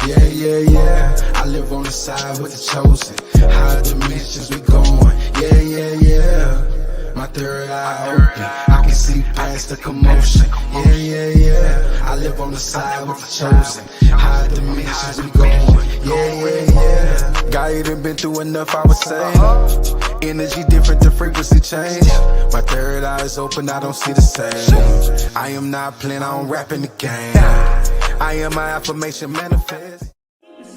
Yeah, yeah, yeah. I live on the side with the chosen. Higher dimensions we going. Yeah, yeah, yeah. My third eye open. I can see past the commotion. Yeah, yeah, yeah. I live on the side with the chosen. Higher dimensions we going. Yeah, yeah, yeah. Guy done been through enough, I would say. Energy different, the frequency change. My third eye is open, I don't see the same. I am not playing, I don't rap in the game. I am my affirmation manifest.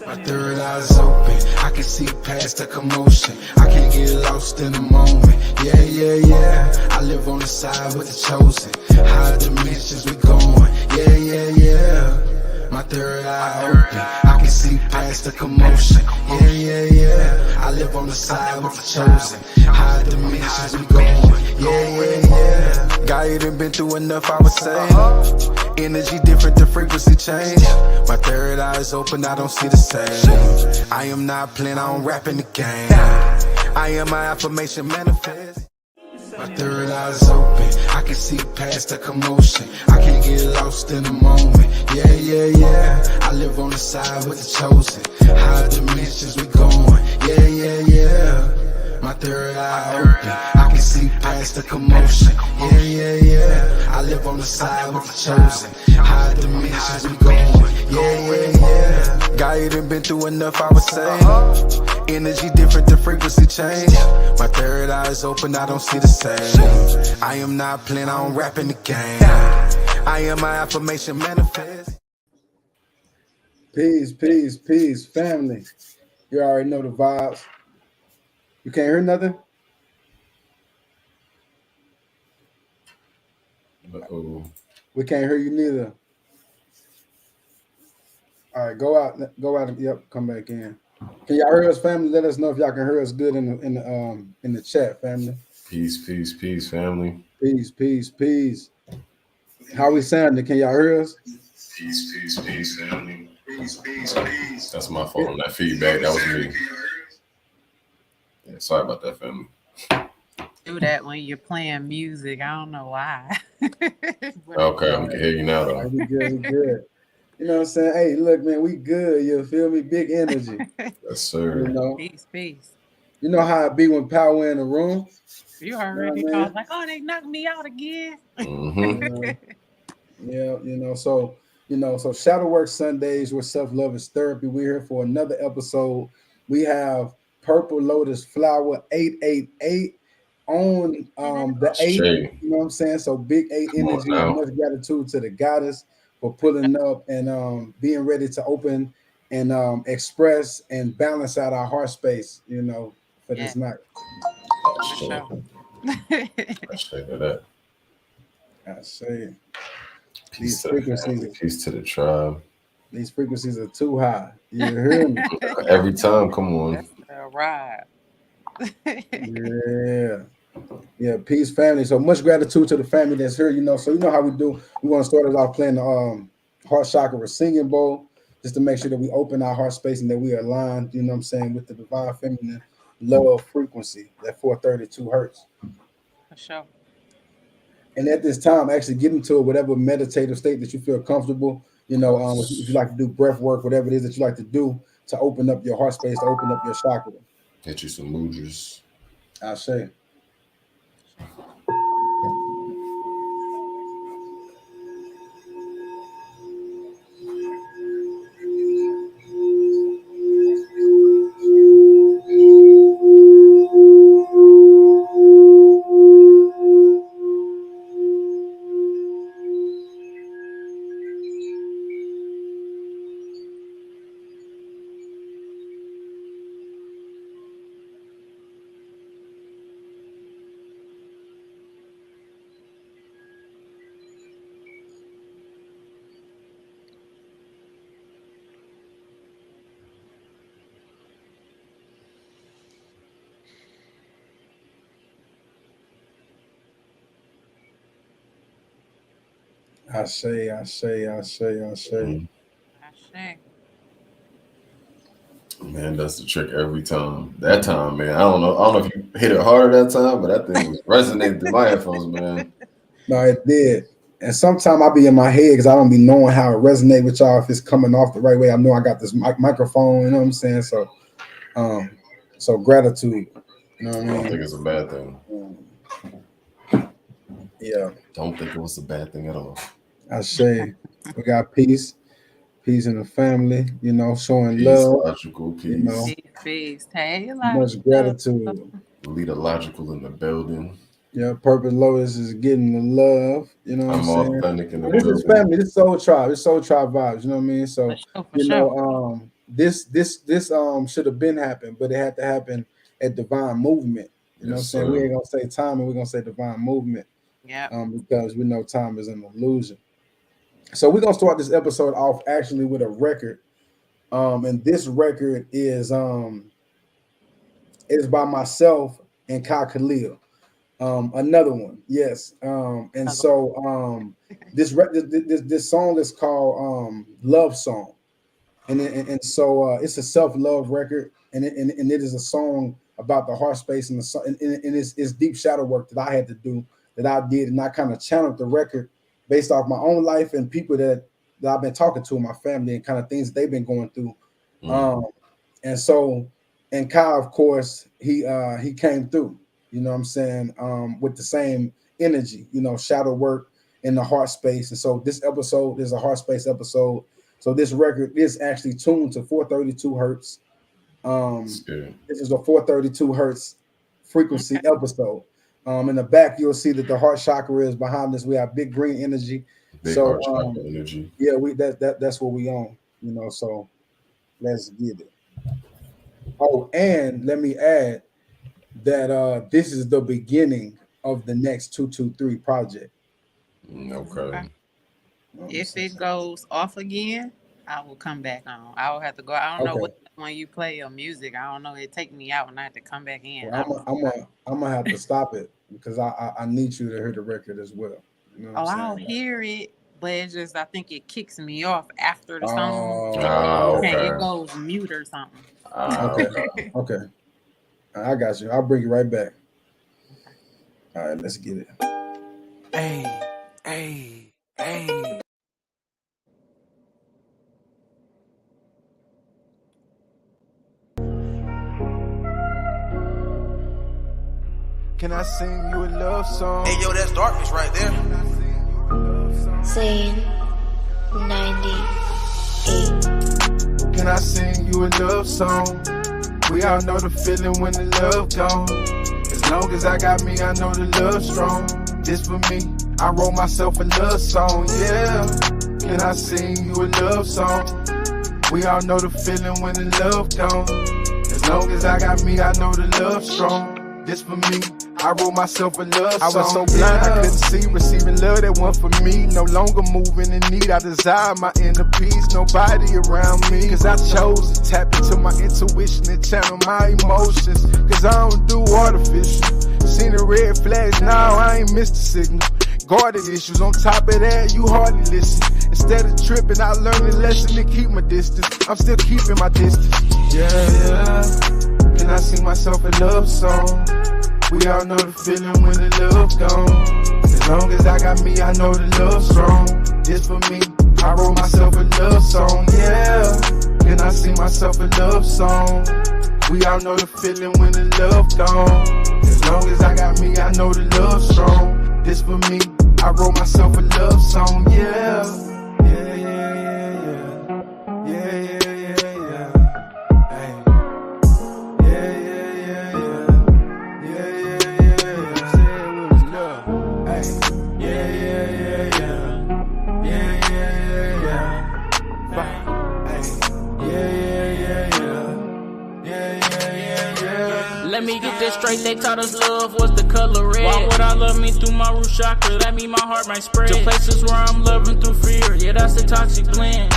My third eye is open, I can see past the commotion. I can't get lost in the moment. Yeah, yeah, yeah. I live on the side with the chosen. Higher dimensions we going. Yeah, yeah, yeah. My third eye open, I can see past the commotion. Yeah, yeah, yeah. I live on the side with the chosen. Higher dimensions we going. Yeah, yeah, yeah. Guy done been through enough, I would say. Energy different, the frequency change. My third eye is open, I don't see the same. I am not playing, I don't rap in the game. I am my affirmation manifest. My third eye is open, I can see past the commotion. I can't get lost in the moment. Yeah, yeah, yeah. I live on the side with the chosen. Higher dimensions we going. Yeah, yeah, yeah. My third eye open, I can see past the commotion. Yeah, yeah, yeah. I live on the side with the chosen. Higher dimensions we going. Yeah, yeah, yeah. Guy done been through enough, I would say. Energy different, the frequency change. My third eye is open, I don't see the same. I am not playing, I don't rap in the game. I am my affirmation manifest. Peace, peace, peace, family. You already know the vibes. You can't hear nothing? Uh-oh. We can't hear you neither. All right, go out. Yep, come back in. Can y'all hear us, family? Let us know if y'all can hear us good in the chat, family. Peace, peace, peace, family. Peace, peace, peace. How we sounding? Can y'all hear us? Peace, peace, peace, family. Peace, peace, peace. That's my fault on that feedback. That was me. Yeah, sorry about that, family. Do that when you're playing music. I don't know why. Okay, we can hear you now, though. We good, we good. You know what I'm saying? Hey, look, man, we good. You feel me? Big energy. Yes, sir. You know? Peace, peace. You know how it be when power in the room? You already know, like, oh, they knocked me out again. Mm-hmm. Yeah, so Shadow Work Sundays where self-love is therapy. We're here for another episode. We have Purple Lotus Flower 888 on the 8. You know what I'm saying? So big 8 energy. Much gratitude to the goddess for pulling up and being ready to open and express and balance out our heart space, for this night. Sure. I say that. I say Peace to the tribe. These frequencies are too high. You hear me? Every time, come on. Right. Yeah, peace, family. So much gratitude to the family that's here. So you know how we do. We want to start it off playing the heart chakra singing bowl, just to make sure that we open our heart space and that we are aligned. You know what I'm saying, with the divine feminine love frequency, that 432 hertz. For sure. And at this time, actually get into whatever meditative state that you feel comfortable. If you like to do breath work, whatever it is that you like to do to open up your heart space, to open up your chakra. Get you some mudras. I say. I say. Man, that's the trick every time. That time, man. I don't know if you hit it harder that time, but that thing was resonating through my headphones, man. No, it did. And sometimes I'll be in my head because I don't be knowing how it resonate with y'all if it's coming off the right way. I know I got this microphone, you know what I'm saying? So, so gratitude. You know what I mean? I don't think it's a bad thing. Yeah. Don't think it was a bad thing at all. I say we got peace in the family, you know, showing Peace, love, logical peace. you know, Peace. Hey, much gratitude. Leader Logical in the building. Yeah, Purpose Lotus is getting the love, you know what I'm saying? Authentic in the This building. is family, this is Soul Tribe, it's Soul Tribe vibes, you know what I mean? So, For sure. this should have been happened, but it had to happen at Divine Movement. You know what I'm saying? We ain't gonna say time, and we're gonna say Divine Movement. Yeah. Because we know time is an illusion. So we're gonna start this episode off actually with a record. And this record is by myself and Kai Khalil. Another one, yes. And so this song is called Love Song. And so it's a self-love record, and it is a song about the heart space and it's deep shadow work that I had to do, that I did, and I kind of channeled the record based off my own life and people that I've been talking to in my family and kind of things that they've been going through. And Kai, of course, he came through, you know what I'm saying, with the same energy, you know, shadow work in the heart space. And so this episode is a heart space episode. So this record is actually tuned to 432 hertz. This is a 432 hertz frequency episode. In the back, you'll see that the heart chakra is behind this. We have big green energy. Heart chakra energy. Yeah, that's what we own, you know. So let's get it. Oh, and let me add that this is the beginning of the next 223 project. Okay. If it goes off again, I will come back on. I will have to go. I don't know what when you play your music. I don't know. It take me out and I have to come back in. Well, I'm gonna have to stop it because I need you to hear the record as well. You know I'll hear it, but it's just I think it kicks me off after the song. Okay. It goes mute or something. Okay. I got you. I'll bring you right back. All right, let's get it. Hey. Can I sing you a love song? Hey, yo, that's darkness right there. Zane 98. Can I sing you a love song? We all know the feeling when the love gone. As long as I got me, I know the love strong. This for me, I wrote myself a love song, yeah. Can I sing you a love song? We all know the feeling when the love gone. As long as I got me, I know the love strong. This for me, I wrote myself a love song. I was so blind, I couldn't see, receiving love that one for me. No longer moving in need, I desire my inner peace. Nobody around me, cause I chose to tap into my intuition and channel my emotions. Cause I don't do artificial. Seen the red flags, now I ain't missed the signal. Guarded issues, on top of that, you hardly listen. Instead of tripping, I learned a lesson to keep my distance. I'm still keeping my distance. Yeah. Can I sing myself a love song? We all know the feeling when the love gone. As long as I got me, I know the love strong. This for me, I wrote myself a love song, yeah. Can I sing myself a love song? We all know the feeling when the love gone. As long as I got me, I know the love strong. This for me, I wrote myself a love song, yeah. Let me get this straight, they taught us love was the color red. Why would I love me through my root chakra? That mean my heart might spread to places where I'm loving through fear. Yeah, that's the toxic blend.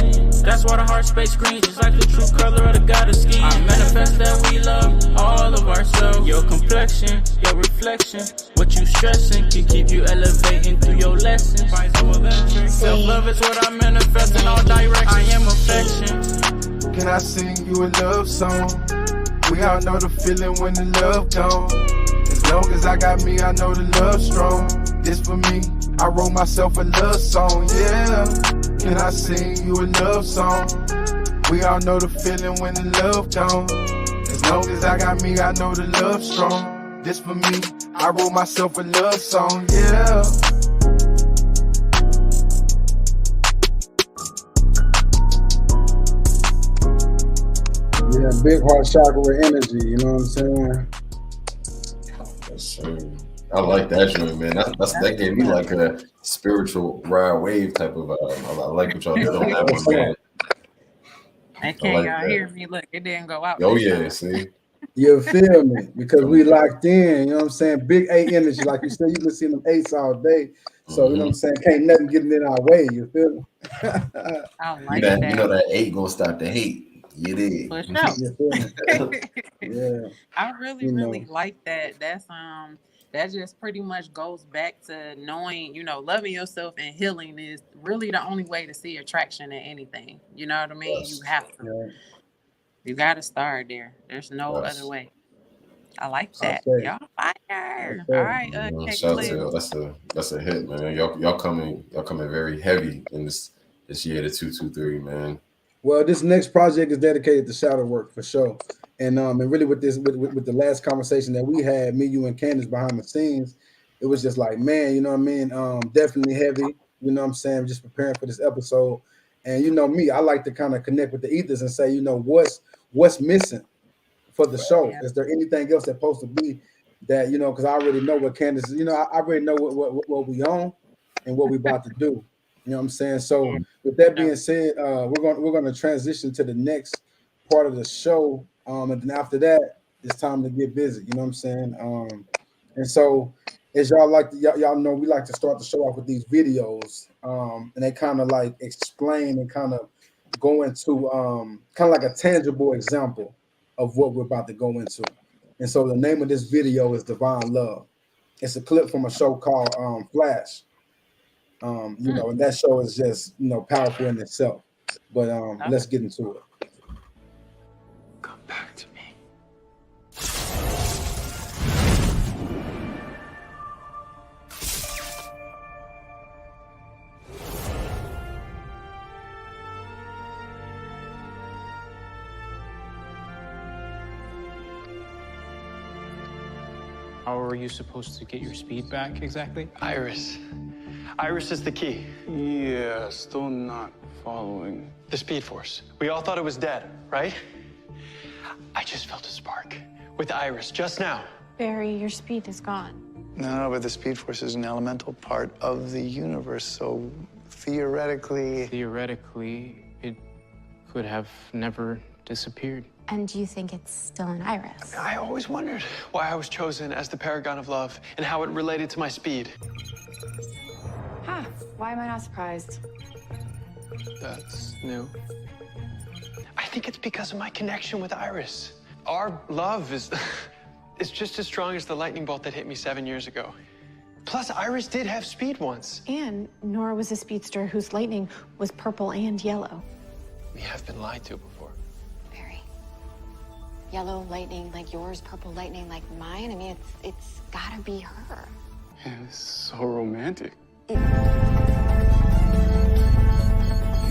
That's why the heart space screams just like the true color of the goddess skin. I manifest that we love all of ourselves. Your complexion, your reflection, what you stressing can keep you elevating through your lessons. Self-love is what I manifest in all directions. I am affection. Can I sing you a love song? We all know the feeling when the love gone. As long as I got me, I know the love strong. This for me, I wrote myself a love song, yeah. Can I sing you a love song? We all know the feeling when the love gone. As long as I got me, I know the love strong. This for me, I wrote myself a love song, yeah. Yeah, big heart chakra energy, you know what I'm saying? Yes, sir. I like that joint, man. That gave me like a spiritual ride wave type of vibe. I like what y'all did on that one, man. And can y'all hear me? Look, it didn't go out. Oh yeah, see. You feel me? Because we locked in, you know what I'm saying? Big 8 energy, like you said, you can see them 8s all day. So you know what I'm saying? Can't nothing getting in our way, you feel me? I like that. You know that 8 gonna stop the hate. You did. For sure. Yeah. I really like that. That's that just pretty much goes back to knowing, loving yourself and healing is really the only way to see attraction in anything. You know what I mean? Yes. You have to. Yeah. You got to start there. There's no other way. I like that. Y'all fire. All right. Shout out to y'all. That's a hit, man. Y'all coming very heavy in this year, the 223, man. Well, this next project is dedicated to shadow work for sure. And really with this with the last conversation that we had, me, you, and Candace behind the scenes, it was just like, man, you know what I mean? Definitely heavy, you know what I'm saying? Just preparing for this episode. And you know me, I like to kind of connect with the ethers and say, what's missing for the show? Is there anything else that's supposed to be that, because I already know what Candace, I already know what we on and what we about to do. You know what I'm saying? So with that being said, we're going to transition to the next part of the show. And then after that, it's time to get busy. You know what I'm saying? And so as y'all know, we like to start the show off with these videos. And they kind of like explain and kind of go into kind of like a tangible example of what we're about to go into. And so the name of this video is Divine Love. It's a clip from a show called Flash. And that show is just, powerful in itself. But let's get into it. Come back to me. How are you supposed to get your speed back exactly? Iris. Iris is the key. Yeah, still not following. The Speed Force. We all thought it was dead, right? I just felt a spark with Iris just now. Barry, your speed is gone. No, but the Speed Force is an elemental part of the universe, so theoretically... Theoretically, it could have never disappeared. And do you think it's still in Iris? I always wondered why I was chosen as the paragon of love and how it related to my speed. Huh, why am I not surprised? That's new. I think it's because of my connection with Iris. Our love is just as strong as the lightning bolt that hit me 7 years ago. Plus, Iris did have speed once. And Nora was a speedster whose lightning was purple and yellow. We have been lied to before. Barry, yellow lightning like yours, purple lightning like mine. I mean, it's gotta be her. Yeah, this is so romantic.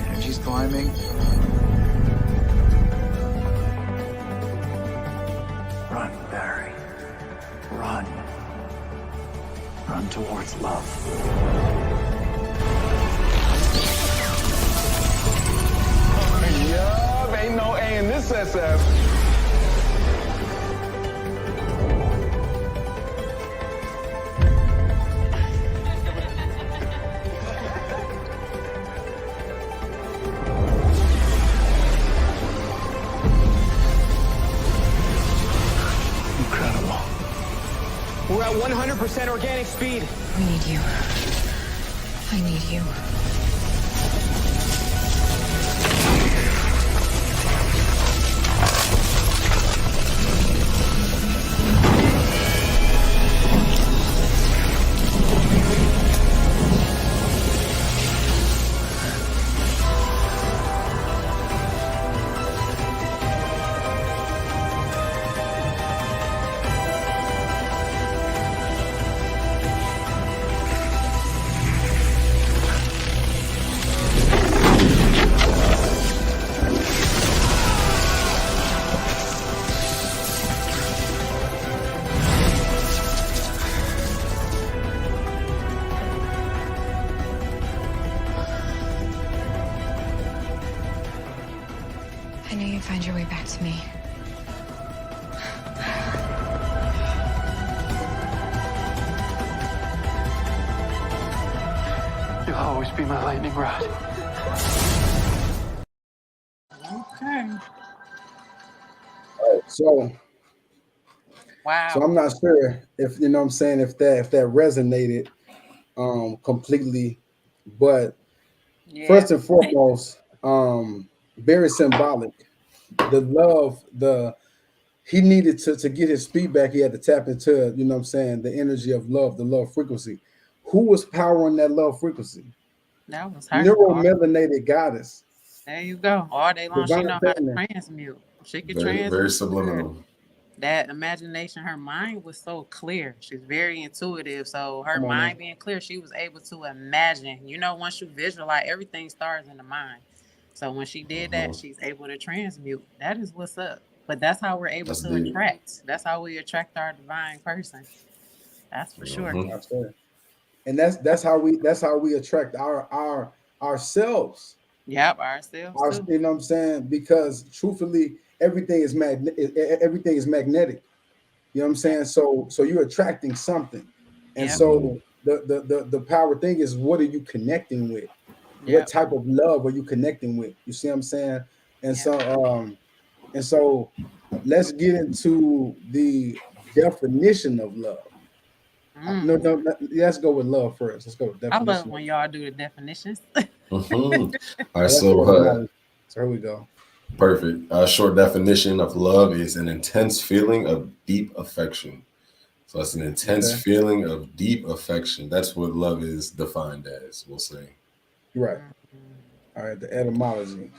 Energy's climbing. Run, Barry. Run. Run towards love. Yup, ain't no A in this SF. Incredible. We're at 100% organic speed. We need you. I need you. I knew you'd find your way back to me. You'll always be my lightning rod. Okay. All right, so Wow. I'm not sure if you know what I'm saying if that resonated completely, but first and foremost, very symbolic. The love, he needed to get his speed back, he had to tap into, you know what I'm saying, the energy of love, the love frequency. Who was powering that love frequency? That was her. Neuromelanated goddess. There you go. All day long, she Divine know how to feminine. transmute. She could Very, transmute. very subliminal. That imagination, her mind was so clear. She's very intuitive. So her Come on, mind man. being clear, she was able to imagine. You know, once you visualize, everything starts in the mind. So when she did that, she's able to transmute. That is what's up. But that's how we're able That's to deep. attract. That's how we attract our divine person. That's for sure. That's right. And that's how we attract ourselves. Yep, ourselves too. You know what I'm saying? Because truthfully, everything is magnetic. You know what I'm saying? So you're attracting something. And so the power thing is, what are you connecting with? What type of love are you connecting with? You see what I'm saying? And so let's get into the definition of love. No, let's go with love first. Let's go with definition. I love when y'all do the definitions. All right, so here we go. Perfect. Short definition of love is an intense feeling of deep affection. So it's an intense feeling of deep affection. That's what love is defined as, we'll say. Right. All right, the etymology.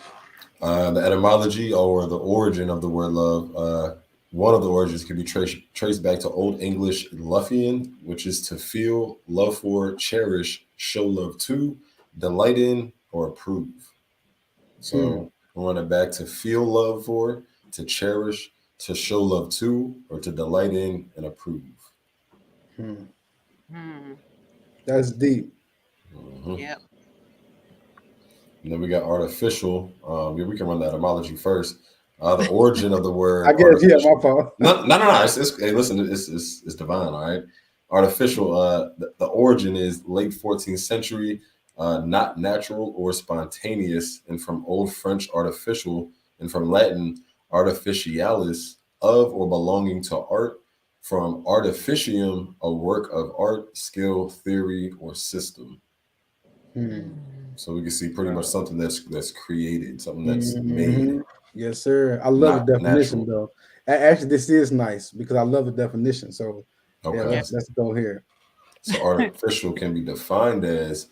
The etymology or the origin of the word love, one of the origins can be traced back to Old English Luffian, which is to feel, love for, cherish, show love to, delight in, or approve. So we want it back to feel love for, to cherish, to show love to, or to delight in and approve. That's deep. Yep. And then we got artificial. We can run the etymology first. The origin of the word. I guess, yeah, my fault. No. Hey, listen, it's divine, all right? Artificial, the origin is late 14th century, not natural or spontaneous, and from Old French artificial, and from Latin artificialis, of or belonging to art, from artificium, a work of art, skill, theory, or system. So we can see pretty much something that's created, something that's made. Yes, sir. I love the definition, natural. though. Actually, this is nice because I love the definition. So yeah, let's go here. So artificial can be defined as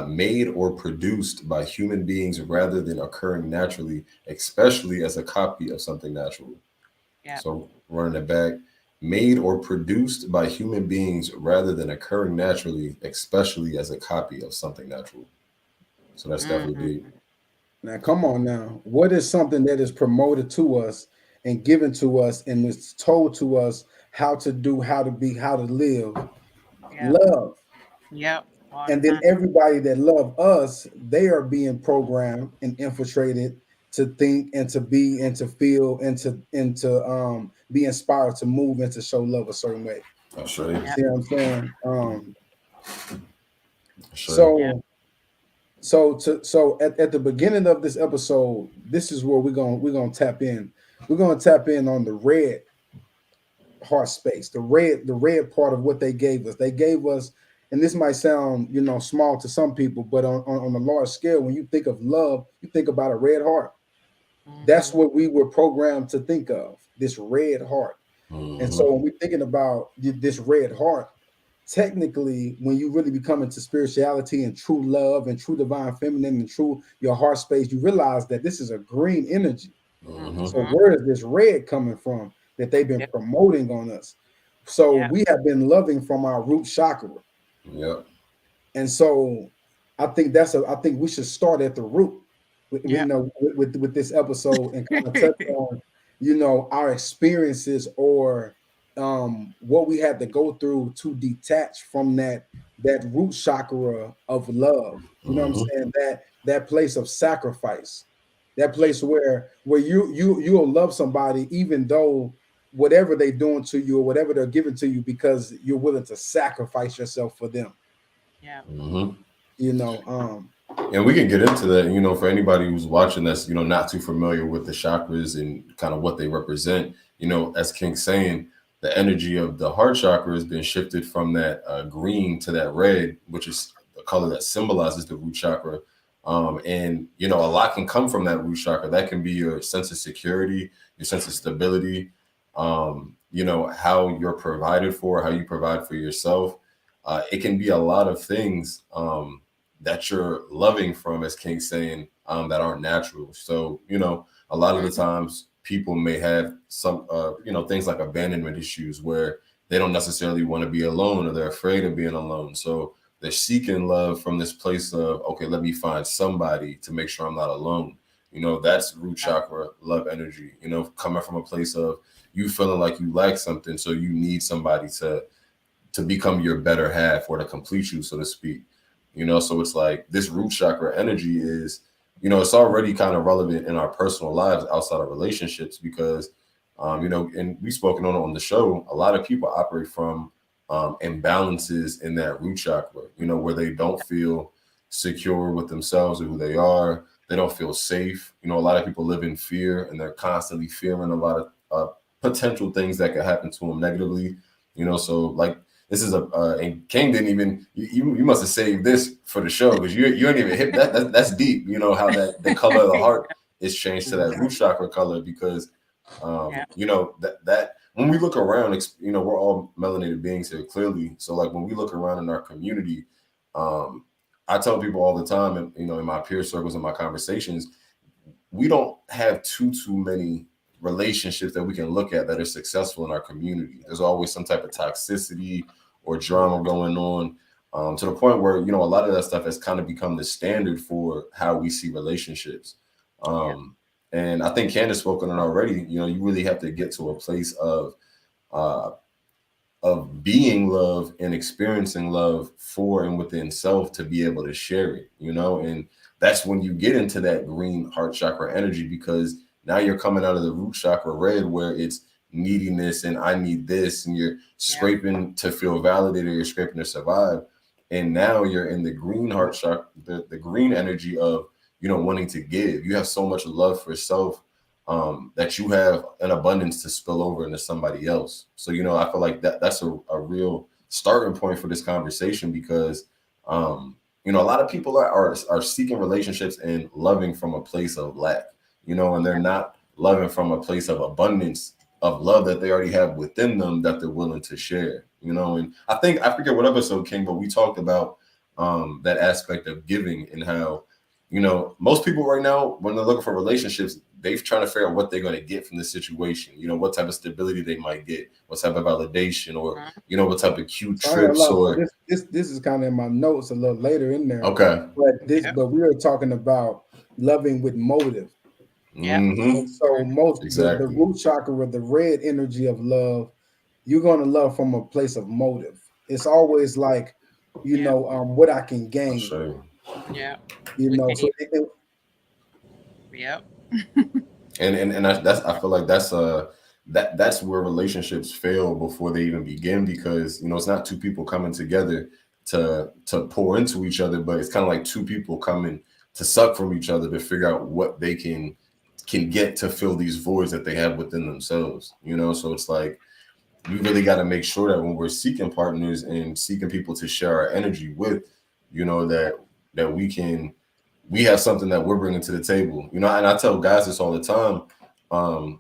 made or produced by human beings rather than occurring naturally, especially as a copy of something natural. So running it back, made or produced by human beings rather than occurring naturally, especially as a copy of something natural. So that's definitely deep. Now, come on now. What is something that is promoted to us and given to us and is told to us how to do, how to be, how to live? Love. Yep. And then everybody that love us, they are being programmed and infiltrated to think and to be and to feel and to be inspired to move and to show love a certain way. See what I'm saying? So at the beginning of this episode, this is where we're gonna tap in. We're gonna tap in on the red heart space, the red part of what they gave us. They gave us, and this might sound small to some people, but on a large scale, when you think of love, you think about a red heart. That's what we were programmed to think of, this red heart. And so when we're thinking about this red heart, technically, when you really become into spirituality and true love and true divine feminine and true your heart space, you realize that this is a green energy. So where is this red coming from that they've been promoting on us? So we have been loving from our root chakra. And so I think we should start at the root, with this episode and kind of touch on, our experiences or what we had to go through to detach from that root chakra of love. You know what I'm saying? That place of sacrifice That place where you'll love somebody even though whatever they're doing to you or whatever they're giving to you, because you're willing to sacrifice yourself for them. Yeah. You know, and we can get into that, you know, for anybody who's watching that's, you know, not too familiar with the chakras and kind of what they represent. You know, as King's saying, the energy of the heart chakra has been shifted from that green to that red, which is the color that symbolizes the root chakra. And, you know, a lot can come from that root chakra. That can be your sense of security, your sense of stability, you know, how you're provided for, how you provide for yourself. It can be a lot of things that you're loving from, as King's saying, that aren't natural. So, you know, a lot of the times people may have some, you know, things like abandonment issues where they don't necessarily want to be alone or they're afraid of being alone. So they're seeking love from this place of, okay, let me find somebody to make sure I'm not alone. You know, that's root chakra love energy, you know, coming from a place of you feeling like you lack something. So you need somebody to become your better half or to complete you, so to speak. You know, so it's like this root chakra energy is, you know, it's already kind of relevant in our personal lives outside of relationships because, you know, and we've spoken on the show, a lot of people operate from imbalances in that root chakra, you know, where they don't feel secure with themselves or who they are. They don't feel safe. You know, a lot of people live in fear and they're constantly fearing a lot of potential things that could happen to them negatively, you know, so like, this is and King didn't even, you must have saved this for the show because you ain't even hit that. That's deep, you know, how the color of the heart is changed to that root chakra color because, you know, that when we look around, you know, we're all melanated beings here clearly. So like when we look around in our community, I tell people all the time, and, you know, in my peer circles and my conversations, we don't have too many relationships that we can look at that are successful in our community. There's always some type of toxicity or drama going on, to the point where, you know, a lot of that stuff has kind of become the standard for how we see relationships. And I think Candace spoke on it already. You know, you really have to get to a place of being love and experiencing love for and within self to be able to share it, you know, and that's when you get into that green heart chakra energy, because now you're coming out of the root chakra red where it's neediness and I need this, and you're scraping to feel validated, you're scraping to survive. And now you're in the green heart chakra, the green energy of, you know, wanting to give. You have so much love for self that you have an abundance to spill over into somebody else. So, you know, I feel like that's a real starting point for this conversation because, you know, a lot of people are seeking relationships and loving from a place of lack, you know, and they're not loving from a place of abundance of love that they already have within them that they're willing to share, you know. And I forget what episode, King, but we talked about that aspect of giving and how, you know, most people right now, when they're looking for relationships, they're trying to figure out what they're going to get from the situation, you know, what type of stability they might get, what type of validation, or, you know, what type of cute trips. Or this is kind of in my notes a little later in there. Okay. But we were talking about loving with motive. So most the root chakra with the red energy of love, you're going to love from a place of motive. It's always like, you know, what I can gain. You know, so and I feel like that's where relationships fail before they even begin, because, you know, it's not two people coming together to pour into each other, but it's kind of like two people coming to suck from each other to figure out what they can get to fill these voids that they have within themselves, you know. So it's like we really got to make sure that when we're seeking partners and seeking people to share our energy with, you know, that we have something that we're bringing to the table, you know. And I tell guys this all the time,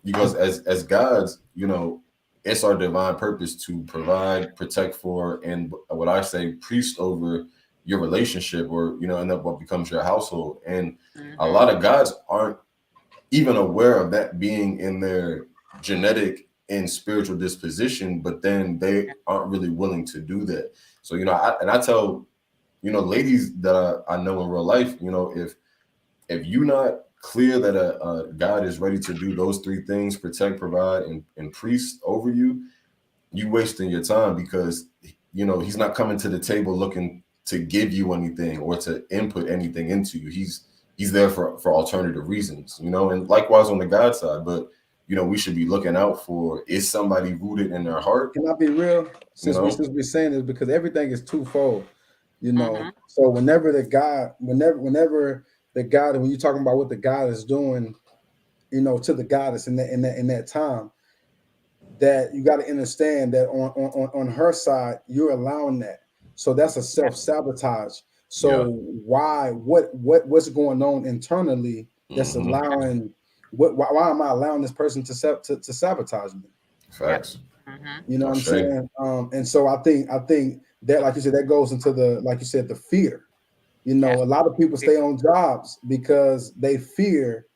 because as gods, you know, it's our divine purpose to provide, protect for, and what I say, priest over your relationship, or, you know, and that what becomes your household. And a lot of gods aren't even aware of that being in their genetic and spiritual disposition, but then they aren't really willing to do that. So, you know, I tell, you know, ladies that I know in real life, you know, if you're not clear that a God is ready to do those three things, protect, provide, and priest over you, you wasting your time, because, you know, he's not coming to the table looking to give you anything or to input anything into you. He's he's there for alternative reasons, you know, and likewise on the God side. But you know, we should be looking out for, is somebody rooted in their heart? Can I be real? Since You know? we're saying this, because everything is twofold, you know. Mhm. So whenever the God, when you're talking about what the God is doing, you know, to the goddess in that time, that you got to understand that on her side, you're allowing that. So that's a self-sabotage. So what's going on internally that's allowing why am I allowing this person to sabotage me? Facts. Mm-hmm. You know what I'm saying? And so I think that, like you said, that goes into the fear. You know, a lot of people stay on jobs because they fear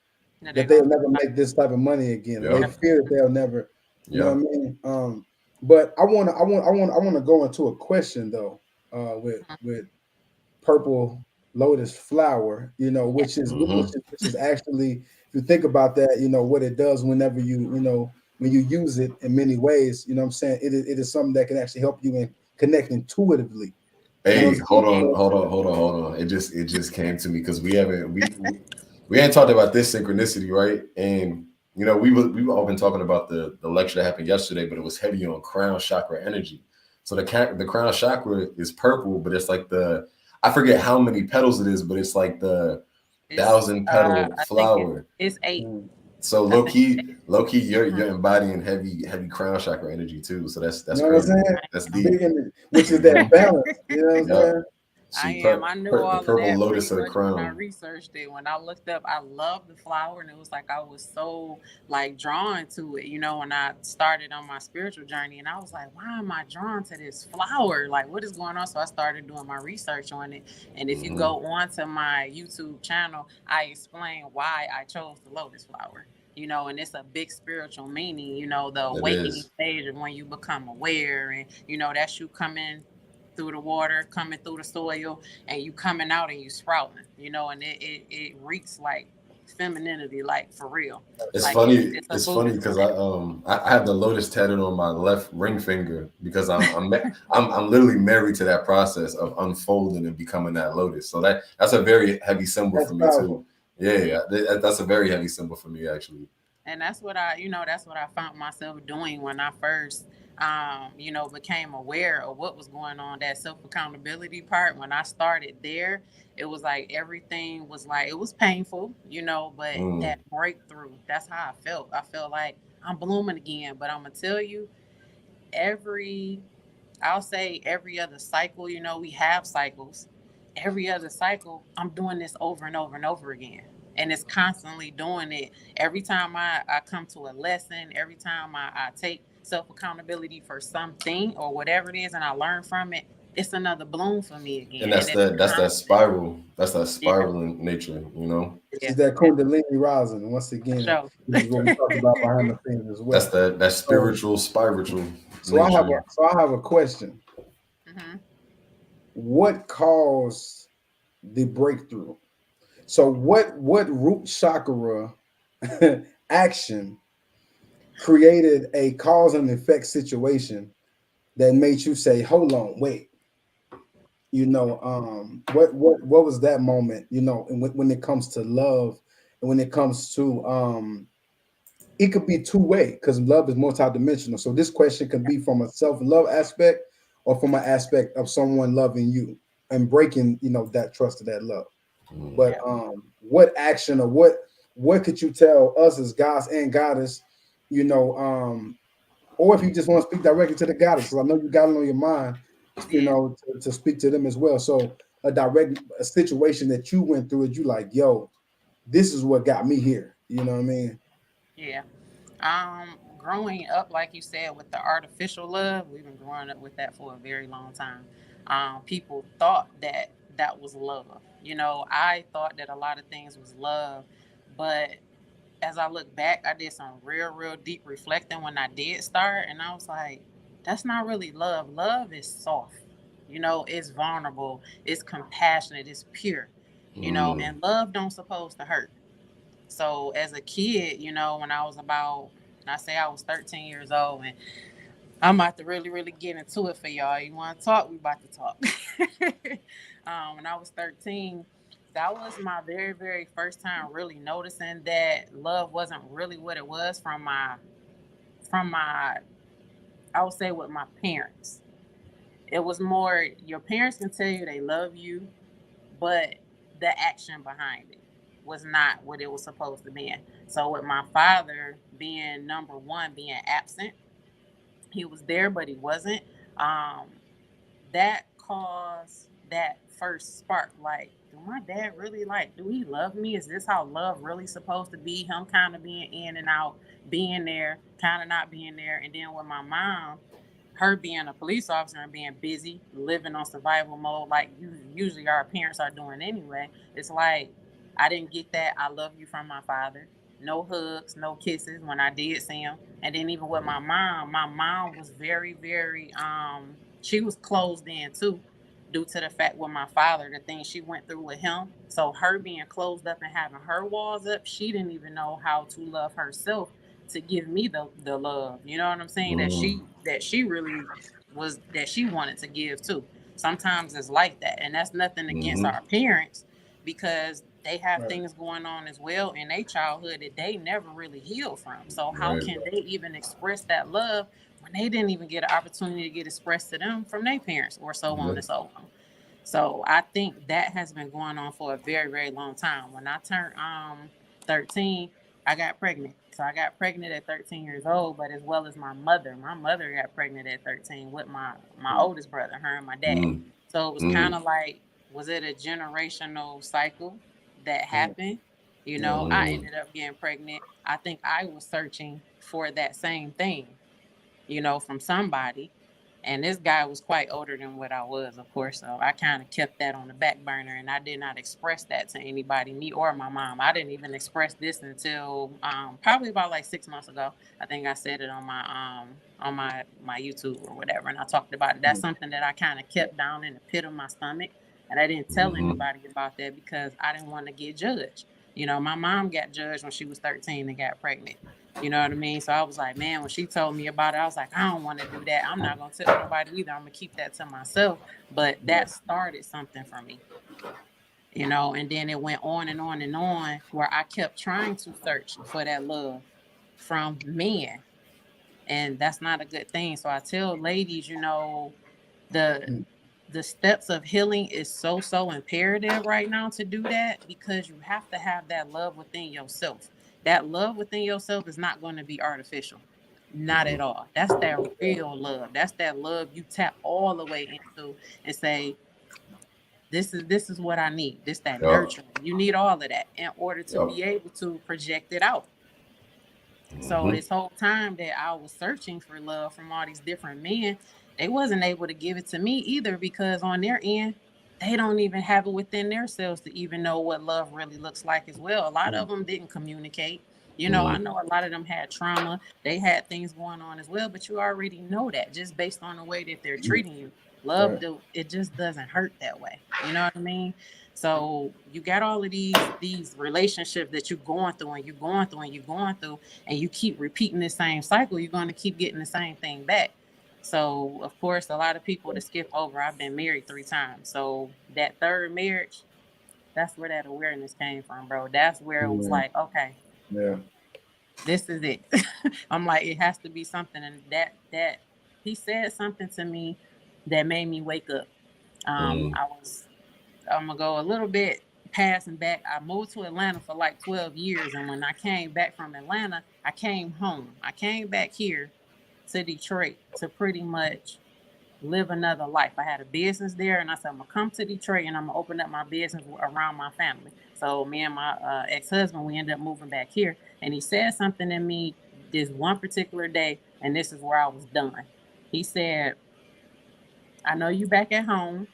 that they'll never make this type of money again. They fear that they'll never, you know what I mean? But I want to go into a question though, with Purple Lotus Flower, you know, which is actually, if you think about that, you know, what it does whenever when you use it in many ways, you know what I'm saying? It is something that can actually help you and connect intuitively. Hey, You know hold on. It just came to me because we ain't talked about this synchronicity, right? And you know, we've all been talking about the lecture that happened yesterday, but it was heavy on crown chakra energy. So the crown chakra is purple, but it's like I forget how many petals it is, but it's like the 1,000 petal flower. It's 8. So low key, you're embodying heavy crown chakra energy too. So that's you know crazy. what I'm saying? That's deep. Which is that balance. You know what I'm saying? I knew all of purple that lotus of the crown. when I researched it. When I looked up, I loved the flower, and it was like I was so like drawn to it. You know, when I started on my spiritual journey, and I was like, why am I drawn to this flower? Like, what is going on? So I started doing my research on it. And if you go onto my YouTube channel, I explain why I chose the lotus flower. You know, and it's a big spiritual meaning. You know, the awakening stage of when you become aware, and you know that's you coming through the water, coming through the soil, and you coming out and you sprouting, you know, and it reeks like femininity, like for real. It's like, funny. It's funny because I have the lotus tattooed on my left ring finger because I'm literally married to that process of unfolding and becoming that lotus. So that's a very heavy symbol for me too. Yeah, that's a very heavy symbol for me actually. And that's what I found myself doing when I first became aware of what was going on, that self-accountability part. When I started there, it was like everything was like, it was painful, you know, but that breakthrough, that's how I felt. I felt like I'm blooming again. But I'm gonna tell you, I'll say every other cycle, you know, we have cycles. Every other cycle, I'm doing this over and over and over again. And it's constantly doing it. Every time I come to a lesson, every time I take self-accountability for something or whatever it is, and I learn from it, it's another bloom for me again. And that's that spiral. That's that spiraling nature, you know. It's that Kundalini rising once again. This is what we talked about behind the scenes as well. That's that spiritual spiritual. So I have a question. What caused the breakthrough? So what root chakra action created a cause and effect situation that made you say, hold on, wait, you know, what was that moment, you know, and when it comes to love, and when it comes to it could be two-way because love is multidimensional. So this question can be from a self-love aspect or from an aspect of someone loving you and breaking, you know, that trust of that love. But what action or what could you tell us as gods and goddess, you know, or if you just want to speak directly to the goddess, because I know you got it on your mind, you know, to speak to them as well. So a situation that you went through, it you like, yo, this is what got me here. You know what I mean? Yeah. Growing up, like you said, with the artificial love, we've been growing up with that for a very long time. People thought that was love. You know, I thought that a lot of things was love, but as I look back, I did some real deep reflecting when I did start, and I was like, that's not really love. Love is soft, you know, it's vulnerable, it's compassionate, it's pure, you know, and love don't supposed to hurt. So as a kid, you know, when I was I say I was 13 years old, and I'm about to really get into it for y'all. You want to talk? We about to talk. When I was 13, that was my very, very first time really noticing that love wasn't really what it was from my, I would say, with my parents. It was more, your parents can tell you they love you, but the action behind it was not what it was supposed to be. So with my father being number one, being absent, he was there, but he wasn't. That caused that first spark. Like, do my dad really, like, do he love me? Is this how love really supposed to be? Him kind of being in and out, being there, kind of not being there. And then with my mom, her being a police officer and being busy, living on survival mode, like usually our parents are doing anyway. It's like, I didn't get that I love you from my father. No hugs, no kisses when I did see him. And then even with my mom was very, very, she was closed in too, due to the fact with my father, the things she went through with him. So her being closed up and having her walls up, she didn't even know how to love herself to give me the love. You know what I'm saying? That she really was, that she wanted to give too. Sometimes it's like that. And that's nothing against our parents, because they have things going on as well in their childhood that they never really healed from. So how can they even express that love when they didn't even get an opportunity to get expressed to them from their parents, or so on and so on? So I think that has been going on for a very, very long time. When I turned 13, I got pregnant. So I got pregnant at 13 years old, but as well as my mother. My mother got pregnant at 13 with my oldest brother, her and my dad. So it was kind of like, was it a generational cycle that happened? You know, I ended up getting pregnant. I think I was searching for that same thing, you know, from somebody. And this guy was quite older than what I was, of course. So I kind of kept that on the back burner, and I did not express that to anybody, me or my mom. I didn't even express this until probably about like 6 months ago. I think I said it on my YouTube or whatever, and I talked about it. That's something that I kind of kept down in the pit of my stomach, and I didn't tell anybody about that because I didn't want to get judged. You know, my mom got judged when she was 13 and got pregnant. You know what I mean? So I was like, man, when she told me about it, I was like, I don't want to do that. I'm not going to tell nobody either. I'm going to keep that to myself. But that started something for me, you know, and then it went on and on and on, where I kept trying to search for that love from men. And that's not a good thing. So I tell ladies, you know, the steps of healing is so imperative right now to do that, because you have to have that love within yourself. That love within yourself is not going to be artificial. Not at all. That's that real love. That's that love you tap all the way into and say, this is what I need. This, that nurturing. You need all of that in order to be able to project it out. So this whole time that I was searching for love from all these different men, they wasn't able to give it to me either, because on their end, they don't even have it within themselves to even know what love really looks like as well. A lot of them didn't communicate. You know, I know a lot of them had trauma. They had things going on as well, but you already know that just based on the way that they're treating you. Love, it just doesn't hurt that way. You know what I mean? So you got all of these relationships that you're going through and you're going through and you're going through, and you keep repeating the same cycle, you're going to keep getting the same thing back. So, of course, a lot of people to skip over. I've been married 3 times. So that third marriage, that's where that awareness came from, bro. That's where it was like, okay, this is it. I'm like, it has to be something. And that he said something to me that made me wake up. I'm going to go a little bit past and back. I moved to Atlanta for like 12 years. And when I came back from Atlanta, I came home. I came back here to Detroit to pretty much live another life. I had a business there, and I said, I'm gonna come to Detroit and I'm gonna open up my business around my family. So me and my ex-husband, we ended up moving back here, and he said something to me this one particular day, and this is where I was done. He said, I know you back at home,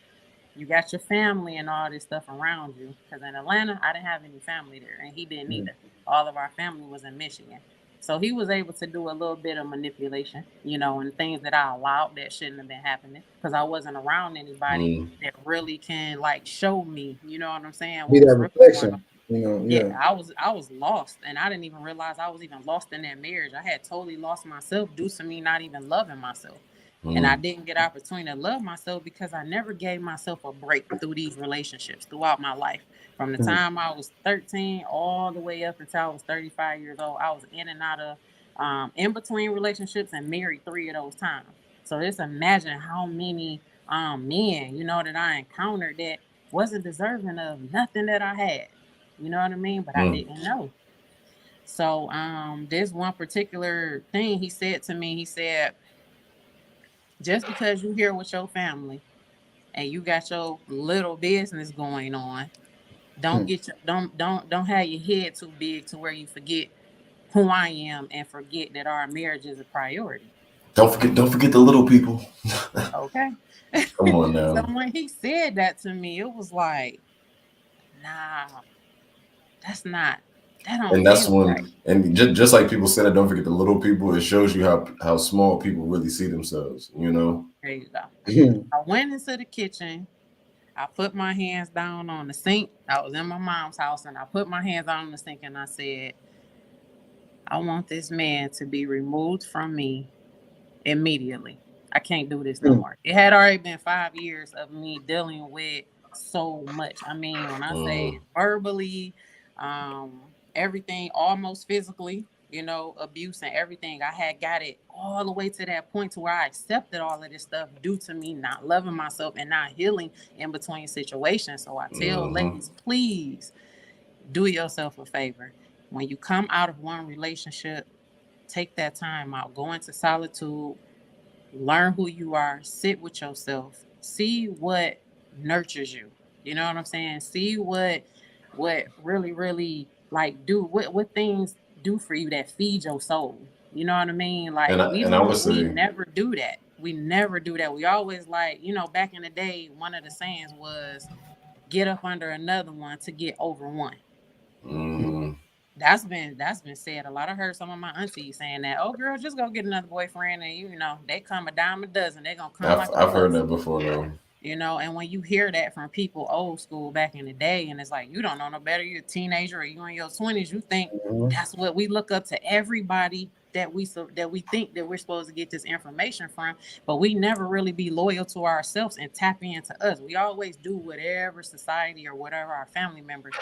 you got your family and all this stuff around you, because in Atlanta, I didn't have any family there, and he didn't either. All of our family was in Michigan. So he was able to do a little bit of manipulation, you know, and things that I allowed that shouldn't have been happening, because I wasn't around anybody that really can like show me, you know what I'm saying? Be that reflection, you know. I was lost, and I didn't even realize I was even lost in that marriage. I had totally lost myself due to me not even loving myself. And I didn't get opportunity to love myself because I never gave myself a break through these relationships throughout my life. From the time I was 13 all the way up until I was 35 years old, I was in and out of in between relationships and married 3 of those times. So just imagine how many men, you know, that I encountered that wasn't deserving of nothing that I had. You know what I mean? But I didn't know. So this one particular thing he said to me, he said, just because you here with your family and you got your little business going on, don't have your head too big to where you forget who I am and forget that our marriage is a priority. Don't forget the little people. Okay. Come on now. So when he said that to me, it was like, nah, that don't. And that's when, right. and just like people said, don't forget the little people. It shows you how small people really see themselves. You know. There you go. I went into the kitchen. I put my hands down on the sink. I was in my mom's house, and I put my hands on the sink, and I said, I want this man to be removed from me immediately. I can't do this no more. It had already been 5 years of me dealing with so much. I mean, when I say verbally, everything, almost physically, you know, abuse and everything, I had got it all the way to that point to where I accepted all of this stuff due to me not loving myself and not healing in between situations. So I tell ladies, please do yourself a favor. When you come out of one relationship, take that time out, go into solitude, learn who you are, sit with yourself, see what nurtures you. You know what I'm saying? See what really, really like what things do for you that feed your soul. You know what I mean? Like we never do that. We never do that. We always like, you know, back in the day, one of the sayings was get up under another one to get over one. That's been said a lot. I heard some of my aunties saying that, oh girl, just go get another boyfriend and you know, they come a dime a dozen. They're gonna come I've heard that before though. You know, and when you hear that from people old school back in the day, and it's like, you don't know no better, you're a teenager or you're in your 20s, you think that's what we look up to everybody that we think that we're supposed to get this information from, but we never really be loyal to ourselves and tap into us. We always do whatever society or whatever our family members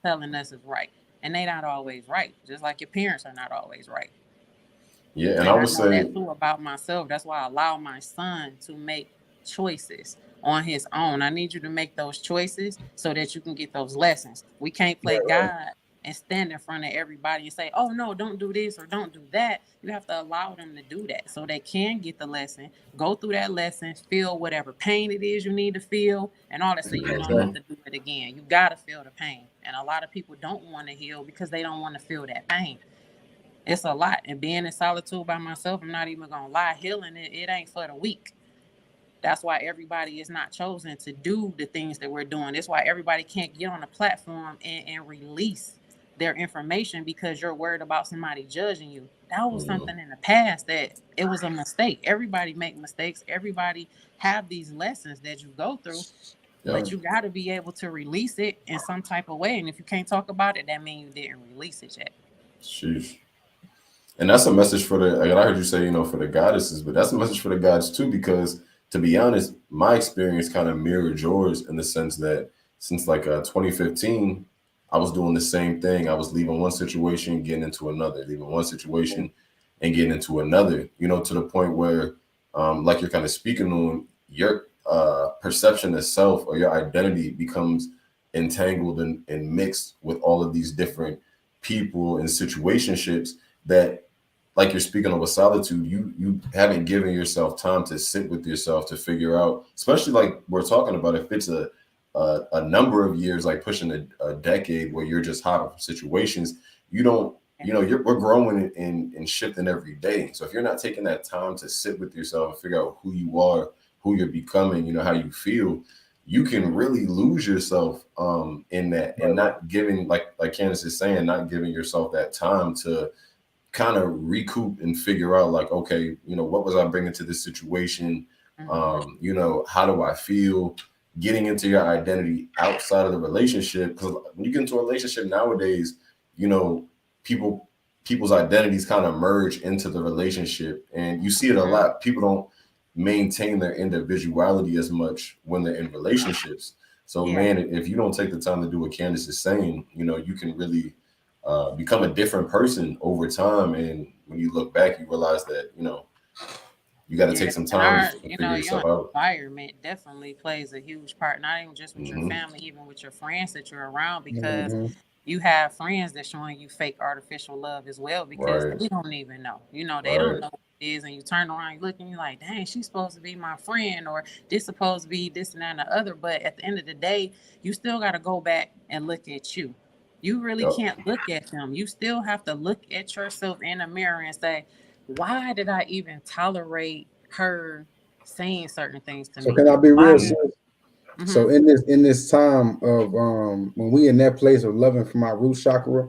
telling us is right. And they're not always right, just like your parents are not always right. Yeah, and I would say that too about myself. That's why I allow my son to make choices on his own. I need you to make those choices so that you can get those lessons. We can't play God and stand in front of everybody and say, oh no, don't do this or don't do that. You have to allow them to do that so they can get the lesson, go through that lesson, feel whatever pain it is you need to feel and all that, so you don't have to do it again. You got to feel the pain. And a lot of people don't want to heal because they don't want to feel that pain. It's a lot. And being in solitude by myself, I'm not even going to lie, healing it ain't for the weak. That's why everybody is not chosen to do the things that we're doing. That's why everybody can't get on a platform and release their information because you're worried about somebody judging you. That was something in the past that it was a mistake. Everybody make mistakes. Everybody have these lessons that you go through, but you got to be able to release it in some type of way. And if you can't talk about it, that means you didn't release it yet. Sheesh. And that's a message for the, I heard you say, you know, for the goddesses, but that's a message for the gods too, because to be honest, my experience kind of mirrored yours in the sense that since like 2015, I was doing the same thing. I was leaving one situation, getting into another, leaving one situation and getting into another, you know, to the point where like you're kind of speaking on, your perception of self or your identity becomes entangled and mixed with all of these different people and situationships that, like you're speaking of a solitude, you haven't given yourself time to sit with yourself to figure out, especially like we're talking about, if it's a number of years, like pushing a decade where you're just hot of situations, you don't, you know, we're growing and shifting every day. So if you're not taking that time to sit with yourself and figure out who you are, who you're becoming, you know, how you feel, you can really lose yourself in that, and not giving, like Candace is saying, not giving yourself that time to kind of recoup and figure out, like, okay, you know, what was I bringing to this situation? You know, how do I feel? Getting into your identity outside of the relationship, because when you get into a relationship nowadays, you know, people's identities kind of merge into the relationship, and you see it a lot. People don't maintain their individuality as much when they're in relationships. So man, if you don't take the time to do what Candace is saying, you know, you can really become a different person over time. And when you look back, you realize that, you know, you got to take some time to figure yourself out. Environment definitely plays a huge part, not even just with your family, even with your friends that you're around, because you have friends that's showing you fake artificial love as well, because they don't even know. You know, they don't know what it is, and you turn around, you look, and you're like, dang, she's supposed to be my friend, or this supposed to be this and that and the other. But at the end of the day, you still got to go back and look at you. You really can't look at them. You still have to look at yourself in the mirror and say, why did I even tolerate her saying certain things to me? So can I be real? So in this time of when we in that place of loving from our root chakra,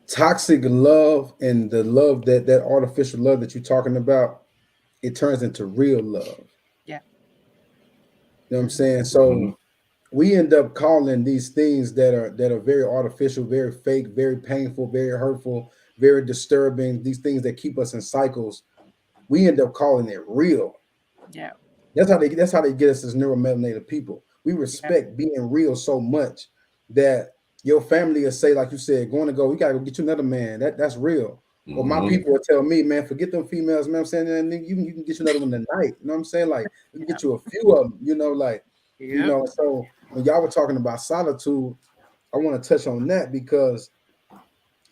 toxic love and the love that artificial love that you're talking about, it turns into real love. Yeah. You know what I'm saying? So we end up calling these things that are very artificial, very fake, very painful, very hurtful, very disturbing, these things that keep us in cycles, we end up calling it real. Yeah. That's how they get us as neuromelanated people. We respect being real so much that your family will say, like you said, we gotta go get you another man. That's real. Or my people will tell me, man, forget them females, man. I'm saying, you can get you another one tonight. You know what I'm saying? Like, you can get you a few of them, you know, like, you know. So when y'all were talking about solitude, I want to touch on that because,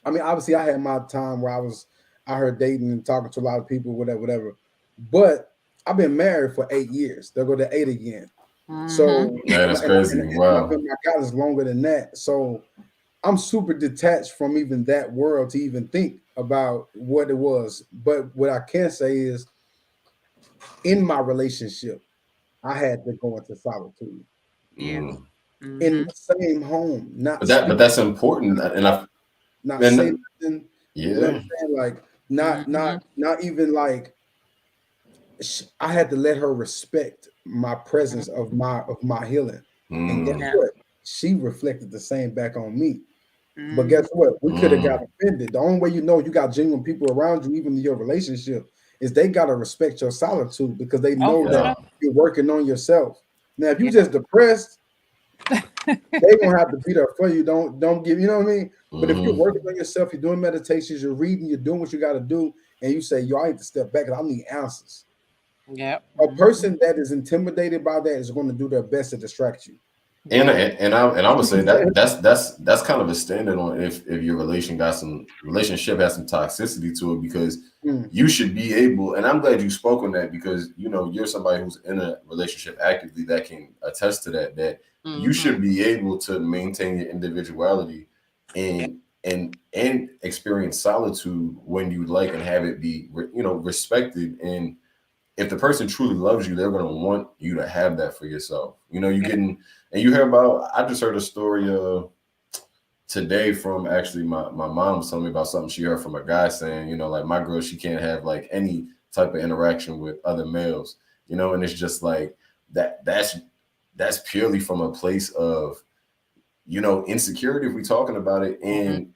I mean, obviously I had my time where I heard dating and talking to a lot of people, whatever. But I've been married for 8 years. They'll go to 8 again. So that's crazy. Wow. I've been my God is longer than that. So I'm super detached from even that world to even think about what it was. But what I can say is, in my relationship, I had to go into solitude. In the same home, but that's important, and say nothing. You know what I'm saying? Like not even like I had to let her respect my presence of my healing, and guess what? She reflected the same back on me. But guess what? We could have got offended. The only way you know you got genuine people around you, even in your relationship, is they gotta respect your solitude because they know that you're working on yourself. Now, if you just depressed, they gonna have to be there for you. Don't give, you know what I mean? But if you're working on yourself, you're doing meditations, you're reading, you're doing what you got to do, and you say, yo, I need to step back and I need answers. Yeah. A person that is intimidated by that is going to do their best to distract you. And I would say that's kind of a standard on if your relationship has some toxicity to it, because you should be able, and I'm glad you spoke on that, because you know you're somebody who's in a relationship actively that can attest to that you should be able to maintain your individuality and experience solitude when you like, and have it be respected. And if the person truly loves you, they're going to want you to have that for yourself. You know, and you hear about, I just heard a story today from actually my mom was telling me about something she heard from a guy saying, you know, like, my girl, she can't have like any type of interaction with other males, you know, and it's just like that's purely from a place of, you know, insecurity, if we're talking about it. And,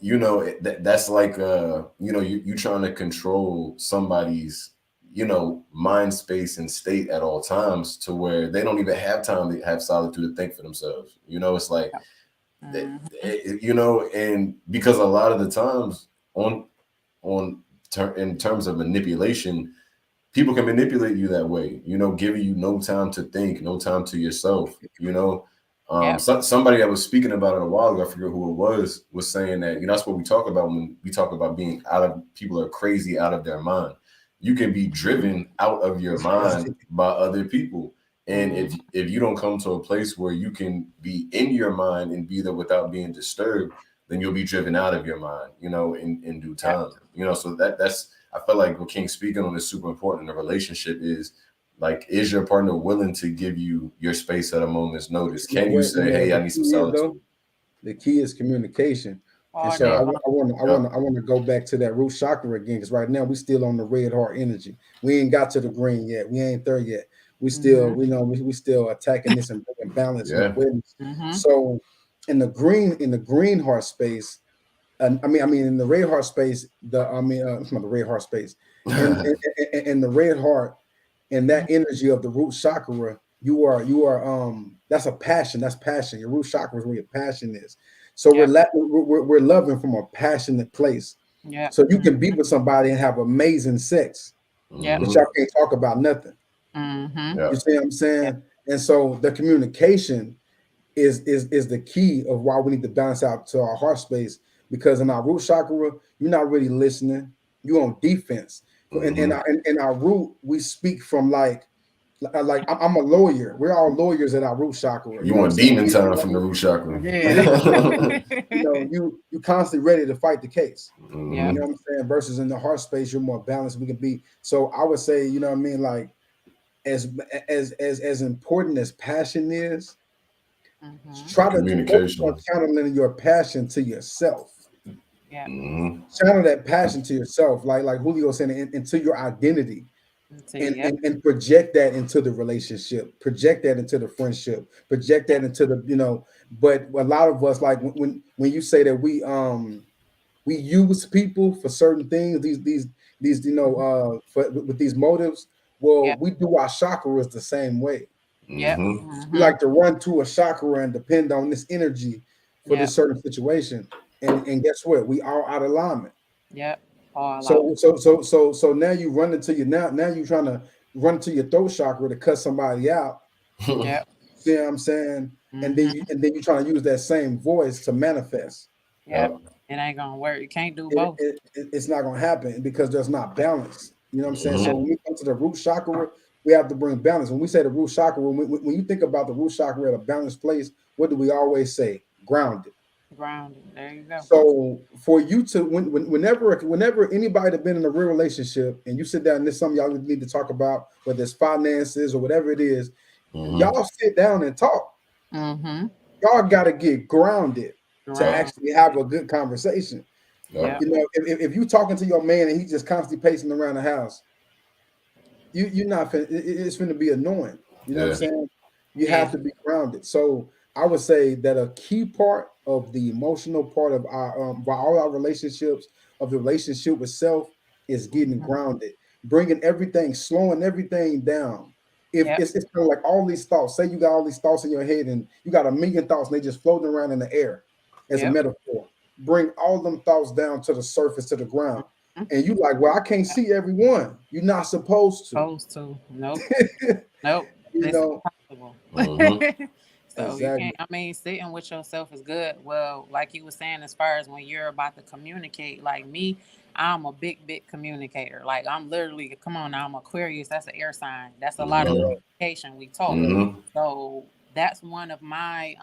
you know, that's like, you know, you trying to control somebody's, you know, mind space and state at all times, to where they don't even have time to have solitude to think for themselves. You know, it's like, you know, and because a lot of the times in terms of manipulation, people can manipulate you that way, you know, giving you no time to think, no time to yourself, you know. Somebody that was speaking about it a while ago, I forget who it was saying that, you know, that's what we talk about when we talk about being people are crazy out of their mind. You can be driven out of your mind by other people. And if you don't come to a place where you can be in your mind and be there without being disturbed, then you'll be driven out of your mind, you know, in due time. You know, so that's, I feel like what King's speaking on is super important in a relationship is, like, is your partner willing to give you your space at a moment's notice? Can you say, hey, I need some solitude? The key is communication. And so I want to go back to that root chakra again, because right now we still on the red heart energy. We ain't got to the green yet. We ain't there yet. We still, we still attacking this and bringing balance and awareness. So in the green heart space, in the red heart space, it's not the red heart space. In the red heart, and that energy of the root chakra, you are that's a passion. That's passion. Your root chakra is where your passion is. So we're loving from a passionate place. Yeah. So you can be with somebody and have amazing sex. Yeah. But y'all can't talk about nothing. Mm-hmm. You see what I'm saying? And so the communication is the key of why we need to balance out to our heart space, because in our root chakra, you're not really listening. You're on defense. In our root, we speak from like I'm a lawyer. We're all lawyers at our root chakra. You want demon time from the root chakra. You constantly ready to fight the case. Yeah. You know what I'm saying? Versus in the heart space, you're more balanced. We can be. So I would say, you know what I mean, like as important as passion is, try to focus on channeling your passion to yourself. Yeah. Channel that passion to yourself, like Julio said, into your identity. And project that into the relationship, project that into the friendship, project that into the, you know. But a lot of us, like when you say that we use people for certain things, these you know, with these motives, well, we do our chakras the same way. Yeah. We like to run to a chakra and depend on this energy for this certain situation, and guess what? We are out of alignment. Yeah. So now you run into your now you're trying to run into your throat chakra to cut somebody out. Yeah. See what I'm saying? And then you trying to use that same voice to manifest. Yeah. It ain't gonna work. You can't do both. It's not gonna happen because there's not balance. You know what I'm saying? So when we come to the root chakra, we have to bring balance. When we say the root chakra, when you think about the root chakra at a balanced place, what do we always say? Grounded. Grounded. There you go. So for you to whenever anybody that's been in a real relationship and you sit down and there's something y'all need to talk about, whether it's finances or whatever it is, y'all sit down and talk. Y'all got to get grounded to actually have a good conversation. You know, if you talking to your man and he's just constantly pacing around the house, you're not it's going to be annoying. You know what I'm saying? You have to be grounded. So I would say that a key part of the emotional part of our by all our relationships, of the relationship with self, is getting grounded, bringing everything, slowing everything down. If it's kind of like all these thoughts, say you got all these thoughts in your head and you got a million thoughts and they just floating around in the air as a metaphor. Bring all them thoughts down to the surface, to the ground. And you like, well, I can't see everyone. You're not supposed to. Nope. Nope. You know. So you can't, I mean, sitting with yourself is good. Well, like you were saying, as far as when you're about to communicate, like me, I'm a big communicator. Like I'm literally, come on now, I'm Aquarius. That's an air sign. That's a lot of communication we talk. So that's one of my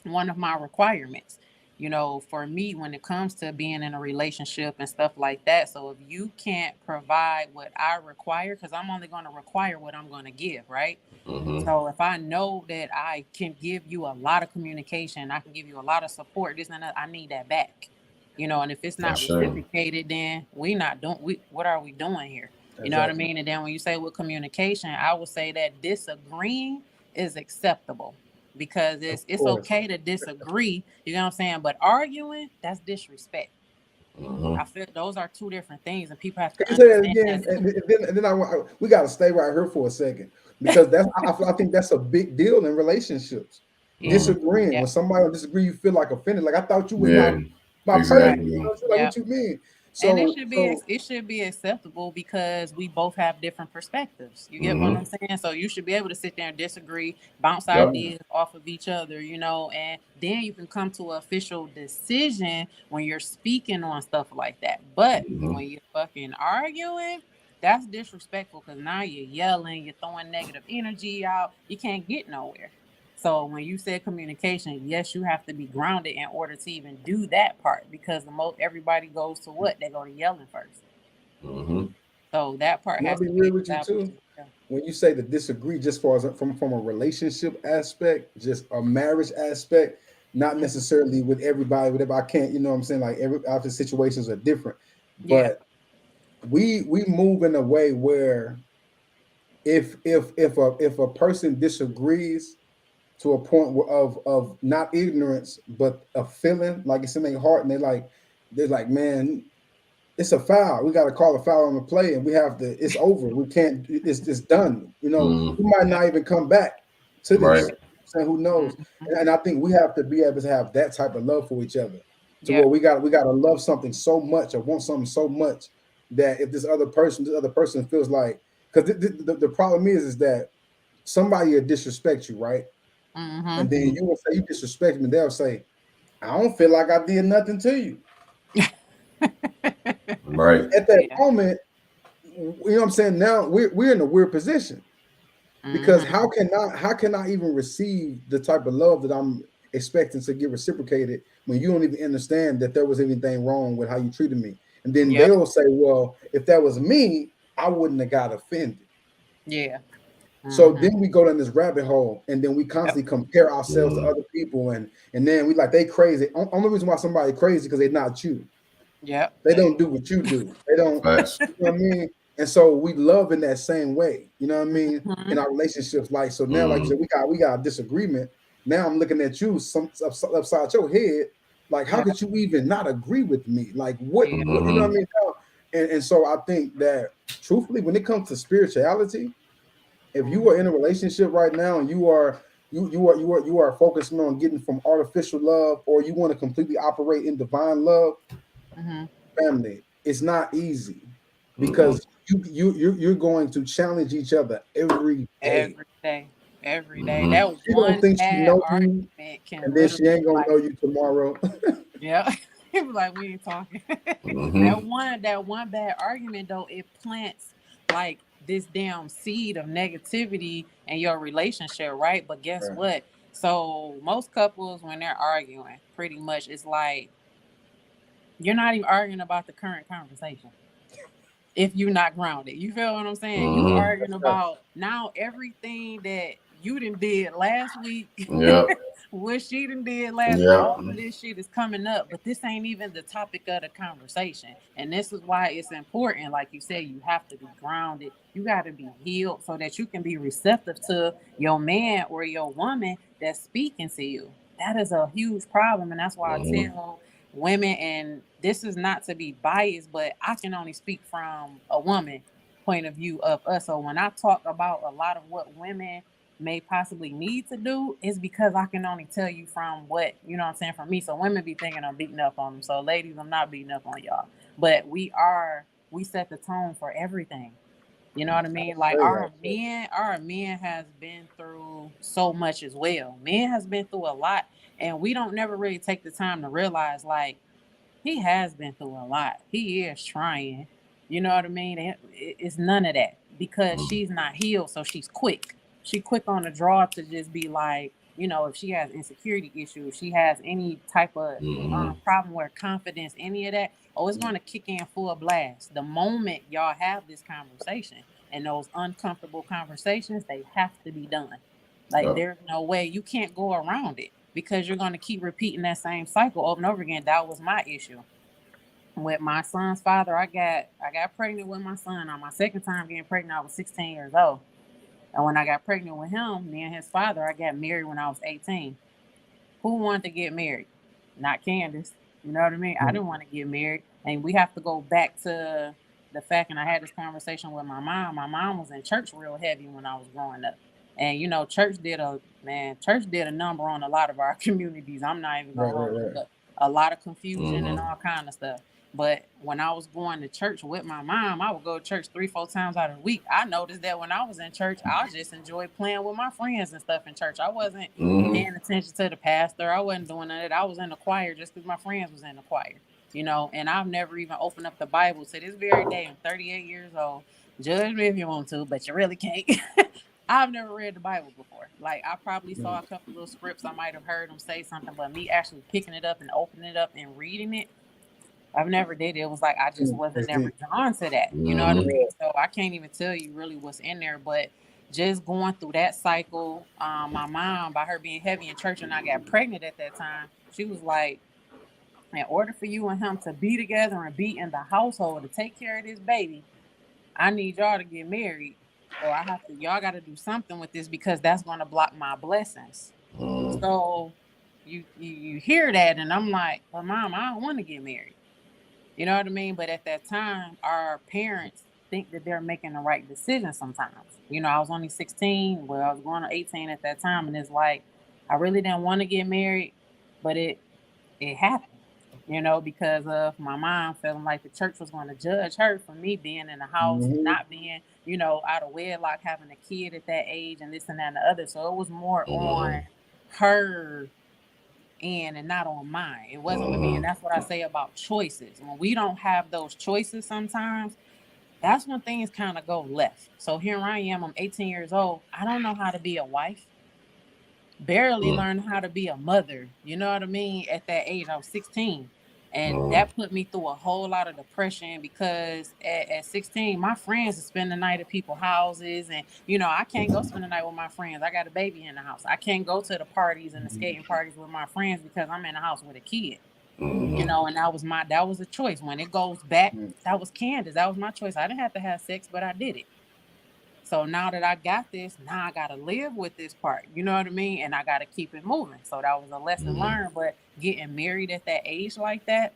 requirements. You know, for me, when it comes to being in a relationship and stuff like that. So if you can't provide what I require, because I'm only going to require what I'm going to give, right? So if I know that I can give you a lot of communication, I can give you a lot of support, this and that, I need that back. You know, and if it's not reciprocated, then what are we doing here? You know what I mean? And then when you say with communication, I would say that disagreeing is acceptable. Because it's okay to disagree, you know what I'm saying? But arguing, that's disrespect. I feel those are two different things, and people have to understand and then we got to stay right here for a second, because I think that's a big deal in relationships. Disagreeing when somebody disagree, you feel like offended. Like I thought you were my person. You know what you mean? So, and it should be acceptable because we both have different perspectives. You get what I'm saying? So you should be able to sit there and disagree, bounce ideas off of each other, you know, and then you can come to an official decision when you're speaking on stuff like that. But when you're fucking arguing, that's disrespectful, because now you're yelling, you're throwing negative energy out. You can't get nowhere. So when you said communication, yes, you have to be grounded in order to even do that part, because everybody goes to what? They go to yelling first. So that part has to be real with you too. When you say to disagree, just from a relationship aspect, just a marriage aspect, not necessarily with everybody, whatever. I can't, you know what I'm saying? Like every situations are different, but we move in a way where if a person disagrees to a point of not ignorance, but a feeling, like it's in their heart, and they're like, man, it's a foul. We got to call a foul on the play, and we have to. It's over. We can't. It's done. You know, we might not even come back to this. Right. So who knows? And I think we have to be able to have that type of love for each other, to Yeah. where we got to love something so much or want something so much that if this other person feels like, because the problem is that somebody will disrespect you, right? And then you will say you disrespect me. They'll say, I don't feel like I did nothing to you. Right. At that moment, you know what I'm saying? Now we're in a weird position because how can I even receive the type of love that I'm expecting to get reciprocated when you don't even understand that there was anything wrong with how you treated me? And then they'll say, well, if that was me, I wouldn't have got offended. Yeah. So then we go down this rabbit hole, and then we constantly compare ourselves to other people, and then we like they crazy. Only reason why somebody crazy because they're not you. Yeah. They don't do what you do. They don't. You know what I mean? And so we love in that same way. You know what I mean? In our relationships, like so now, like you said, we got a disagreement. Now I'm looking at you upside your head. Like, how could you even not agree with me? Like, what? You know what I mean? And so I think that truthfully, when it comes to spirituality, if you are in a relationship right now and you are focusing on getting from artificial love, or you want to completely operate in divine love, family, it's not easy because you're going to challenge each other every day. Every day. That was She one don't think she bad know you, argument can and then she ain't gonna like, know you tomorrow. yeah. He was like, we ain't talking. That one bad argument though, it plants like this damn seed of negativity in your relationship, right? But guess what? So most couples, when they're arguing, pretty much it's like you're not even arguing about the current conversation. If you're not grounded, you feel what I'm saying? You arguing about now everything that you done did last week, what she done did last week, all of this shit is coming up, but this ain't even the topic of the conversation. And this is why it's important, like you said, you have to be grounded. You got to be healed so that you can be receptive to your man or your woman that's speaking to you. That is a huge problem, and that's why I tell women, and this is not to be biased, but I can only speak from a woman point of view of us. So when I talk about a lot of what women may possibly need to do, is because I can only tell you from what, you know what I'm saying, from me. So women be thinking I'm beating up on them. So ladies, I'm not beating up on y'all, but we set the tone for everything. You know what I mean? Like our men has been through so much as well. Men has been through a lot, and we don't never really take the time to realize, like, he has been through a lot. He is trying. You know what I mean? It's none of that because she's not healed, so she's quick. She quick on the draw to just be like, you know, if she has insecurity issues, she has any type of problem with confidence, any of that, it's going to kick in full blast. The moment y'all have this conversation, and those uncomfortable conversations, they have to be done. Like, there's no way. You can't go around it because you're going to keep repeating that same cycle over and over again. That was my issue. With my son's father, I got pregnant with my son. On my second time getting pregnant, I was 16 years old. And when I got pregnant with him, me and his father, I got married when I was 18. Who wanted to get married? Not Candace. You know what I mean? I didn't want to get married. And we have to go back to the fact, and I had this conversation with my mom. My mom was in church real heavy when I was growing up. And, you know, church did a number on a lot of our communities. I'm not even going to hold it up. A lot of confusion and all kind of stuff. But when I was going to church with my mom, I would go to church 3-4 times out of the week. I noticed that when I was in church, I just enjoyed playing with my friends and stuff in church. I wasn't paying attention to the pastor. I wasn't doing none of that. I was in the choir just because my friends was in the choir, you know. And I've never even opened up the Bible to this very day. I'm 38 years old. Judge me if you want to, but you really can't. I've never read the Bible before. Like, I probably saw a couple little scripts. I might have heard them say something, but me actually picking it up and opening it up and reading it, I've never did it. It was like I just wasn't never drawn to that. You know what I mean? So I can't even tell you really what's in there. But just going through that cycle, my mom, by her being heavy in church and I got pregnant at that time, she was like, in order for you and him to be together and be in the household to take care of this baby, I need y'all to get married, or y'all got to do something with this because that's going to block my blessings. So you hear that, and I'm like, well, Mom, I don't want to get married. You know what I mean? But at that time, our parents think that they're making the right decision sometimes. You know, I was only 16. Well, I was going on 18 at that time. And it's like, I really didn't want to get married, but it happened, you know, because of my mom feeling like the church was going to judge her for me being in the house, not being, you know, out of wedlock, having a kid at that age and this and that and the other. So it was more on her end and not on mine. It wasn't with me. And that's what I say about choices. When we don't have those choices sometimes, that's when things kind of go left. So here I am, I'm 18 years old. I don't know how to be a wife. Barely learned how to be a mother. You know what I mean? At that age, I was 16. And that put me through a whole lot of depression because at 16, my friends would spend the night at people's houses. And, you know, I can't go spend the night with my friends. I got a baby in the house. I can't go to the parties and the skating parties with my friends because I'm in the house with a kid. You know, and that was a choice. When it goes back, that was Candace. That was my choice. I didn't have to have sex, but I did it. So now that I got this, now I got to live with this part. You know what I mean? And I got to keep it moving. So that was a lesson learned. But getting married at that age like that,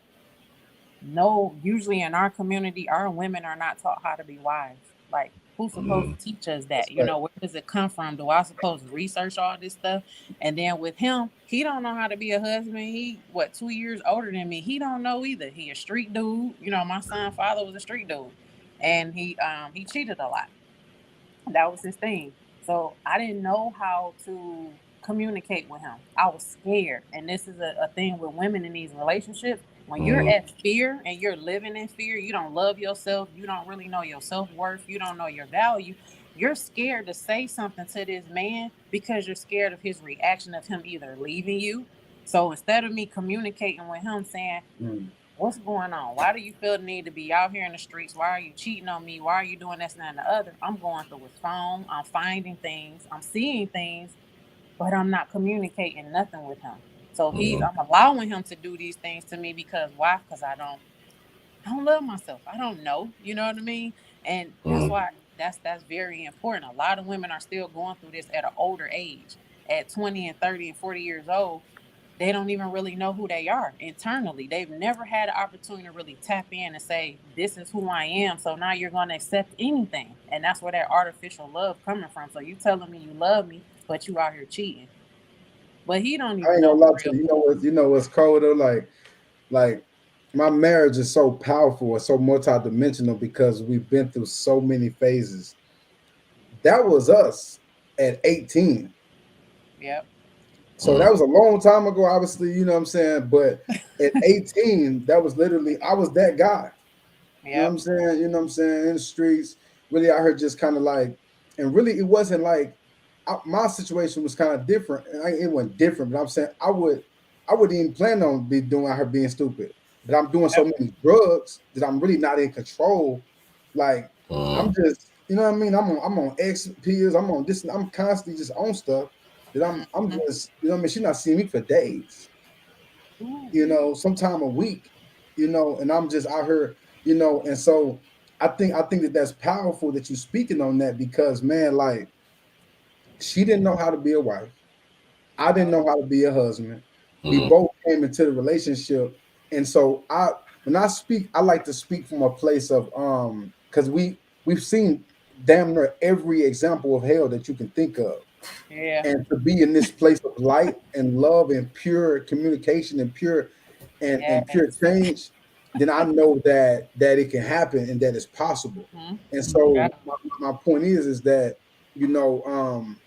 no, usually in our community, our women are not taught how to be wives. Like, who's supposed to teach us that? You know, where does it come from? Do I supposed to research all this stuff? And then with him, he don't know how to be a husband. He, 2 years older than me. He don't know either. He a street dude. You know, my son's father was a street dude. And he cheated a lot. That was his thing. So I didn't know how to communicate with him. I was scared. And this is a thing with women in these relationships. When you're at fear and you're living in fear, you don't love yourself. You don't really know your self-worth. You don't know your value. You're scared to say something to this man because you're scared of his reaction of him either leaving you. So instead of me communicating with him saying, what's going on? Why do you feel the need to be out here in the streets? Why are you cheating on me? Why are you doing this and that and the other? I'm going through his phone. I'm finding things. I'm seeing things, but I'm not communicating nothing with him. So I'm allowing him to do these things to me because why? Because I don't love myself. I don't know. You know what I mean? And that's why that's very important. A lot of women are still going through this at an older age. At 20 and 30 and 40 years old, they don't even really know who they are internally. They've never had an opportunity to really tap in and say, this is who I am. So now you're going to accept anything. And that's where that artificial love coming from. So you telling me you love me, but you out here cheating. But he don't even know. You know what's cold though? Like my marriage is so powerful and so multidimensional because we've been through so many phases. That was us at 18. Yep. So that was a long time ago, obviously, you know what I'm saying? But at 18, that was literally, I was that guy. Yep. You know what I'm saying? You know what I'm saying? In the streets, really out here just kind of like, and really it wasn't like, my situation was kind of different. It wasn't different, but I'm saying I wouldn't even plan on doing out here being stupid. But I'm doing so many drugs that I'm really not in control. Like I'm just, you know what I mean? I'm on X pills. I'm on this. I'm constantly just on stuff that I'm just, you know what I mean? She's not seeing me for days. You know, sometime a week. You know, and I'm just out here. You know, and so I think that's powerful that you're speaking on that because man, like. She didn't know how to be a wife. I didn't know how to be a husband. We both came into the relationship. And so when I speak, I like to speak from a place of because we've seen damn near every example of hell that you can think of. Yeah. And to be in this place of light and love and pure communication and pure and pure change, then I know that it can happen and that it's possible. And so my point is that, you know,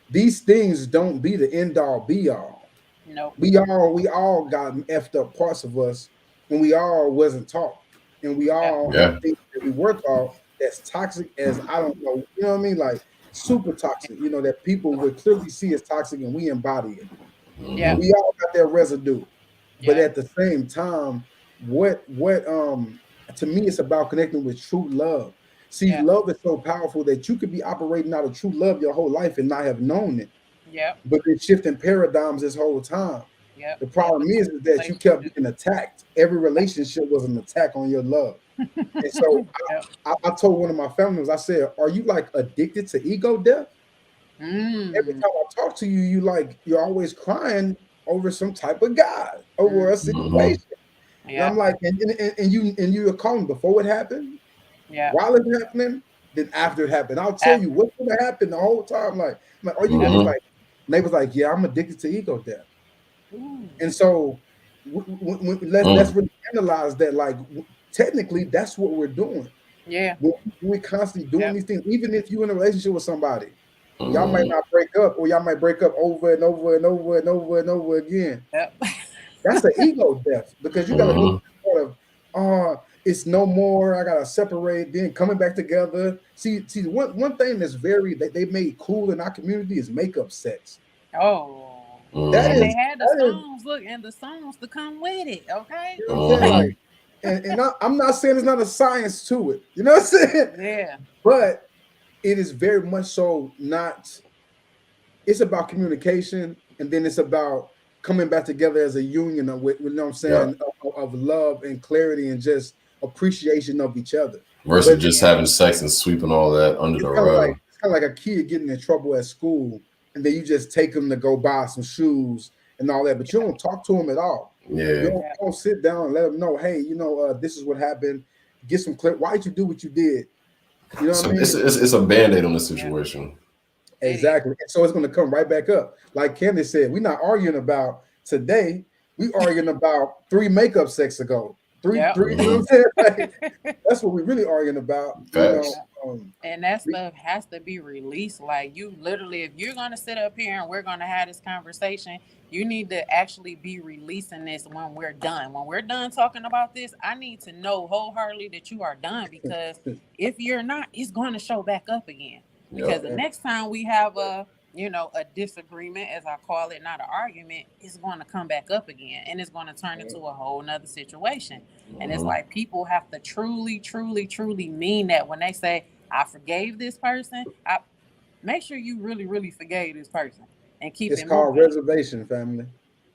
these things don't be the end all be all. No. We all got effed up parts of us, and we all wasn't taught, and we all have things that we were taught that's toxic as I don't know. You know what I mean? Like super toxic. You know that people would clearly see as toxic, and we embody it. Yeah. We all got that residue, but at the same time, what to me it's about connecting with true love. See, love is so powerful that you could be operating out of true love your whole life and not have known it. Yeah. But they're shifting paradigms this whole time. Yeah. The problem is that you kept getting attacked. Every relationship was an attack on your love. And so I told one of my family members, I said, are you like addicted to ego death? Every time I talk to you, you're always crying over some type of guy, over a situation. And I'm like, and you were calling before it happened, while it's happening, then after it happened. I'll tell you what's gonna happen the whole time. Like are you gonna like? And they was like, yeah, I'm addicted to ego death. And so let's really analyze that. Like technically, that's what we're doing. Yeah, we're constantly doing these things. Even if you're in a relationship with somebody, y'all might not break up, or y'all might break up over and over and over and over and over again. That's an ego death, because you gotta look at it's no more. I gotta separate. Then coming back together. See, one thing that's they made cool in our community is makeup sex. They had the songs. Look, and the songs to come with it. Okay. You know what I'm saying? And I'm not saying there's not a science to it. You know what I'm saying? Yeah. But it is very much so not. It's about communication, and then it's about coming back together as a union of, you know what I'm saying, of love and clarity and just appreciation of each other. Versus just having sex and sweeping all that under the rug. It's kind of like a kid getting in trouble at school, and then you just take them to go buy some shoes and all that, but you don't talk to them at all. You don't sit down and let them know, hey, you know, this is what happened. Get some clip. Why did you do what you did? You know what I mean? It's a band-aid on the situation. Exactly. And so it's going to come right back up. Like Candace said, we're not arguing about today. We arguing about 3 makeup sex ago. Three. You know what I'm saying? Like, that's what we're really arguing about. You know, and that stuff has to be released. Like you literally, if you're going to sit up here and we're going to have this conversation, you need to actually be releasing this when we're done. When we're done talking about this, I need to know wholeheartedly that you are done, because if you're not, it's going to show back up again. Because the next time we have a disagreement, as I call it, not an argument, it's going to come back up again, and it's going to turn into a whole nother situation. And it's like people have to truly, truly, truly mean that when they say, I forgave this person, make sure you really, really forgave this person and keep it moving. It's called reservation, family.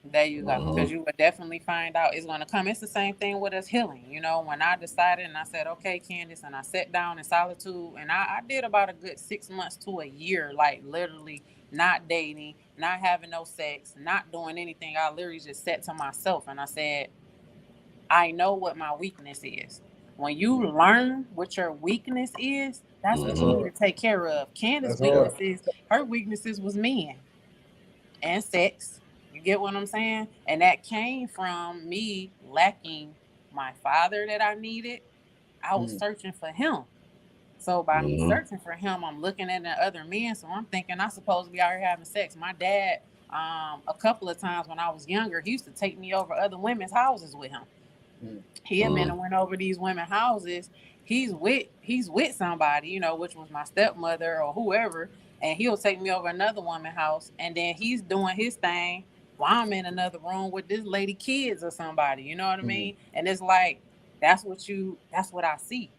There you go. Because you would definitely find out it's going to come. It's the same thing with us healing. You know, when I decided and I said, okay, Candace, and I sat down in solitude, and I did about a good 6 months to a year, like literally not dating, not having no sex, not doing anything. I literally just sat to myself and I said, I know what my weakness is. When you learn what your weakness is, that's what you need to take care of. Candace's her weaknesses was men and sex. You get what I'm saying? And that came from me lacking my father that I needed. I was searching for him. So by me searching for him, I'm looking at the other men. So I'm thinking I'm supposed to be out here having sex. My dad, a couple of times when I was younger, he used to take me over other women's houses with him. He had been and went over these women's houses. He's with somebody, you know, which was my stepmother or whoever. And he'll take me over another woman's house. And then he's doing his thing while I'm in another room with this lady kids or somebody, you know what I mean? And it's like, that's what I see.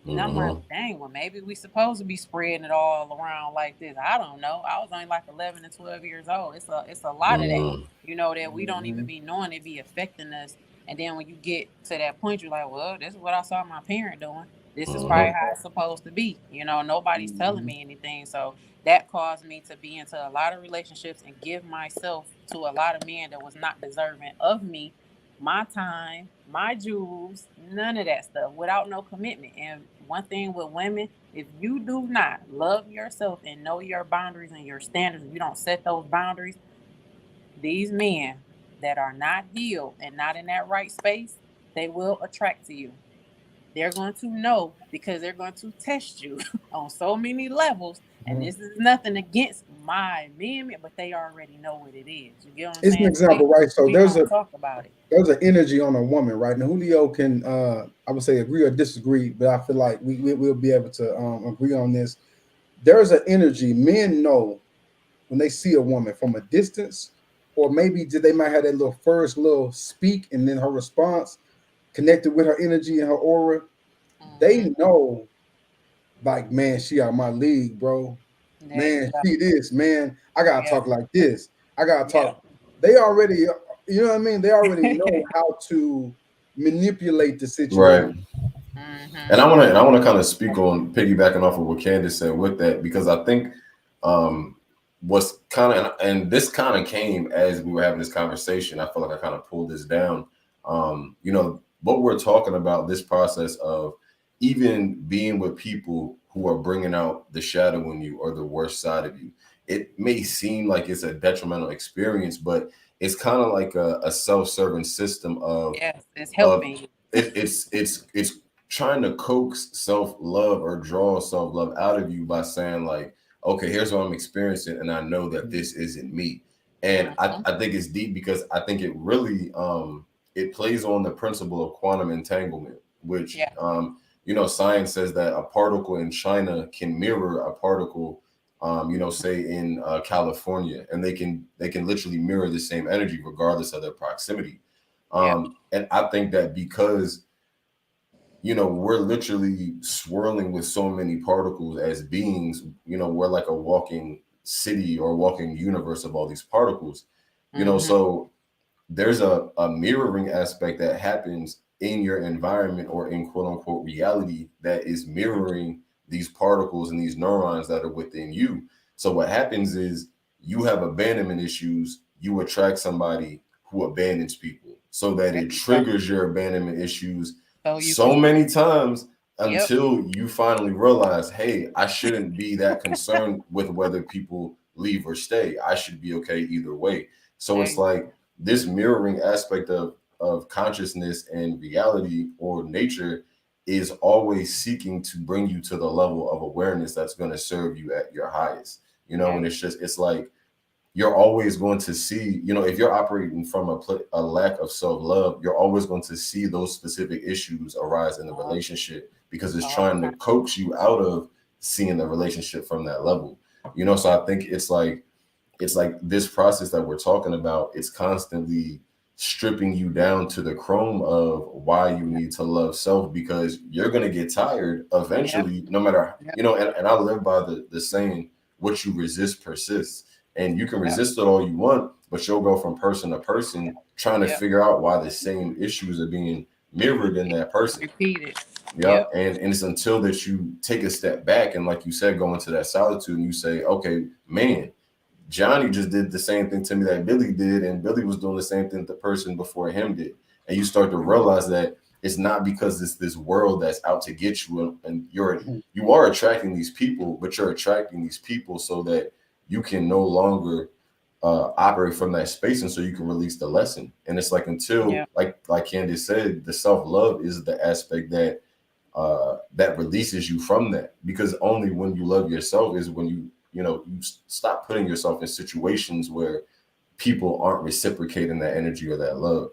And I'm like, dang, well, maybe we supposed to be spreading it all around like this. I don't know. I was only like 11 and 12 years old. It's a lot of that, you know, that we don't even be knowing it be affecting us. And then when you get to that point, you're like, well, this is what I saw my parent doing. This is probably how it's supposed to be. You know, nobody's telling me anything. So that caused me to be into a lot of relationships and give myself to a lot of men that was not deserving of me, my time, my jewels, none of that stuff, without no commitment. And one thing with women, if you do not love yourself and know your boundaries and your standards, if you don't set those boundaries, these men that are not healed and not in that right space, they will attract to you. They're going to know, because they're going to test you on so many levels. And this is nothing against my men, but they already know what it is. You get what I'm saying? It's an example, right? So there's an energy on a woman, right? Now Julio can, I would say, agree or disagree, but I feel like we'll be able to agree on this. There's an energy. Men know when they see a woman from a distance, or maybe they might have that first little speak, and then her response connected with her energy and her aura. They know, like, man, she out my league, bro. Man, she this, man. I gotta talk like this. I gotta talk. They already, you know what I mean? They already know how to manipulate the situation. Right. And I want to kind of speak on piggybacking off of what Candace said with that, because I think what's kind of, and this kind of came as we were having this conversation. I feel like I kind of pulled this down. You know, what we're talking about, this process of even being with people who are bringing out the shadow in you or the worst side of you. It may seem like it's a detrimental experience, but it's kind of like a self-serving system of it's helping. It's trying to coax self-love or draw self-love out of you by saying like, okay, here's what I'm experiencing, and I know that this isn't me. And I think it's deep because I think it really it plays on the principle of quantum entanglement, which you know, science says that a particle in China can mirror a particle, you know, say in California, and they can literally mirror the same energy regardless of their proximity. And I think that because, you know, we're literally swirling with so many particles as beings, you know, we're like a walking city or walking universe of all these particles, you know, so there's a mirroring aspect that happens in your environment or in quote unquote reality that is mirroring these particles and these neurons that are within you. So what happens is you have abandonment issues, you attract somebody who abandons people, so that it triggers your abandonment issues so many times until you finally realize, hey, I shouldn't be that concerned with whether people leave or stay. I should be okay either way. So it's like this mirroring aspect of consciousness and reality or nature is always seeking to bring you to the level of awareness that's going to serve you at your highest, you know. And it's like you're always going to see, you know, if you're operating from a lack of self-love, you're always going to see those specific issues arise in the relationship because it's trying to coax you out of seeing the relationship from that level, you know. So I think it's like this process that we're talking about, it's constantly stripping you down to the chrome of why you need to love self, because you're going to get tired eventually, no matter, you know, and I live by the saying, what you resist persists, and you can resist it all you want, but you'll go from person to person trying to figure out why the same issues are being mirrored in that person. Repeated. And it's until that you take a step back and, like you said, go into that solitude and you say, okay, man, Johnny just did the same thing to me that Billy did, and Billy was doing the same thing the person before him did. And you start to realize that it's not because it's this world that's out to get you, and you are attracting these people, but you're attracting these people so that you can no longer operate from that space, and so you can release the lesson. And it's like until, like Candace said, the self-love is the aspect that that releases you from that, because only when you love yourself is when you stop putting yourself in situations where people aren't reciprocating that energy or that love,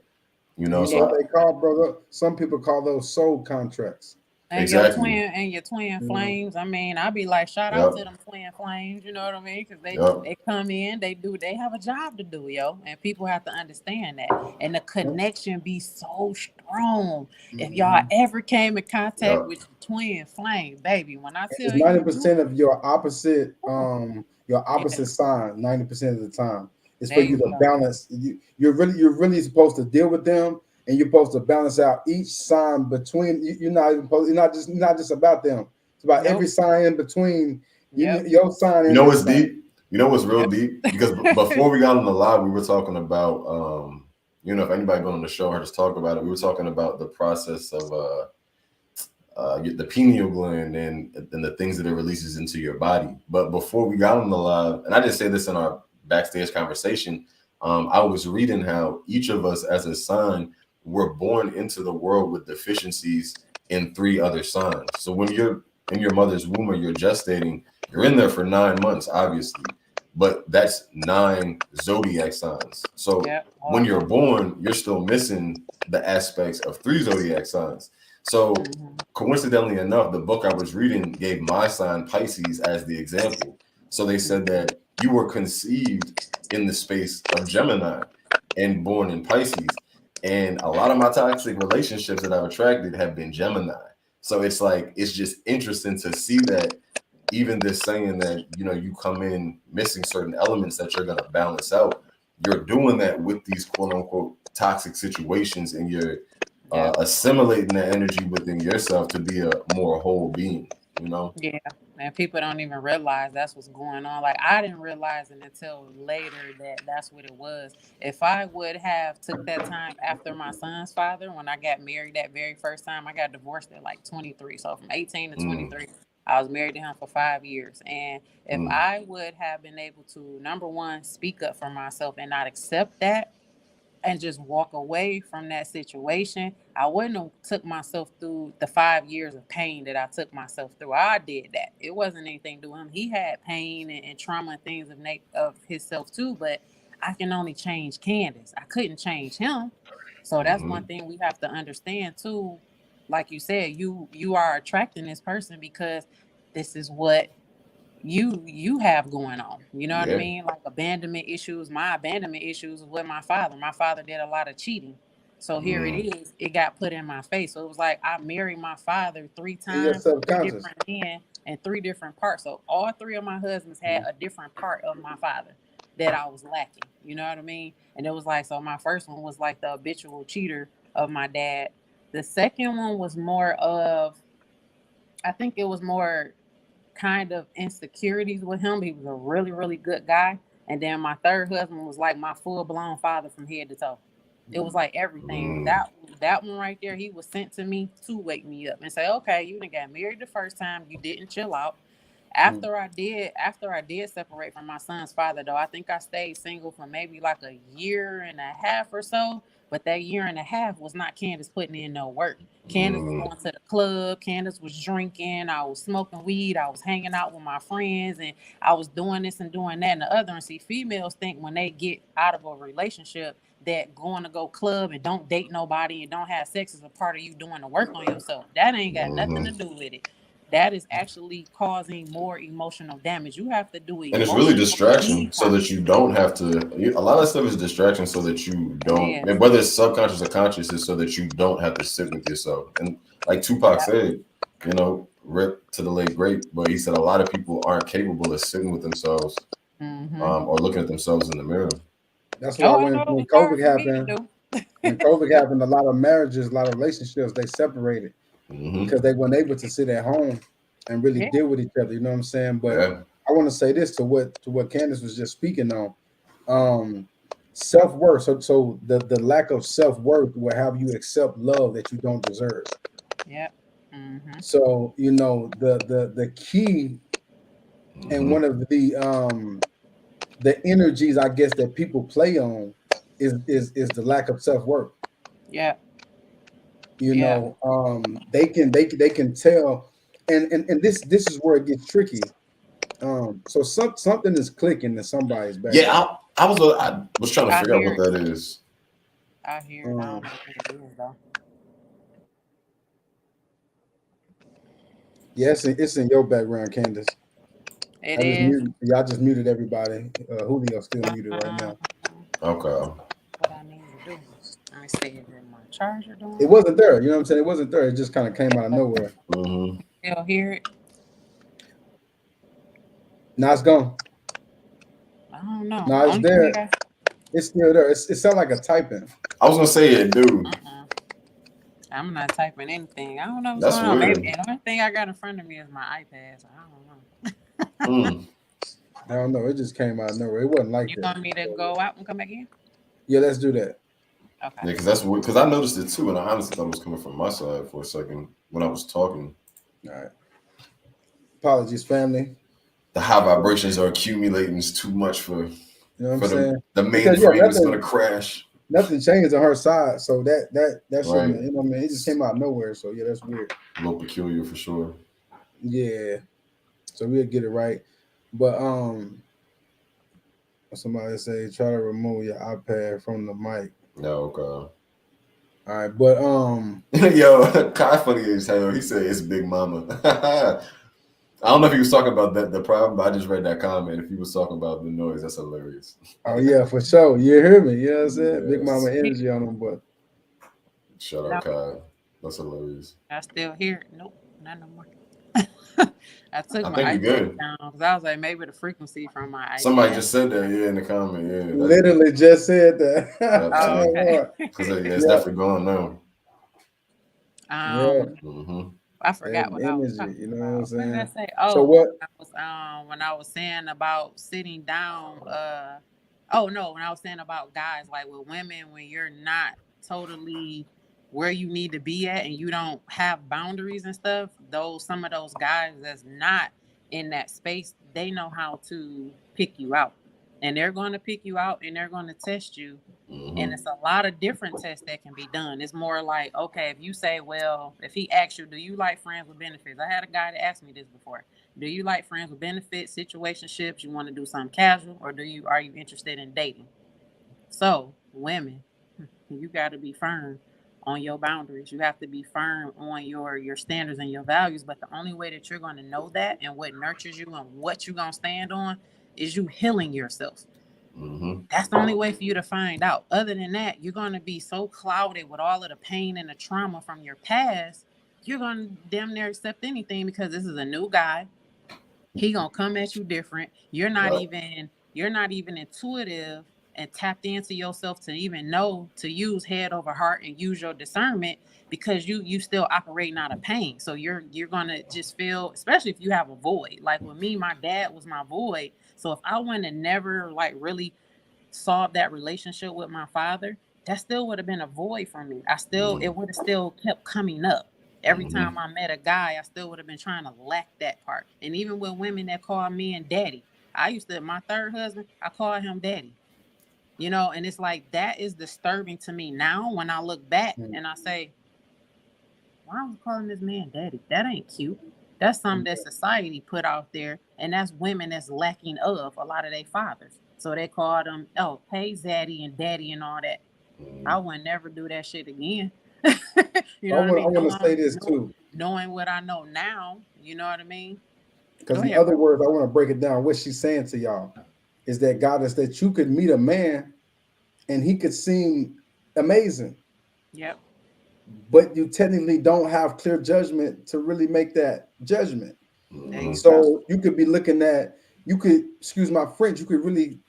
you know. So what they call, brother, some people call those soul contracts. And your twin flames. I mean, I'll be like, shout out to them twin flames, you know what I mean? Because they come in, they have a job to do, yo. And people have to understand that. And the connection be so strong. If y'all ever came in contact with your twin flame, baby, when I tell you 90% of your opposite sign, 90% of the time. It's for you to balance. You're really supposed to deal with them. And you're supposed to balance out each sign between. You're not just about them. It's about every sign in between. Your sign. You know what's deep? You know what's real deep? Because before we got on the live, we were talking about, you know, if anybody been on the show heard us talk about it, we were talking about the process of the pineal gland and the things that it releases into your body. But before we got on the live, and I didn't say this in our backstage conversation, I was reading how each of us as a sign, we're born into the world with deficiencies in 3 other signs. So when you're in your mother's womb or you're gestating, you're in there for 9 months, obviously, but that's 9 zodiac signs. So when you're born, you're still missing the aspects of 3 zodiac signs. So coincidentally enough, the book I was reading gave my sign Pisces as the example. So they said that you were conceived in the space of Gemini and born in Pisces. And a lot of my toxic relationships that I've attracted have been Gemini. So it's like, it's just interesting to see that even this saying that, you know, you come in missing certain elements that you're going to balance out, you're doing that with these quote unquote toxic situations, and you're assimilating that energy within yourself to be a more whole being, you know? And people don't even realize that's what's going on. Like, I didn't realize it until later that that's what it was. If I would have took that time after my son's father, when I got married that very first time, I got divorced at like 23. So from 18 to 23, I was married to him for 5 years. And if I would have been able to, number one, speak up for myself and not accept that, and just walk away from that situation, I wouldn't have took myself through the 5 years of pain that I took myself through. I did that. It wasn't anything to him. He had pain and trauma and things of himself too, but I can only change Candace. I couldn't change him. So that's one thing we have to understand too. Like you said, you are attracting this person because this is what you have going on. You know what I mean? Like abandonment issues. My abandonment issues with my father. My father did a lot of cheating. So here it is. It got put in my face. So it was like I married my father 3 times, 3 different men, and 3 different parts. So all 3 of my husbands had a different part of my father that I was lacking. You know what I mean? And it was like, so my first one was like the habitual cheater of my dad. The second one was more of, I think it was more kind of insecurities with him. He was a really, really good guy. And then my third husband was like my full-blown father from head to toe. It was like everything. That one right there, he was sent to me to wake me up and say, okay, you done got married the first time, you didn't chill out. After I did separate from my son's father, though, I think I stayed single for maybe like a year and a half or so. But that year and a half was not Candace putting in no work. Candace was going to the club. Candace was drinking. I was smoking weed. I was hanging out with my friends. And I was doing this and doing that and the other. And see, females think when they get out of a relationship that going to go club and don't date nobody and don't have sex is a part of you doing the work on yourself. That ain't got nothing to do with it. That is actually causing more emotional damage. You have to do it. And it's really distraction so that you don't have to. A lot of stuff is distraction so that you don't, and whether it's subconscious or conscious, is so that you don't have to sit with yourself. And like Tupac said, you know, rip to the late great, but he said a lot of people aren't capable of sitting with themselves or looking at themselves in the mirror. That's why when COVID happened, a lot of marriages, a lot of relationships, they separated. Because they weren't able to sit at home and really deal with each other, you know what I'm saying? But I want to say this to what Candace was just speaking on. Self-worth. So the lack of self-worth will have you accept love that you don't deserve. So you know the key and one of the energies I guess that people play on is the lack of self-worth. You know, they can tell, and this is where it gets tricky. So something is clicking in somebody's back. I was trying to figure out what that is. I hear it. I don't know what it is though. Yes, it's in your background, Candace. It is. I just muted everybody. Julio's still muted right now. Okay. What I need to do. I stay in my charger doing. It wasn't there. You know what I'm saying? It wasn't there. It just kind of came out of nowhere. You'll hear it. Now it's gone. I don't know. No, it's there. It's still there. It sounds like a typing. I was gonna say it, dude. I'm not typing anything. I don't know what's That's going on. weird. Maybe the only thing I got in front of me is my iPad. So I don't know. I don't know. It just came out of nowhere. It wasn't like that. You want me to go out and come back in? Yeah, let's do that. Okay. Yeah, because I noticed it too, and I honestly thought it was coming from my side for a second when I was talking. All right. Apologies, family. The high vibrations are accumulating. It's too much for the Because, mainframe is gonna crash. Nothing changed on her side, so that Right. shouldn't, you know what I mean? It just came out of nowhere. So yeah, that's weird. A little peculiar for sure. Yeah. So we'll get it right. But somebody say try to remove your iPad from the mic. No, okay. All right, but yo, Kai funny as hell. He said it's Big Mama. I don't know if he was talking about the problem, but I just read that comment. If he was talking about the noise, that's hilarious. Oh yeah, for sure. You hear me? You know what I'm saying? Yes. Big Mama energy on them, but Shout out Kai. That's hilarious. I still hear it. Nope, not no more. I took I my think you're iPad good. down because I was like, maybe the frequency from my iPad. Somebody just said that, in the comment. Yeah, literally just said that. Oh, okay. Because it's definitely going now. Yeah. I forgot what I was Energy, talking you know about. what I'm saying? What did I say? So what? When I was saying about sitting down, when I was saying about guys, like with women, when you're not totally where you need to be at and you don't have boundaries and stuff, some of those guys that's not in that space, they know how to pick you out. And they're going to pick you out and they're going to test you. And it's a lot of different tests that can be done. It's more like, okay, if you say, well, if he asks you, do you like friends with benefits? I had a guy that asked me this before. Do you like friends with benefits, situationships? You want to do something casual, or are you interested in dating? So, women, you got to be firm on your boundaries. You have to be firm on your standards and your values. But the only way that you're going to know that and what nurtures you and what you're going to stand on is you healing yourself. That's the only way for you to find out. Other than that, you're going to be so clouded with all of the pain and the trauma from your past, you're going to damn near accept anything because this is a new guy. He going to come at you different. You're not even intuitive and tapped into yourself to even know to use head over heart and use your discernment because you still operating out of pain. So you're going to just feel, especially if you have a void. Like with me, my dad was my void. So if I wouldn't have never like really solved that relationship with my father, that still would have been a void for me. It would have still kept coming up. Every time I met a guy, I still would have been trying to lack that part. And even with women that call me and daddy, my third husband, I call him daddy. You know, and it's like, that is disturbing to me now when I look back and I say, why am I calling this man daddy? That ain't cute. That's something that society put out there, and that's women that's lacking of a lot of their fathers. So they call them, hey, zaddy and daddy and all that. I would never do that shit again. You know what I mean? I want to say this too. Knowing what I know now, you know what I mean? Because in other words, I want to break it down. What she's saying to y'all is that goddess, that you could meet a man and he could seem amazing. Yep. But you technically don't have clear judgment to really make that judgment. So you could be looking at, excuse my French, you could really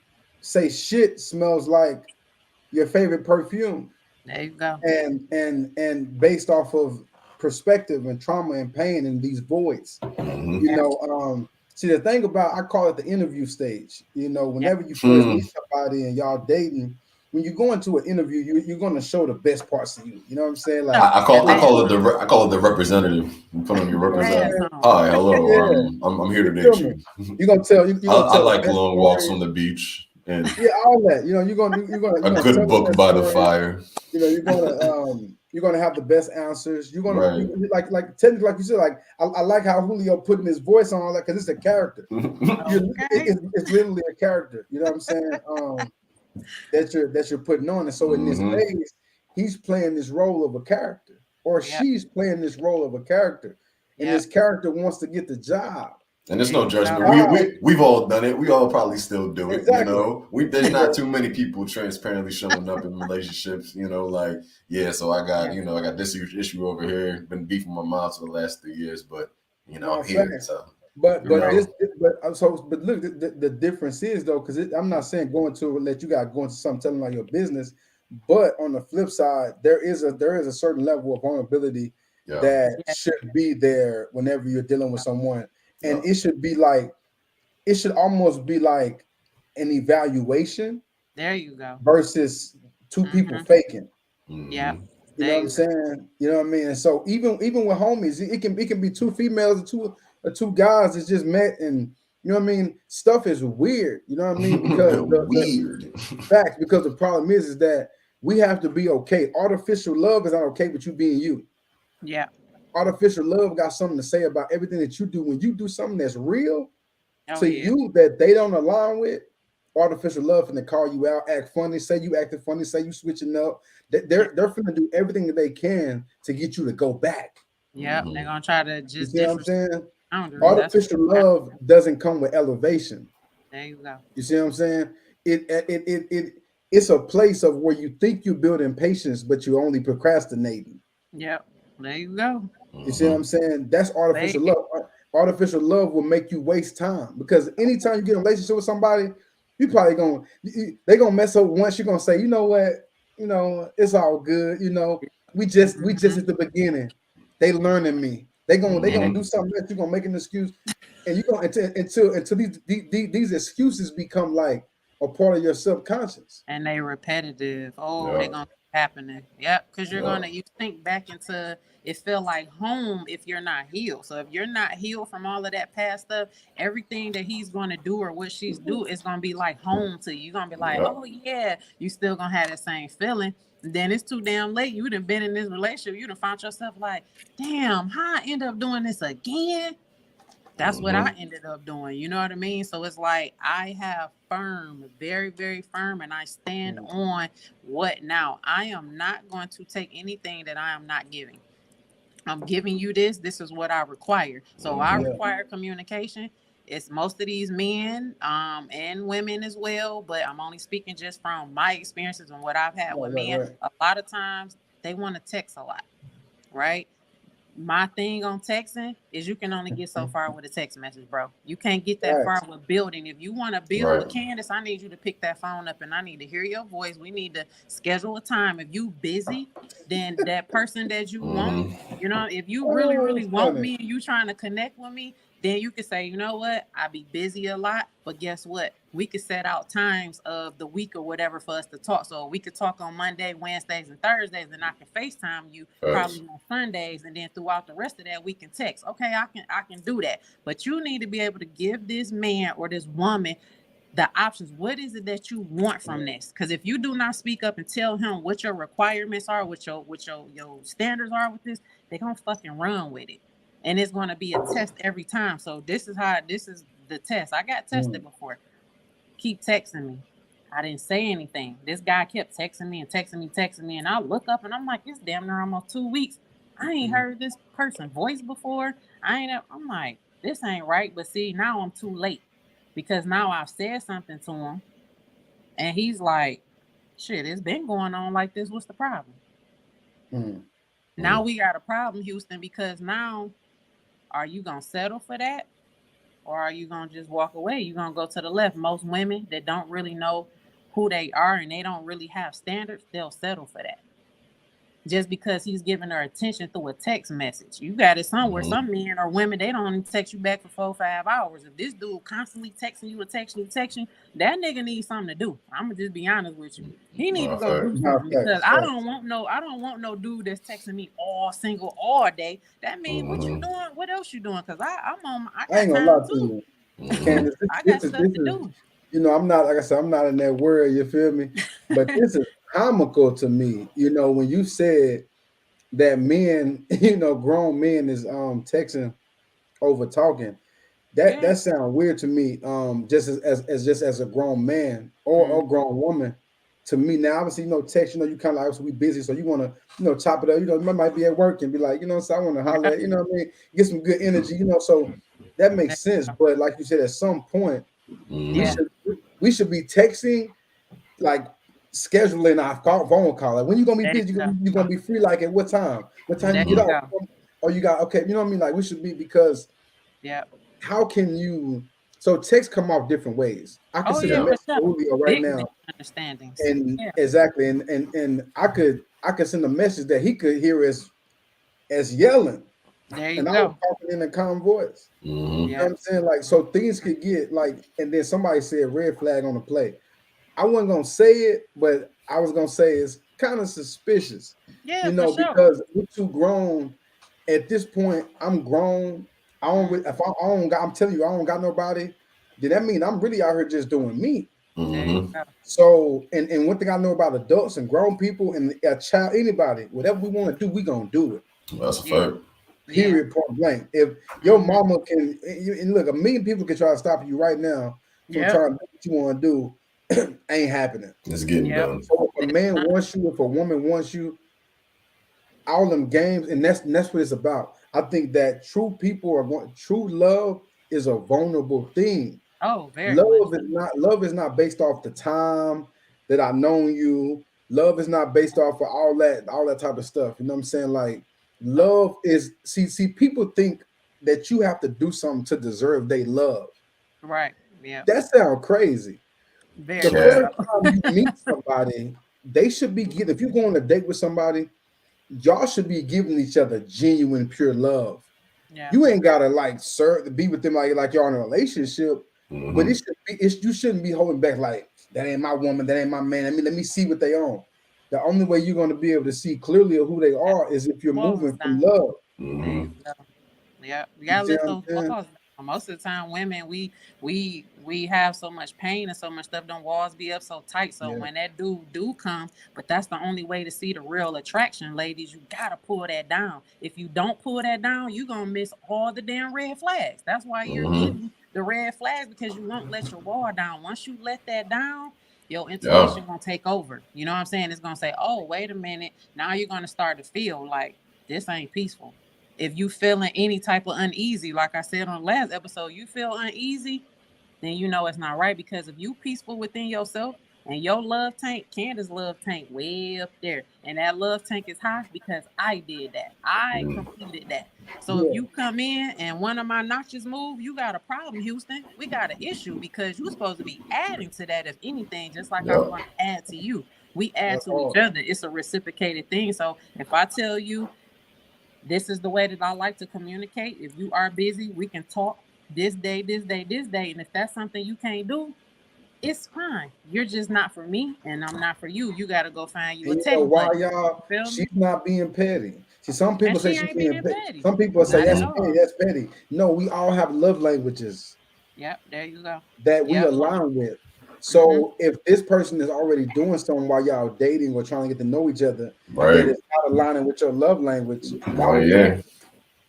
say shit smells like your favorite perfume. There you go. And based off of perspective and trauma and pain and these voids, you know, see the thing about, I call it the interview stage. You know, whenever you first meet somebody and y'all dating, when you go into an interview, you're going to show the best parts of you. You know what I'm saying? Like I call it the representative. You put on your representative. Hi, hello. I'm here to date you. You're gonna tell. I like long walks on the beach and all that. You know, you're gonna a good book by the fire. You know, you're gonna have the best answers. You're gonna like technically, like you said, like I like how Julio putting his voice on all that because it's a character. It's literally a character. You know what I'm saying? That you're putting on, and so in this phase, he's playing this role of a character, or she's playing this role of a character, and this character wants to get the job. And there's no judgment. We've all done it. We all probably still do it. Exactly. You know, there's not too many people transparently showing up in relationships. You know, like so I got this issue over here. Been beefing my mom for the last 3 years, but you know, I'm here. So. But look, the difference is though, because I'm not saying let you guys go into something telling about your business, but on the flip side, there is a certain level of vulnerability that should be there whenever you're dealing with someone, and it should almost be like an evaluation. There you go. Versus two people faking. Yeah. You know what I'm saying? You know what I mean? And so even with homies, it can be two females or two guys that just met, and you know what I mean, stuff is weird, you know what I mean, because because the problem is that we have to be okay. Artificial love is not okay with you being you. Artificial love got something to say about everything that you do. When you do something that's real you that they don't align with, artificial love finna call you out, act funny, say you acting funny, say you switching up. They're finna do everything that they can to get you to go back. They're gonna try to just, you see what I'm saying? Artificial love doesn't come with elevation. There you go. You see what I'm saying? It's a place of where you think you're building patience, but you're only procrastinating. Yep. There you go. You see what I'm saying? That's artificial love. Artificial love will make you waste time, because anytime you get in a relationship with somebody, you probably they're gonna mess up once. You're gonna say, you know what, you know, it's all good. You know, we just at the beginning. They learning me. They gonna do something that you're gonna make an excuse, and you go until these excuses become like a part of your subconscious. And they repetitive. Oh, they're gonna keep happening. Yep, because you're gonna you think back into it feel like home if you're not healed. So if you're not healed from all of that past stuff, everything that he's gonna do or what she's do is gonna be like home to you. You're gonna be like, oh yeah, you still gonna have that same feeling. Then it's too damn late. You done been in this relationship. You done found yourself like, damn, how I end up doing this again? That's what I ended up doing. You know what I mean? So it's like I have firm, very, very firm, and I stand on what now. I am not going to take anything that I am not giving. I'm giving you this. This is what I require. So I require communication. It's most of these men and women as well, but I'm only speaking just from my experiences and what I've had with men. A lot of times they want to text a lot, right? My thing on texting is you can only get so far with a text message, bro. You can't get that far with building. If you want to build with Candace, I need you to pick that phone up and I need to hear your voice. We need to schedule a time. If you busy, then that person that you want, you know, if you really, really want me and you trying to connect with me, then you can say, you know what, I be busy a lot, but guess what? We could set out times of the week or whatever for us to talk. So we could talk on Monday, Wednesdays, and Thursdays, and I can FaceTime you probably on Sundays, and then throughout the rest of that, we can text. Okay, I can do that. But you need to be able to give this man or this woman the options. What is it that you want from this? Because if you do not speak up and tell him what your requirements are, what your standards are with this, they're gonna fucking run with it. And it's going to be a test every time. So this is the test. I got tested before. Keep texting me. I didn't say anything. This guy kept texting me. And I look up and I'm like, it's damn near almost 2 weeks. I ain't heard this person's voice before. I'm like, this ain't right. But see, now I'm too late because now I've said something to him and he's like, shit, it's been going on like this. What's the problem? Now we got a problem, Houston, because now are you going to settle for that? Or are you going to just walk away? You're going to go to the left. Most women that don't really know who they are and they don't really have standards, they'll settle for that. Just because he's giving her attention through a text message. You got it somewhere. Some men or women, they don't even text you back for 4 or 5 hours. If this dude constantly texting you, that nigga needs something to do. I'm gonna just be honest with you. He need to go do something because I don't want no dude that's texting me all day. That means what you doing? What else you doing? Because I ain't gonna lie to you. Candace, I got stuff to do. You know, I'm not, like I said, I'm not in that world, you feel me? But this is comical to me, you know, when you said that men, you know, grown men is texting over talking. That sounds weird to me. Just as a grown man or a grown woman. To me, now obviously, you know, text, you know, you kind of like, we busy, so you want to, you know, chop it up. You know, you might be at work and be like, you know, so I want to holler at, you know what I mean, get some good energy, you know. So that makes sense. But like you said, at some point, we should be texting, like scheduling our phone call. Like, when you gonna be busy, you're gonna be free. Like, at what time? What time you get off? Or you got, okay, you know what I mean? Like, we should be, because how can you? So text come off different ways. I can send a message to Julio right now, and exactly, and I could send a message that he could hear as yelling. There you and go. I was talking in a calm voice. You know what I'm saying? Like, so things could get like, and then somebody said red flag on the play. I wasn't gonna say it, but I was gonna say it's kind of suspicious. You know, because we're too grown. At this point, I'm grown. I'm telling you, I don't got nobody. Then that mean I'm really out here just doing me. So, and one thing I know about adults and grown people and a child, anybody, whatever we want to do, we gonna do it. That's a fact. Period, point blank. If your mama can, and look, 1 million people can try to stop you right now from trying to do what you want to do, ain't happening. It's getting done. So if a man wants you, if a woman wants you, all them games, and that's what it's about. I think that true love is a vulnerable thing. Oh, very love is not based off the time that I known you. Love is not based off of all that type of stuff. You know what I'm saying? Like, love is see people think that you have to do something to deserve they love. Right. Yeah. That sounds crazy. Very the first time you meet somebody, they should be getting, if you go on a date with somebody, y'all should be giving each other genuine, pure love. Yeah. You ain't gotta like be with them like y'all in a relationship, Mm-hmm. but you shouldn't be holding back like that ain't my woman, that ain't my man. I mean, let me see what they own. The only way you're gonna be able to see clearly of who they are is if you're moving from love. Mm-hmm. Yeah, we You gotta see let what I'm those saying? walls down. Most of the time, women we have so much pain and so much stuff. Them walls be up so tight. So when that dude do come, but that's the only way to see the real attraction, ladies. You gotta pull that down. If you don't pull that down, you gonna miss all the damn red flags. That's why you're getting the red flags, because you won't let your wall down. Once you let that down, your intuition gonna take over. You know what I'm saying? It's gonna say, oh, wait a minute. Now you're gonna start to feel like this ain't peaceful. If you feeling any type of uneasy, like I said on the last episode, you feel uneasy, then you know it's not right. Because if you peaceful within yourself and your love tank, Candace's love tank way up there, and that love tank is high because I did that. I completed that. So if you come in and one of my notches move, you got a problem, Houston. We got an issue, because you're supposed to be adding to that, if anything, just like I'm going to add to you. We add to each other. It's a reciprocated thing. So if I tell you, this is the way that I like to communicate. If you are busy, we can talk this day, this day, this day. And if that's something you can't do, it's fine. You're just not for me, and I'm not for you. You got to go find you a You know text why, buddy. y'all? Feel me? She's not being petty. See, some people And say she she's ain't being being petty. petty. Some people say Not that's at petty. all. That's petty. No, we all have love languages Yep, there you go. that we Yep. align with. So if this person is already doing something while y'all dating or trying to get to know each other, Right. that is not aligning with your love language, why Oh, would yeah.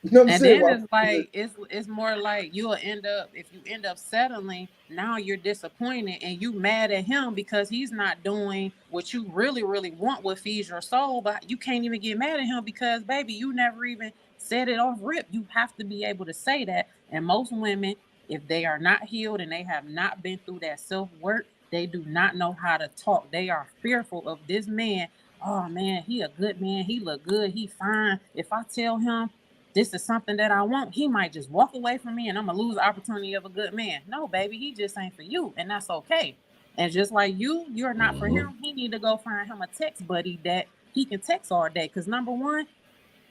you know what I'm And saying? then Why it's like it's more like you'll end up, if you end up settling, now you're disappointed and you mad at him because he's not doing what you really, really want, what feeds your soul. But you can't even get mad at him because, baby, you never even said it off rip. You have to be able to say that. And most women, if they are not healed and they have not been through that self-work, they do not know how to talk. They are fearful of this man. Oh man, he a good man. He look good. He fine. If I tell him this is something that I want, he might just walk away from me and I'm gonna lose the opportunity of a good man. No, baby, he just ain't for you, and that's okay. And just like you're not for him, he need to go find him a text buddy that he can text all day. Because number one,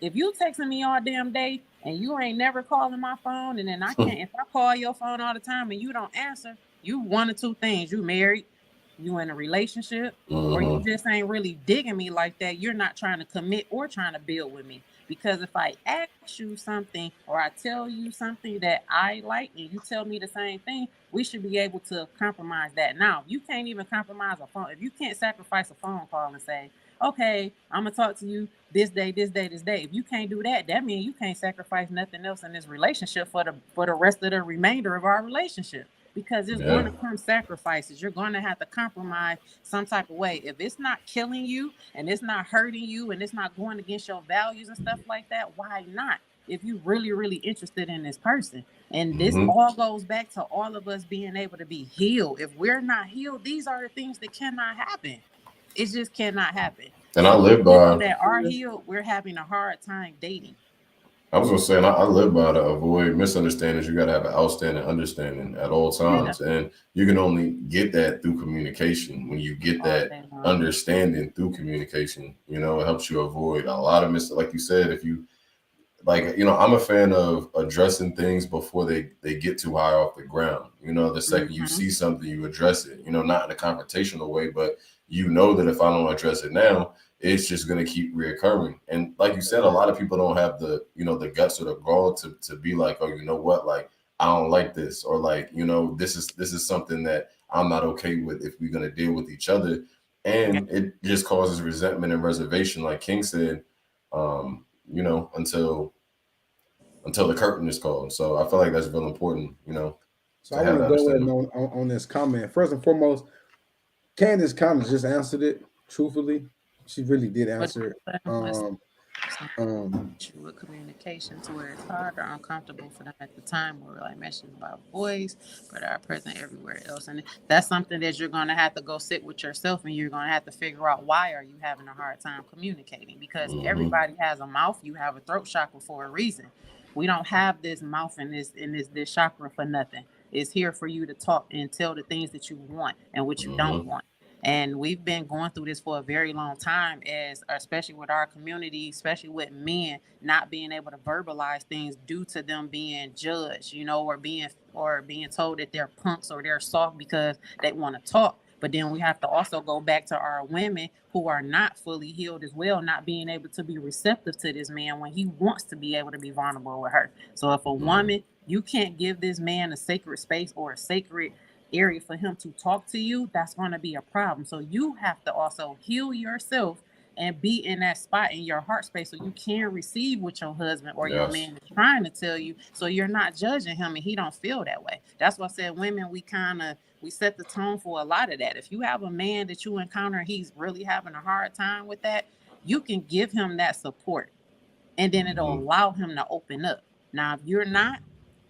if you texting me all damn day and you ain't never calling my phone, and then I can't, if I call your phone all the time and you don't answer, you one or two things: you married, you in a relationship, or you just ain't really digging me like that. You're not trying to commit or trying to build with me. Because if I ask you something or I tell you something that I like and you tell me the same thing, we should be able to compromise that. Now, you can't even compromise a phone. If you can't sacrifice a phone call and say, okay, I'm gonna talk to you this day, this day, this day. If you can't do that, that means you can't sacrifice nothing else in this relationship for the rest of the remainder of our relationship. Because there's going to come sacrifices. You're going to have to compromise some type of way. If it's not killing you and it's not hurting you and it's not going against your values and stuff like that, why not? If you're really, really interested in this person. And this all goes back to all of us being able to be healed. If we're not healed, these are the things that cannot happen. It just cannot happen. And so I live by people that are healed, we're having a hard time dating. I was gonna say, and I live by to avoid misunderstandings. You gotta have an outstanding understanding at all times, and you can only get that through communication. When you get that understanding through communication, you know, it helps you avoid a lot of like you said. If you like, you know, I'm a fan of addressing things before they get too high off the ground. You know, the second you see something, you address it. You know, not in a confrontational way, but you know that if I don't address it now, it's just going to keep reoccurring. And like you said, a lot of people don't have the, you know, the guts or the gall to be like, oh, you know what, like, I don't like this, or like, you know, this is something that I'm not okay with if we're going to deal with each other. And it just causes resentment and reservation, like King said, you know, until the curtain is called. So I feel like that's real important, you know. So I want to go in on this comment. First and foremost, Candace kind of just answered it, truthfully. She really did answer it. With communication to where it's hard or uncomfortable for them at the time, where like mentioned about boys, but are present everywhere else. And that's something that you're going to have to go sit with yourself, and you're going to have to figure out, why are you having a hard time communicating? Because everybody has a mouth. You have a throat chakra for a reason. We don't have this mouth and this chakra for nothing. It's here for you to talk and tell the things that you want and what you don't want. And we've been going through this for a very long time, as especially with our community, especially with men not being able to verbalize things due to them being judged, or being told that they're punks or they're soft because they want to talk. But then we have to also go back to our women who are not fully healed as well, not being able to be receptive to this man when he wants to be able to be vulnerable with her. So if a woman, you can't give this man a sacred space or a sacred area for him to talk to you, that's going to be a problem. So you have to also heal yourself and be in that spot in your heart space so you can receive what your husband or your man is trying to tell you, so you're not judging him and he don't feel that way. That's why I said women, we set the tone for a lot of that. If you have a man that you encounter, he's really having a hard time with that, you can give him that support, and then it'll allow him to open up. Now, if you're not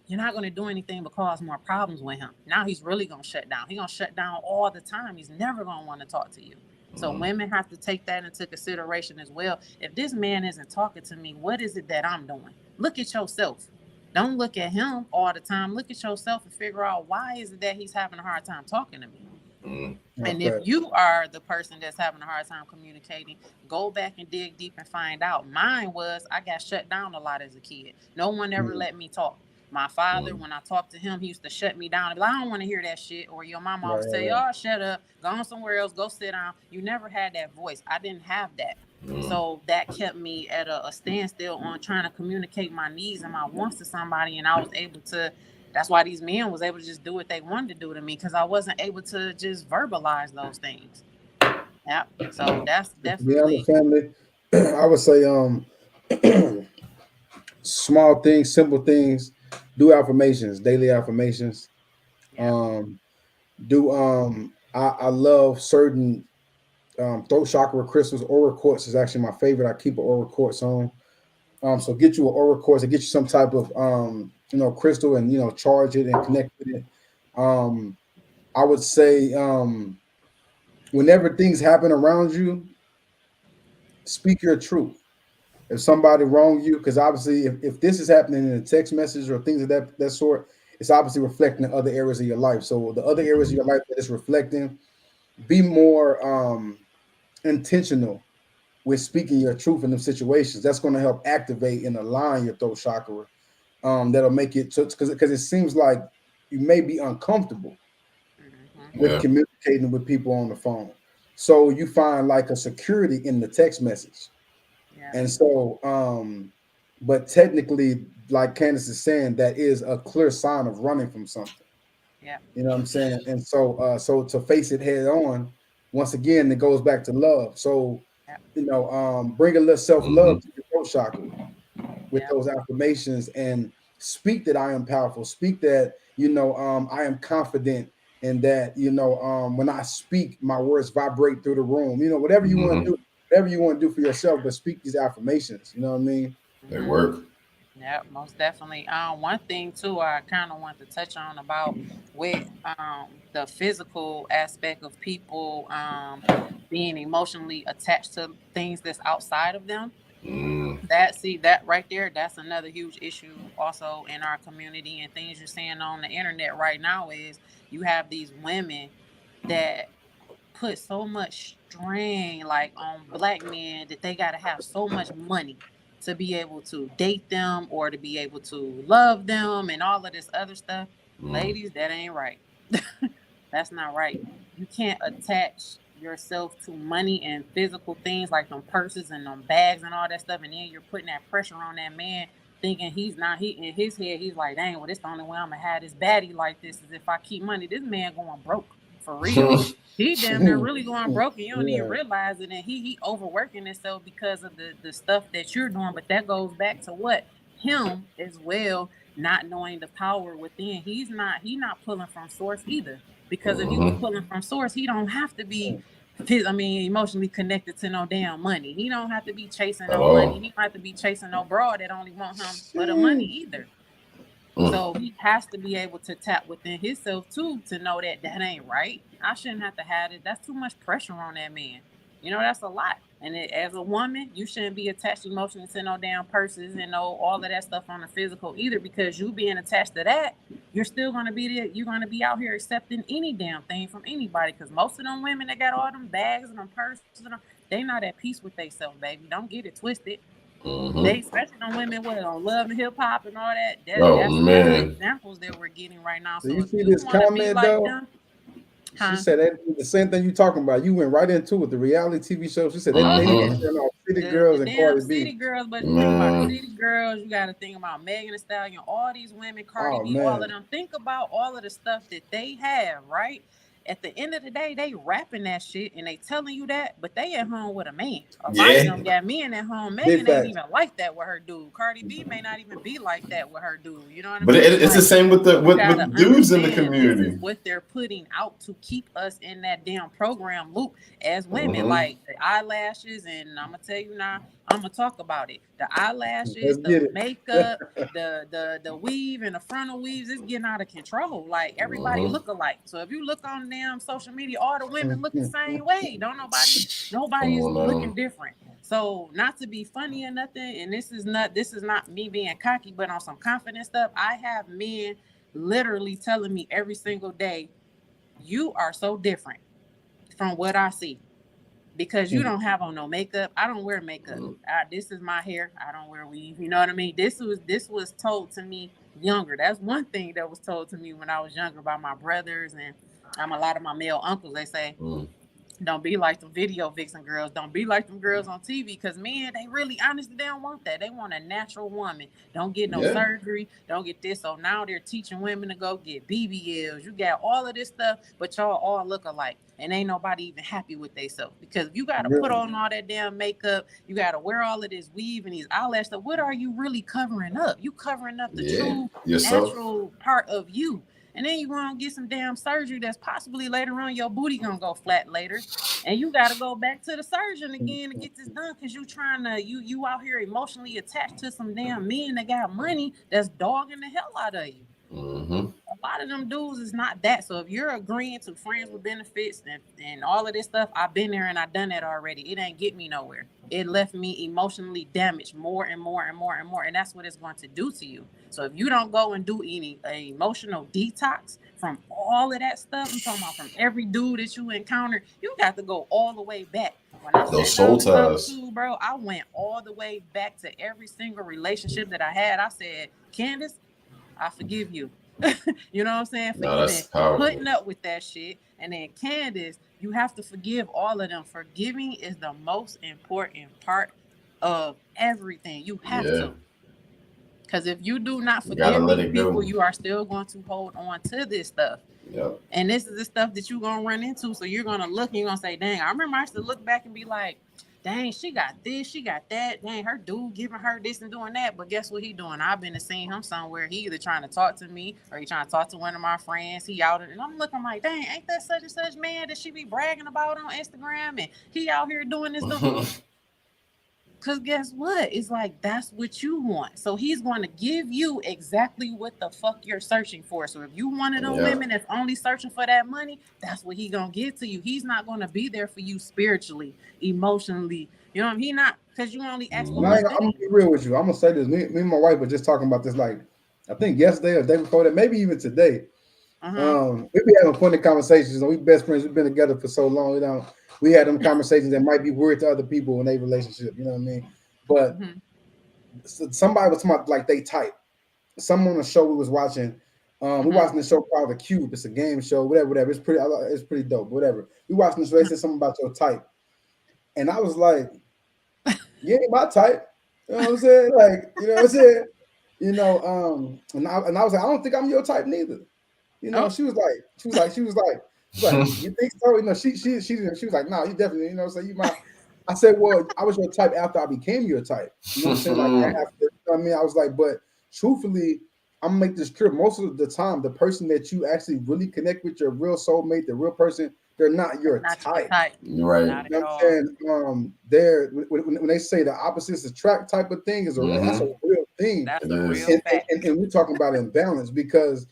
going to do anything but cause more problems with him. Now he's really going to shut down. He's going to shut down all the time. He's never going to want to talk to you. So women have to take that into consideration as well. If this man isn't talking to me, what is it that I'm doing? Look at yourself. Don't look at him all the time. Look at yourself and figure out, why is it that he's having a hard time talking to me? And if you are the person that's having a hard time communicating, go back and dig deep and find out. Mine was, I got shut down a lot as a kid. No one ever let me talk. My father, when I talked to him, he used to shut me down. Like, I don't want to hear that shit. Or your mama always say, oh, shut up, go on somewhere else, go sit down. You never had that voice. I didn't have that. So that kept me at a standstill on trying to communicate my needs and my wants to somebody. And I was able to, that's why these men was able to just do what they wanted to do to me, because I wasn't able to just verbalize those things. Yeah. So that's definitely. Family, I would say small things, simple things. Do affirmations, daily affirmations. I love certain throat chakra crystals. Aura quartz is actually my favorite. I keep an aura quartz on. So get you an aura quartz and get you some type of crystal and charge it and connect with it. I would say whenever things happen around you, speak your truth. If somebody wronged you, because obviously if this is happening in a text message or things of that sort, it's obviously reflecting in other areas of your life. So the other areas of your life that it's reflecting, be more intentional with speaking your truth in them situations. That's going to help activate and align your throat chakra. That'll make it, because it seems like you may be uncomfortable with communicating with people on the phone. So you find like a security in the text message. And so, but technically, like Candace is saying, that is a clear sign of running from something. Yeah. You know what I'm saying? And so, so to face it head on, once again, it goes back to love. So, bring a little self-love to your throat chakra with those affirmations, and speak that I am powerful. Speak that, I am confident, and that, when I speak, my words vibrate through the room. Whatever you want to do. Whatever you want to do for yourself, but speak these affirmations. You know what I mean? They work. Yeah, most definitely. One thing too, I kind of want to touch on about with the physical aspect of people being emotionally attached to things that's outside of them. That right there, that's another huge issue also in our community, and things you're seeing on the internet right now is you have these women that put so much strain like on black men that they got to have so much money to be able to date them or to be able to love them and all of this other stuff. Ladies, that ain't right. That's not right. You can't attach yourself to money and physical things like them purses and them bags and all that stuff, and then you're putting that pressure on that man, thinking he in his head, he's like, dang, well, this the only way I'm gonna have this baddie like this is if I keep money. This man going broke. For real. He damn near really going broke, and you don't even realize it. And he overworking himself because of the stuff that you're doing. But that goes back to what? Him as well, not knowing the power within. He's not pulling from source either. Because if he was pulling from source, he don't have to be emotionally connected to no damn money. He don't have to be chasing no money. He don't have to be chasing no broad that only want him for the money either. So he has to be able to tap within himself too to know that ain't right. I shouldn't have to have it. That's too much pressure on that man. You know, that's a lot. And as a woman, you shouldn't be attached emotionally to no damn purses and no all of that stuff on the physical either, because you being attached to that, you're still gonna be there. You're gonna be out here accepting any damn thing from anybody. Because most of them women that got all them bags and them purses, they not at peace with themselves, baby. Don't get it twisted. They, especially them women with on Love and Hip Hop and all that. That's the examples that we're getting right now. So So you if see you this want to be comment like though? them, huh? She said that the same thing you talking about. You went right into it. The reality TV show. She said they need to turn off City Girls The and damn Cardi City B. Girls, but you think about the City Girls, you got to think about Megan Thee Stallion, all these women, Cardi B, all of them. Think about all of the stuff that they have, right? At the end of the day, they rapping that shit and they telling you that, but they at home with a man. A lot of them got men at home. Megan ain't even like that with her dude. Cardi B may not even be like that with her dude. You know what I mean? But it's like, the same with the with dudes in the this community. is what they're putting out to keep us in that damn program loop as women. Like the eyelashes, and I'm gonna tell you now, I'm gonna talk about it. The eyelashes, the makeup, the weave and the frontal weaves is getting out of control. Like everybody look alike. So if you look on damn social media, all the women look the same way. Nobody is looking different. So not to be funny or nothing, and this is not me being cocky, but on some confident stuff, I have men literally telling me every single day, you are so different from what I see. Because you don't have on no makeup. I don't wear makeup. This is my hair. I don't wear weave. You know what I mean? This was told to me younger. That's one thing that was told to me when I was younger by my brothers and a lot of my male uncles. They say, don't be like them video vixen girls. Don't be like them girls on TV. Because men, they really honestly, they don't want that. They want a natural woman. Don't get no surgery. Don't get this. So now they're teaching women to go get BBLs. You got all of this stuff, but y'all all look alike. And ain't nobody even happy with themselves. Because if you got to put on all that damn makeup, you got to wear all of this weave and these eyelashes stuff, what are you really covering up? You covering up the true natural part of you. And then you gonna get some damn surgery that's possibly later on your booty gonna go flat later, and you gotta go back to the surgeon again to get this done because you trying to you out here emotionally attached to some damn men that got money that's dogging the hell out of you. A lot of them dudes is not that. So if you're agreeing to friends with benefits and all of this stuff, I've been there and I've done that already. It ain't get me nowhere. It left me emotionally damaged more and more and more and more. And that's what it's going to do to you. So if you don't go and do any emotional detox from all of that stuff, I'm talking about from every dude that you encounter, you got to go all the way back. When I those soul ties, bro, I went all the way back to every single relationship that I had. I said, Candace, I forgive you. You know what I'm saying? For even putting up with that shit. And then Candace, you have to forgive all of them. Forgiving is the most important part of everything. You have to. Because if you do not forgive these people, you are still going to hold on to this stuff. And this is the stuff that you're going to run into. So you're going to look and you're going to say, dang, I remember I used to look back and be like, dang, she got this, she got that. Dang, her dude giving her this and doing that. But guess what he doing? I've been to seeing him somewhere. He either trying to talk to me or he trying to talk to one of my friends. He out and I'm looking like, dang, ain't that such and such man that she be bragging about on Instagram? And he out here doing this. Because guess what? It's like, that's what you want. So he's going to give you exactly what the fuck you're searching for. So if you one of them women that's only searching for that money, that's what he going to give to you. He's not going to be there for you spiritually, emotionally. You know what I mean? He not, because you only ask for I'm going to be real with you. I'm going to say this. Me and my wife were just talking about this, like, I think yesterday or the day before that, maybe even today. We be having funny conversations. We best friends. We've been together for so long. We had them conversations that might be weird to other people in their relationship. You know what I mean? But somebody was talking about like they type. Someone on the show we was watching. We watching the show called The Cube. It's a game show. Whatever. It's pretty dope. Whatever. We watching this. They said something about your type, and I was like, "You ain't my type." You know what I'm saying? Like, you know what I'm saying? You know. And I was like, "I don't think I'm your type neither." You know. She was like, you think so? You know, she was like, no, you definitely, you know, so you might. I said, well, I was your type after I became your type. You know what I'm saying? Like after, you know what I mean? I was like, but truthfully, I'm gonna make this clear. Most of the time, the person that you actually really connect with, your real soulmate, the real person, they're not your type. Right. You know what I'm saying? They're when they say the opposites attract type of thing is that's a real thing. That's a real fact. And we're talking about imbalance because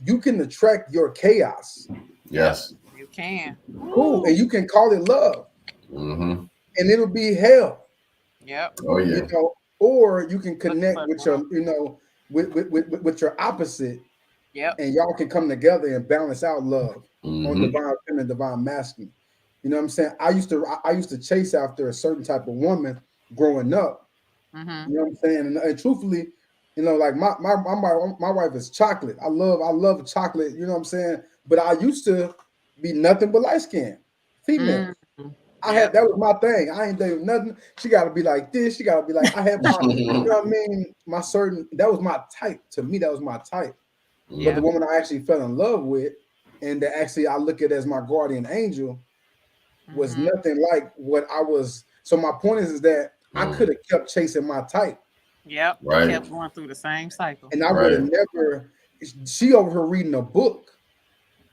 you can attract your chaos. Yes. You can. Cool. And you can call it love. Mm-hmm. and it'll be hell. Yep. Oh yeah. You know, or you can connect with your, you know, with your opposite, Yep. and y'all can come together and balance out love on Mm-hmm. divine feminine, divine masculine. You know what I'm saying? I used to chase after a certain type of woman growing up. Mm-hmm. You know what I'm saying? And truthfully, you know, like my wife is chocolate. I love chocolate. You know what I'm saying? But I used to be nothing but light skin female. Mm-hmm. I had that was my thing. I ain't doing nothing. She got to be like this. She got to be like I had my, you know what I mean? My certain that was my type. To me, that was my type. But the woman I actually fell in love with, and that actually I look at as my guardian angel, was nothing like what I was. So my point is that I could have kept chasing my type. Yep. Right. Kept going through the same cycle. And I would have never. She over here reading a book.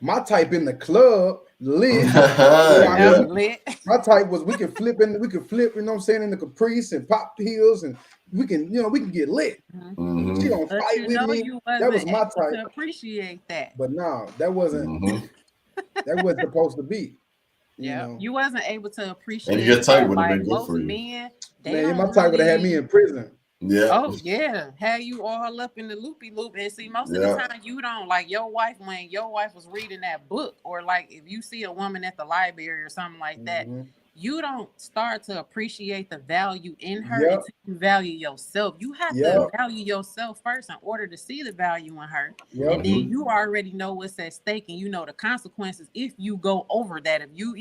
My type in the club lit. Lit. My type was we could flip, you know what I'm saying, in the Caprice and pop pills, and we can get lit. Mm-hmm. She don't But fight you with know me. you That was wasn't my able type. to appreciate that. But no, that wasn't. Mm-hmm. That wasn't supposed to be. You know, You wasn't able to appreciate And your type that. would have Like been good most for you. men, they man, my don't type would have had me really. in prison. Yeah. Oh yeah, had you all up in the loopy loop, and see, most of the time you don't like your wife when your wife was reading that book, or like if you see a woman at the library or something like that, you don't start to appreciate the value in her until you value yourself. You have to value yourself first in order to see the value in her, and then you already know what's at stake, and you know the consequences if you go over that. If you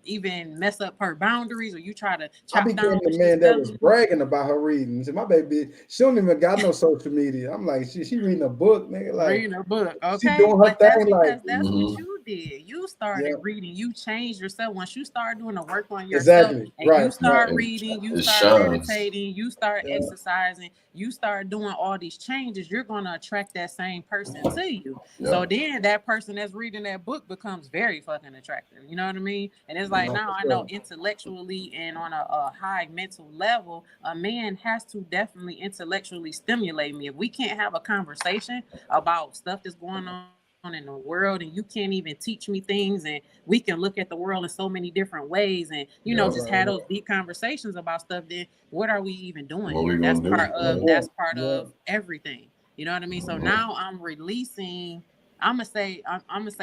even mess up her boundaries, or you try to I chop became down the man that was bragging about her reading. See, my baby, she don't even got no social media. I'm like, she reading a book, nigga. Like reading a book, she okay? doing her But that's thing. Like that's what you did. You started reading. You changed yourself. Once you start doing the work on yourself, and you start reading, you start meditating, you start exercising, you start doing all these changes, you're gonna attract that same person to you. So then that person that's reading that book becomes very fucking attractive. You know what I mean? And it's like now I know intellectually and on a high mental level, a man has to definitely intellectually stimulate me. If we can't have a conversation about stuff that's going on in the world, and you can't even teach me things, and we can look at the world in so many different ways, and you know, just have those deep conversations about stuff, then what are we even doing here? That's part of everything. You know what I mean? So now I'm releasing. I'm gonna say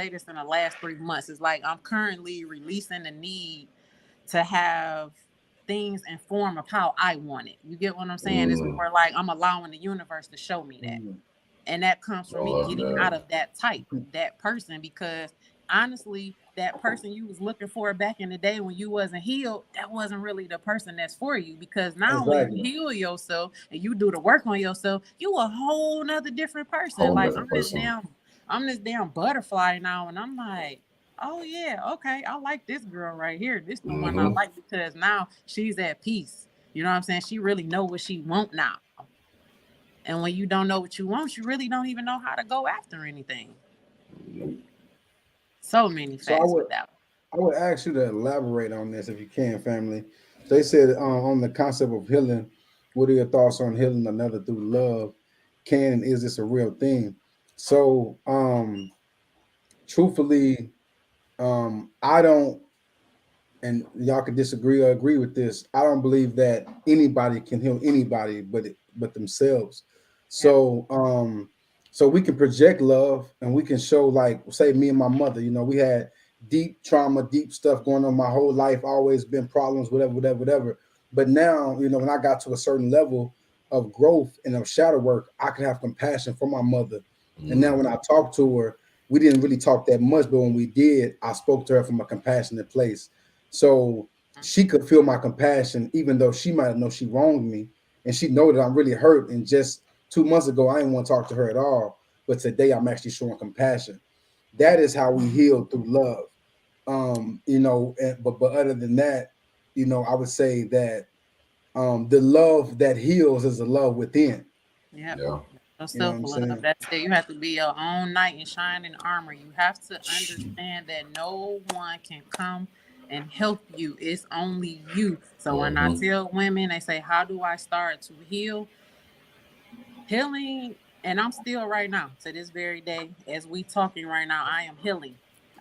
this in the last 3 months. It's like I'm currently releasing the need to have things in form of how I want it. You get what I'm saying? It's more like I'm allowing the universe to show me that. And that comes from me getting out of that type, that person, because honestly, that person you was looking for back in the day when you wasn't healed, that wasn't really the person that's for you. Because now when you heal yourself and you do the work on yourself, you a whole nother different person. Like I'm this damn butterfly now, and I'm like, oh yeah, okay, I like this girl right here. This the one I like, because now she's at peace. You know what I'm saying? She really know what she want now. And when you don't know what you want, you really don't even know how to go after anything. So many facts with that. I would ask you to elaborate on this if you can, family. They said on the concept of healing, what are your thoughts on healing another through love? Can and is this a real thing? So truthfully, I don't, and y'all could disagree or agree with this, I don't believe that anybody can heal anybody but themselves. So so we can project love, and we can show, like, say me and my mother, you know, we had deep trauma, deep stuff going on my whole life, always been problems, whatever. But now, you know, when I got to a certain level of growth and of shadow work, I could have compassion for my mother. And now when I talk to her, we didn't really talk that much, but when we did, I spoke to her from a compassionate place. So she could feel my compassion, even though she might know she wronged me, and she know that I'm really hurt. And just 2 months ago, I didn't want to talk to her at all. But today I'm actually showing compassion. That is how we heal, through love. You know, but other than that, you know, I would say that the love that heals is the love within. Yeah. No self-love. That's it. You have to be your own knight in shining armor. You have to understand that no one can come and help you. It's only you. So when I tell women, they say, how do I start to heal? Healing, and I'm still right now, to this very day, as we talking right now, I am healing.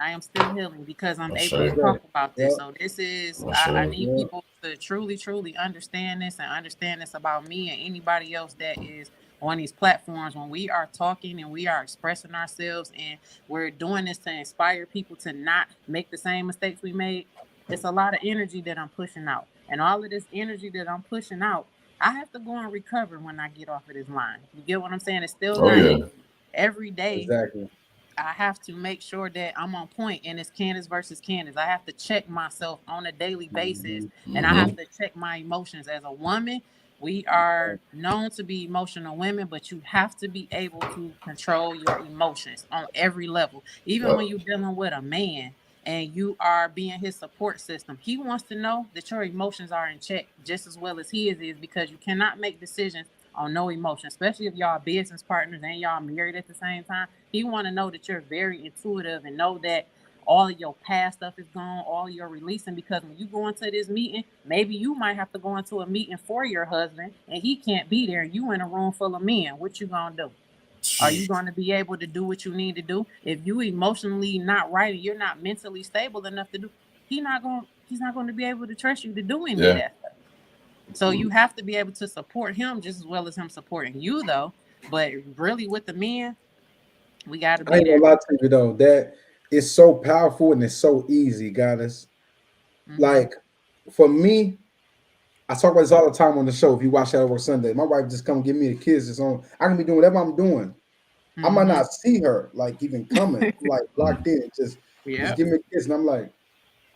I am still healing because I'm That's able to right. talk about this. Yep. So this is, That's I right. need Yeah. people to truly, truly understand this and understand this about me and anybody else that is on these platforms. When we are talking and we are expressing ourselves and we're doing this to inspire people to not make the same mistakes we made, it's a lot of energy that I'm pushing out. And all of this energy that I'm pushing out, I have to go and recover when I get off of this line. You get what I'm saying? It's still Oh not yeah. easy. Every day Exactly. I have to make sure that I'm on point, and it's Candace versus Candace. I have to check myself on a daily basis, and I have to check my emotions. As a woman, we are known to be emotional women, but you have to be able to control your emotions on every level. Even when you're dealing with a man and you are being his support system, he wants to know that your emotions are in check just as well as his is, because you cannot make decisions on no emotion, especially if y'all business partners and y'all married at the same time. He want to know that you're very intuitive and know that all of your past stuff is gone, all your releasing, because when you go into this meeting, maybe you might have to go into a meeting for your husband and he can't be there and you in a room full of men. What you gonna do? Are you going to be able to do what you need to do? If you emotionally not right and you're not mentally stable enough to do, he's not going to be able to trust you to do any of that stuff. So you have to be able to support him just as well as him supporting you, though. But really, with the men, we got to I be ain't there. gonna lie to you though, that is so powerful and it's so easy, Goddess. Like for me, I talk about this all the time on the show. If you watch Shadow Work Sunday, my wife just come give me a kiss. It's on. I can be doing whatever I'm doing. I might not see her like even coming, like locked in. Just give me a kiss, and I'm like,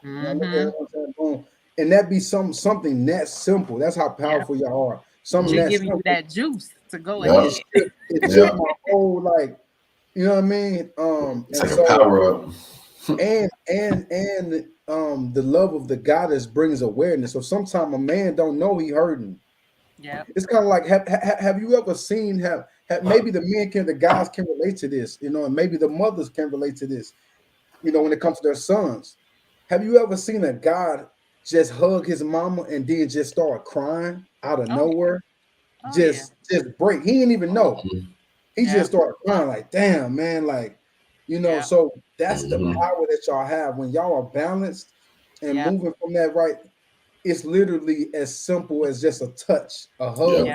you know, look at her, I'm saying, boom. And that be something that simple. That's how powerful y'all are. Something She that giving simple. you that juice to go ahead. It took my whole like, you know what I mean? It's and like a power up. and the love of the goddess brings awareness. So sometimes a man don't know he hurting. Yeah. It's kind of like have you ever seen have maybe the guys can relate to this, you know, and maybe the mothers can relate to this, you know, when it comes to their sons. Have you ever seen a guy just hug his mama and then just start crying out of nowhere? Just break. He didn't even know. He just started crying like, damn, man, like, you know, so that's the power that y'all have when y'all are balanced and moving from that right. It's literally as simple as just a touch, a hug,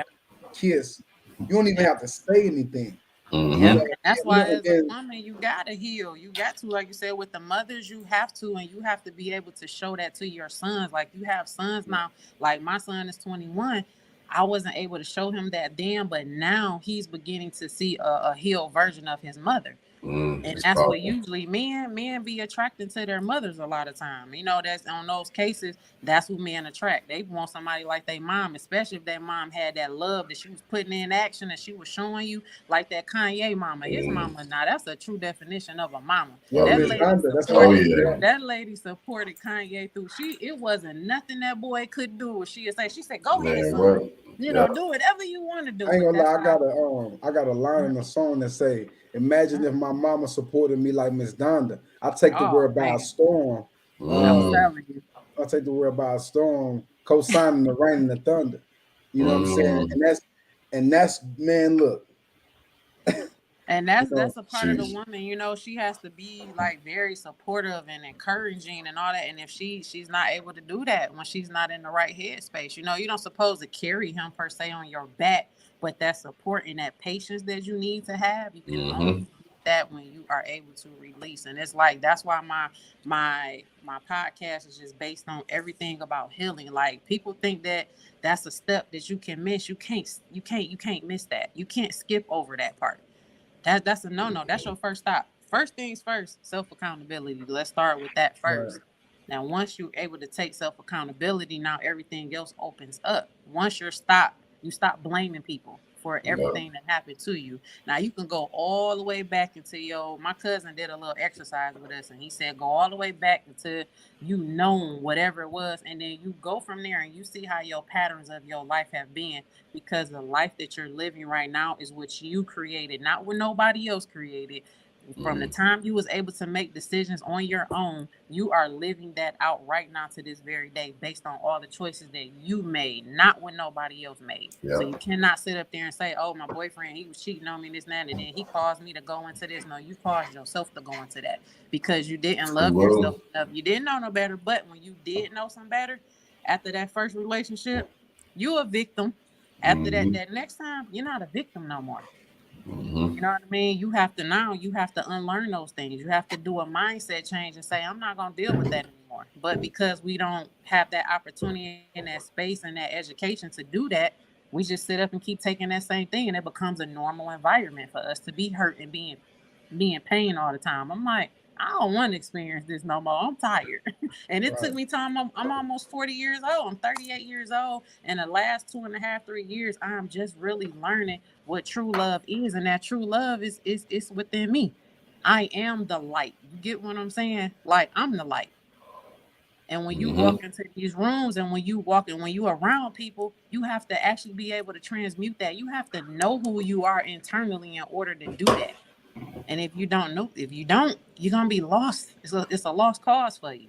kiss. You don't even have to say anything. Yeah, and that's why as a woman, you gotta heal. You got to, like you said, with the mothers, you have to, and you have to be able to show that to your sons. Like you have sons now, like my son is 21. I wasn't able to show him that then, but now he's beginning to see a healed version of his mother. And that's what usually men be attracted to their mothers a lot of time. You know, that's on those cases, that's who men attract. They want somebody like their mom, especially if their mom had that love that she was putting in action and she was showing you, like that Kanye mama. His mama, now that's a true definition of a mama. That lady supported Kanye through. It wasn't nothing that boy could do. She said, go ahead, son. You know, do whatever you want to do. I ain't gonna lie, I got a line in the song that say, imagine if my mama supported me like Miss Donda. I take the world by a storm. I'll take the world by a storm, co-signing the rain and the thunder. You know what I'm saying? And that's man, look. And that's a part of the woman, you know, she has to be like very supportive and encouraging and all that. And if she's not able to do that when she's not in the right headspace, you know, you don't supposed to carry him per se on your back, but that support and that patience that you need to have, you can only get that when you are able to release. And it's like that's why my podcast is just based on everything about healing. Like people think that that's a step that you can miss. You can't miss that. You can't skip over that part. That's a no. That's your first stop. First things first, self-accountability. Let's start with that first. Now, once you're able to take self-accountability, now everything else opens up. Once you stop blaming people for everything that happened to you. Now, you can go all the way back into my cousin did a little exercise with us, and he said, go all the way back until you know whatever it was, and then you go from there and you see how your patterns of your life have been, because the life that you're living right now is what you created, not what nobody else created. From the time you was able to make decisions on your own, you are living that out right now to this very day based on all the choices that you made, not what nobody else made. Yep. So you cannot sit up there and say, oh, my boyfriend, he was cheating on me, this and that, and then he caused me to go into this. No, you caused yourself to go into that because you didn't love yourself enough. You didn't know no better, but when you did know some better, after that first relationship, you a victim. After that next time, you're not a victim no more. You know what I mean? You have to unlearn those things. You have to do a mindset change and say, I'm not going to deal with that anymore. But because we don't have that opportunity in that space and that education to do that, we just sit up and keep taking that same thing, and it becomes a normal environment for us to be hurt and be in pain all the time. I'm like, I don't want to experience this no more. I'm tired. And it took me time. I'm almost 40 years old. I'm 38 years old. And the last 2.5, 3 years, I'm just really learning what true love is. And that true love is within me. I am the light. You get what I'm saying? Like, I'm the light. And when you walk into these rooms and when you around people, you have to actually be able to transmute that. You have to know who you are internally in order to do that. And if you don't, you're gonna be lost. It's a lost cause for you.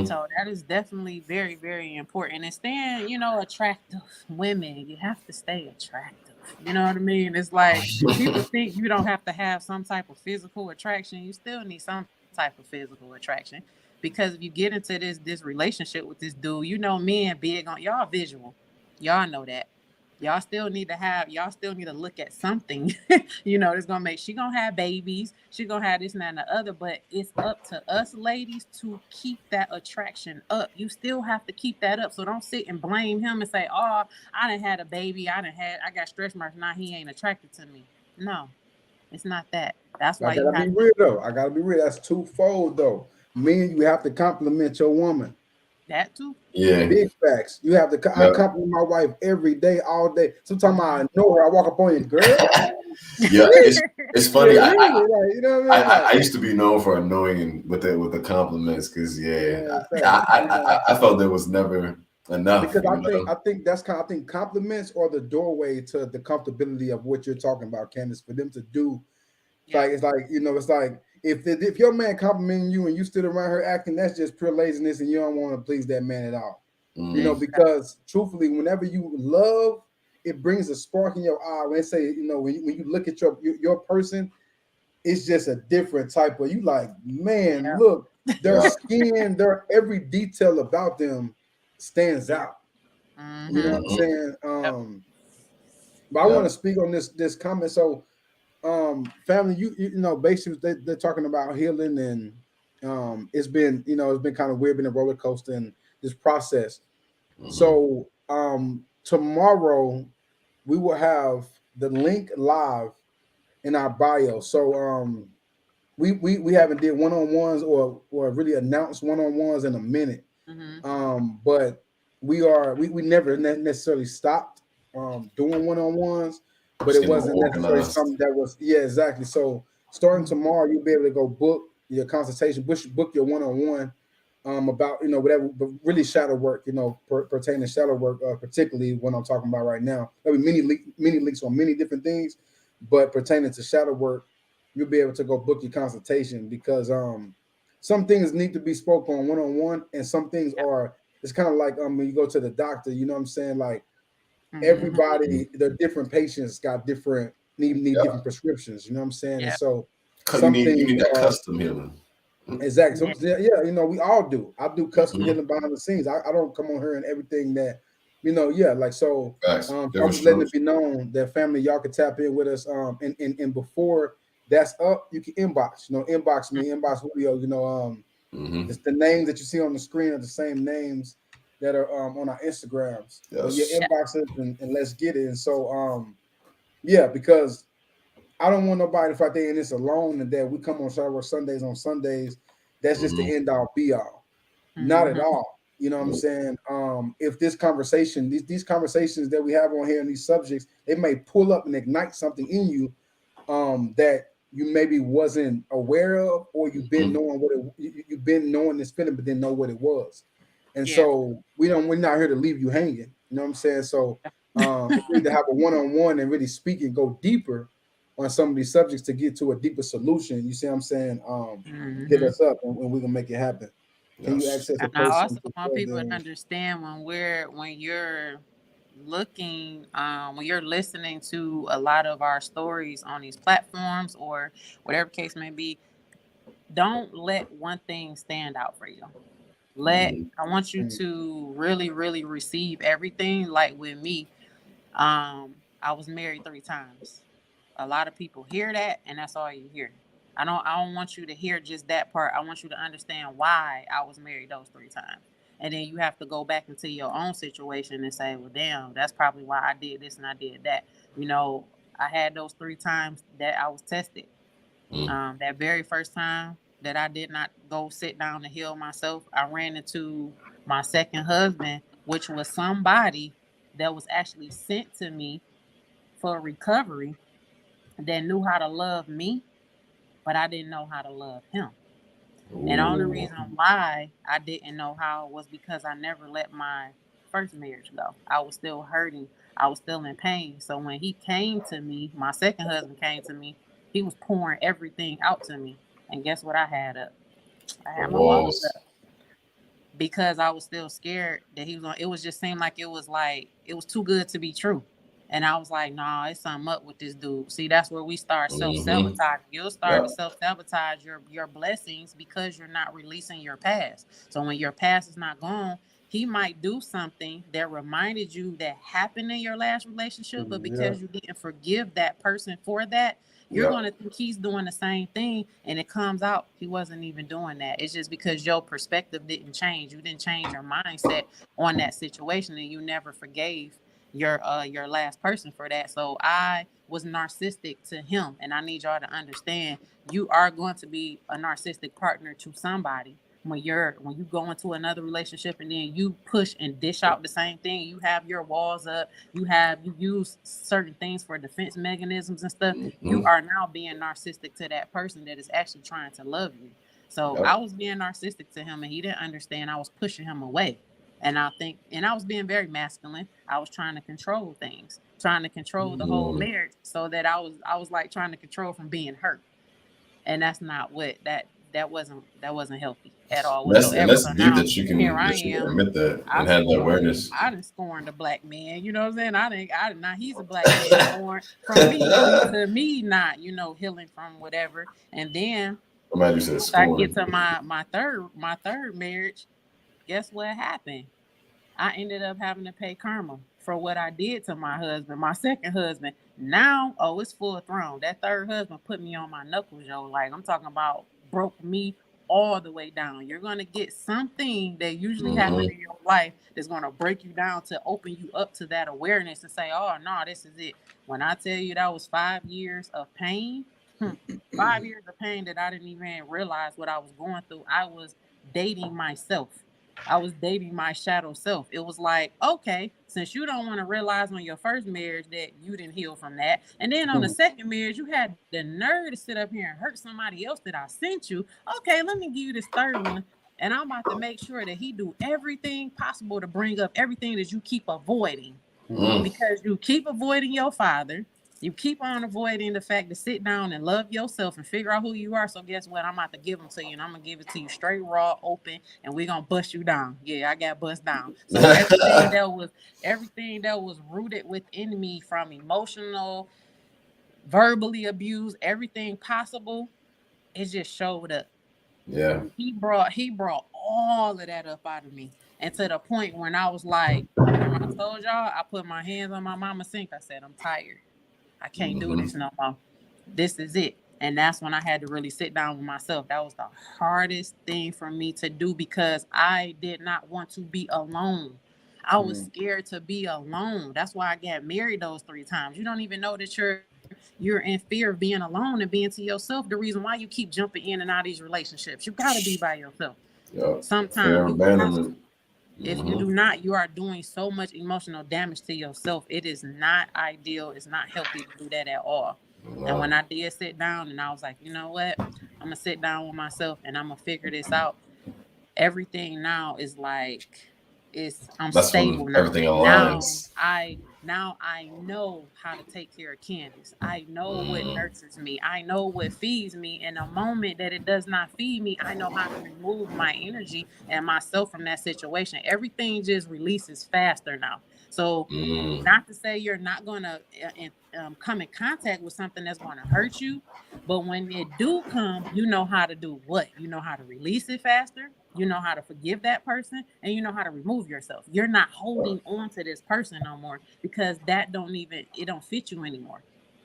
So that is definitely very, very important. And staying, attractive women, you have to stay attractive. You know what I mean? It's like people think you don't have to have some type of physical attraction. You still need some type of physical attraction. Because if you get into this relationship with this dude, men big on y'all visual. Y'all know that. Y'all still need to look at something, that's gonna make, she gonna have babies, she gonna have this and that and the other, but it's up to us ladies to keep that attraction up. You still have to keep that up. So don't sit and blame him and say, oh, I done had a baby, I got stretch marks, now he ain't attracted to me. No, it's not that. That's why I gotta be real. That's twofold though. Men, you have to compliment your woman. That too. Yeah. Big facts. You have to. I compliment my wife every day, all day. Sometimes I know her. I walk up on you, girl. Yeah, it's funny. I I used to be known for annoying with the compliments because I felt there was never enough. Because I think compliments are the doorway to the comfortability of what you're talking about, Candace. For them to do, it's like if your man complimenting you and you stood around her acting, that's just pure laziness, and you don't want to please that man at all. Because truthfully, whenever you love, it brings a spark in your eye. When they say, when you look at your person, it's just a different type of, you like, man, look, their skin, their every detail about them stands out. You know what I'm saying? But I want to speak on this comment. So family, basically they're talking about healing, and it's been kind of weird, been a roller coaster in this process. So tomorrow we will have the link live in our bio. So we haven't did one-on-ones or really announced one-on-ones in a minute. But we never necessarily stopped doing one-on-ones. But it wasn't necessarily something that was, exactly. So starting tomorrow, you'll be able to go book your consultation, book your one-on-one about, whatever, but really shadow work, pertaining to shadow work, particularly what I'm talking about right now. There'll be many links on many different things, but pertaining to shadow work, you'll be able to go book your consultation because some things need to be spoken on one-on-one, and some things it's kind of like when you go to the doctor, you know what I'm saying? Like, everybody, the different patients got different need different prescriptions. You know what I'm saying? And so you need that custom healing. Exactly. So, we all do. I do custom healing behind the scenes. I don't come on here and everything that, so. I'm just letting it be known that family, y'all can tap in with us. And before that's up, you can inbox. Inbox me, inbox Julio. It's the names that you see on the screen are the same names that are on our Instagrams. Yes. Your inboxes and let's get it. And so because I don't want nobody to feel like they in this alone and that we come on Shadow Work Sundays on Sundays. That's just the end all be all. Not at all. You know what I'm saying? If this conversation, these conversations that we have on here and these subjects, they may pull up and ignite something in you that you maybe wasn't aware of, or you've been knowing you've been knowing this feeling, but didn't know what it was. And so we're not here to leave you hanging. You know what I'm saying? So we need to have a one-on-one and really speak and go deeper. on some of these subjects to get to a deeper solution. You see what I'm saying? Hit us up and we can make it happen. Can you access a And I person? also want people to understand when you're looking, when you're listening to a lot of our stories on these platforms or whatever case may be, don't let one thing stand out for you. I want you to really, really receive everything. Like with me, I was married 3 times. A lot of people hear that, and that's all you hear. I don't want you to hear just that part. I want you to understand why I was married those 3 times. And then you have to go back into your own situation and say, well, damn, that's probably why I did this and I did that. You know, I had those 3 times that I was tested. That very first time that I did not go sit down and heal myself, I ran into my second husband, which was somebody that was actually sent to me for recovery that knew how to love me, but I didn't know how to love him. And the only reason why I didn't know how was because I never let my first marriage go. I was still hurting. I was still in pain. So when he came to me, my second husband came to me, he was pouring everything out to me. And guess what I had up? I had my walls up. Because I was still scared that he was going to, it was just seemed like it was too good to be true. And I was like, nah, it's something up with this dude. See, that's where we start self-sabotage. You'll start to self-sabotage your blessings because you're not releasing your past. So when your past is not gone, he might do something that reminded you that happened in your last relationship, but because you didn't forgive that person for that, you're going to think he's doing the same thing, and it comes out he wasn't even doing that. It's just because your perspective didn't change. You didn't change your mindset on that situation, and you never forgave your last person for that. So I was narcissistic to him, and I need y'all to understand you are going to be a narcissistic partner to somebody when you go into another relationship and then you push and dish out the same thing. You have your walls up, you use certain things for defense mechanisms and stuff. You are now being narcissistic to that person that is actually trying to love you. So I was being narcissistic to him, and he didn't understand. I was pushing him away. And I was being very masculine. I was trying to control things, trying to control the whole marriage, so that I was like trying to control from being hurt. And that's not what that wasn't healthy at all. That's So deep now, that you can admit that and have that awareness. I done scorned a black man, you know what I'm saying? Now he's a black man born from me to me not, healing from whatever. And then I get to my third marriage. Guess what happened? I ended up having to pay karma for what I did to my husband, my second husband. Now, it's full thrown. That third husband put me on my knuckles, yo. Like, I'm talking about broke me all the way down. You're going to get something that usually happens in your life that's going to break you down to open you up to that awareness and say, oh, no, this is it. When I tell you that was 5 years of pain, 5 years of pain that I didn't even realize what I was going through. I was dating myself. I was dating my shadow self. It was like, okay, since you don't want to realize on your first marriage that you didn't heal from that, and then on the second marriage, you had the nerve to sit up here and hurt somebody else that I sent you. Okay, let me give you this third one, and I'm about to make sure that he do everything possible to bring up everything that you keep avoiding. Because you keep avoiding your father. You keep on avoiding the fact to sit down and love yourself and figure out who you are. So guess what? I'm about to give them to you, and I'm going to give it to you straight, raw, open, and we're going to bust you down. Yeah, I got bust down. So everything that was rooted within me, from emotional, verbally abused, everything possible, it just showed up. Yeah. He brought all of that up out of me. And to the point when I was like, when I told y'all, I put my hands on my mama's sink. I said, I'm tired. I can't do this no more. This is it. And that's when I had to really sit down with myself. That was the hardest thing for me to do because I did not want to be alone. I was scared to be alone. That's why I got married those 3 times. You don't even know that you're in fear of being alone and being to yourself. The reason why you keep jumping in and out of these relationships. You got to be by yourself. Yep. Sometimes if you do not, you are doing so much emotional damage to yourself. It is not ideal. It's not healthy to do that at all. Wow. And when I did sit down and I was like, you know what? I'm going to sit down with myself and I'm going to figure this out. Everything now is like, I'm stable now. Everything aligns. Now Now I know how to take care of Candace. I know what nurtures me. I know what feeds me. In a moment that it does not feed me, I know how to remove my energy and myself from that situation. Everything just releases faster now. So, not to say you're not going to come in contact with something that's going to hurt you, but when it do come, you know how to do what? You know how to release it faster. You know how to forgive that person, and you know how to remove yourself. You're not holding on to this person no more because it don't fit you anymore.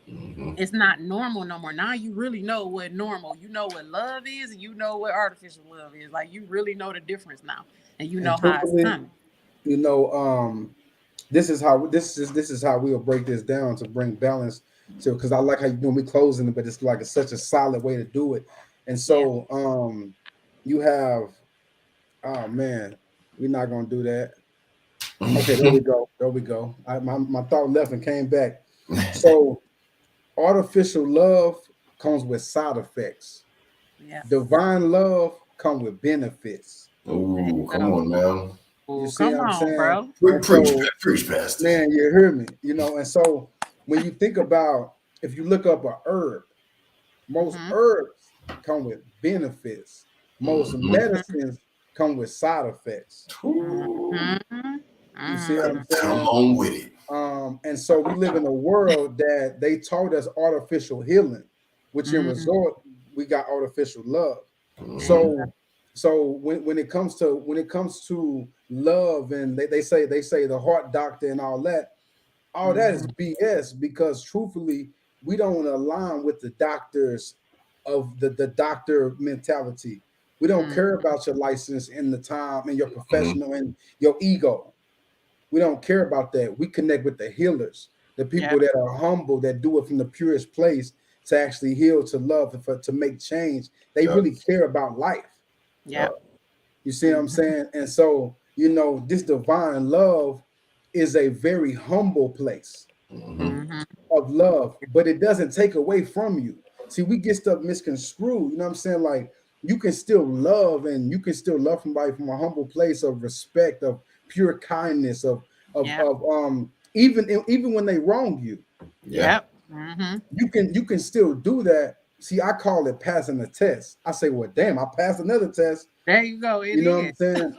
It's not normal no more. Now you really know what normal, you know what love is, and you know what artificial love is. Like, you really know the difference now, and you know how it's coming. You know, this is how we'll break this down to bring balance to, because I like how you're doing me closing it, but it's like such a solid way to do it. And so you have, oh man, we're not gonna do that. Okay, there we go. My thought left and came back. So artificial love comes with side effects. Yeah. Divine love comes with benefits. Oh, come on now. You see what I'm saying, bro? Preach, Pastor. Man, you hear me? You know, and so when you think about, if you look up a herb, most herbs come with benefits. Most medicines come with side effects. You see what I'm saying? Come on with it. And so we live in a world that they taught us artificial healing, which in result we got artificial love. So when it comes to love, and they say the heart doctor and all that is BS, because truthfully we don't align with the doctors of the doctor mentality. We don't care about your license and the time and your professional and your ego. We don't care about that. We connect with the healers, the people that are humble, that do it from the purest place to actually heal, to love, to make change. They really care about life. Yeah. You see what I'm saying? And so, you know, this divine love is a very humble place of love, but it doesn't take away from you. See, we get stuff misconstrued. You know what I'm saying? Like, you can still love, and you can still love somebody from a humble place of respect, of pure kindness, of even when they wrong you. You can still do that. See, I call it passing a test. I say, well, damn, I passed another test. There you go. You know what I'm saying?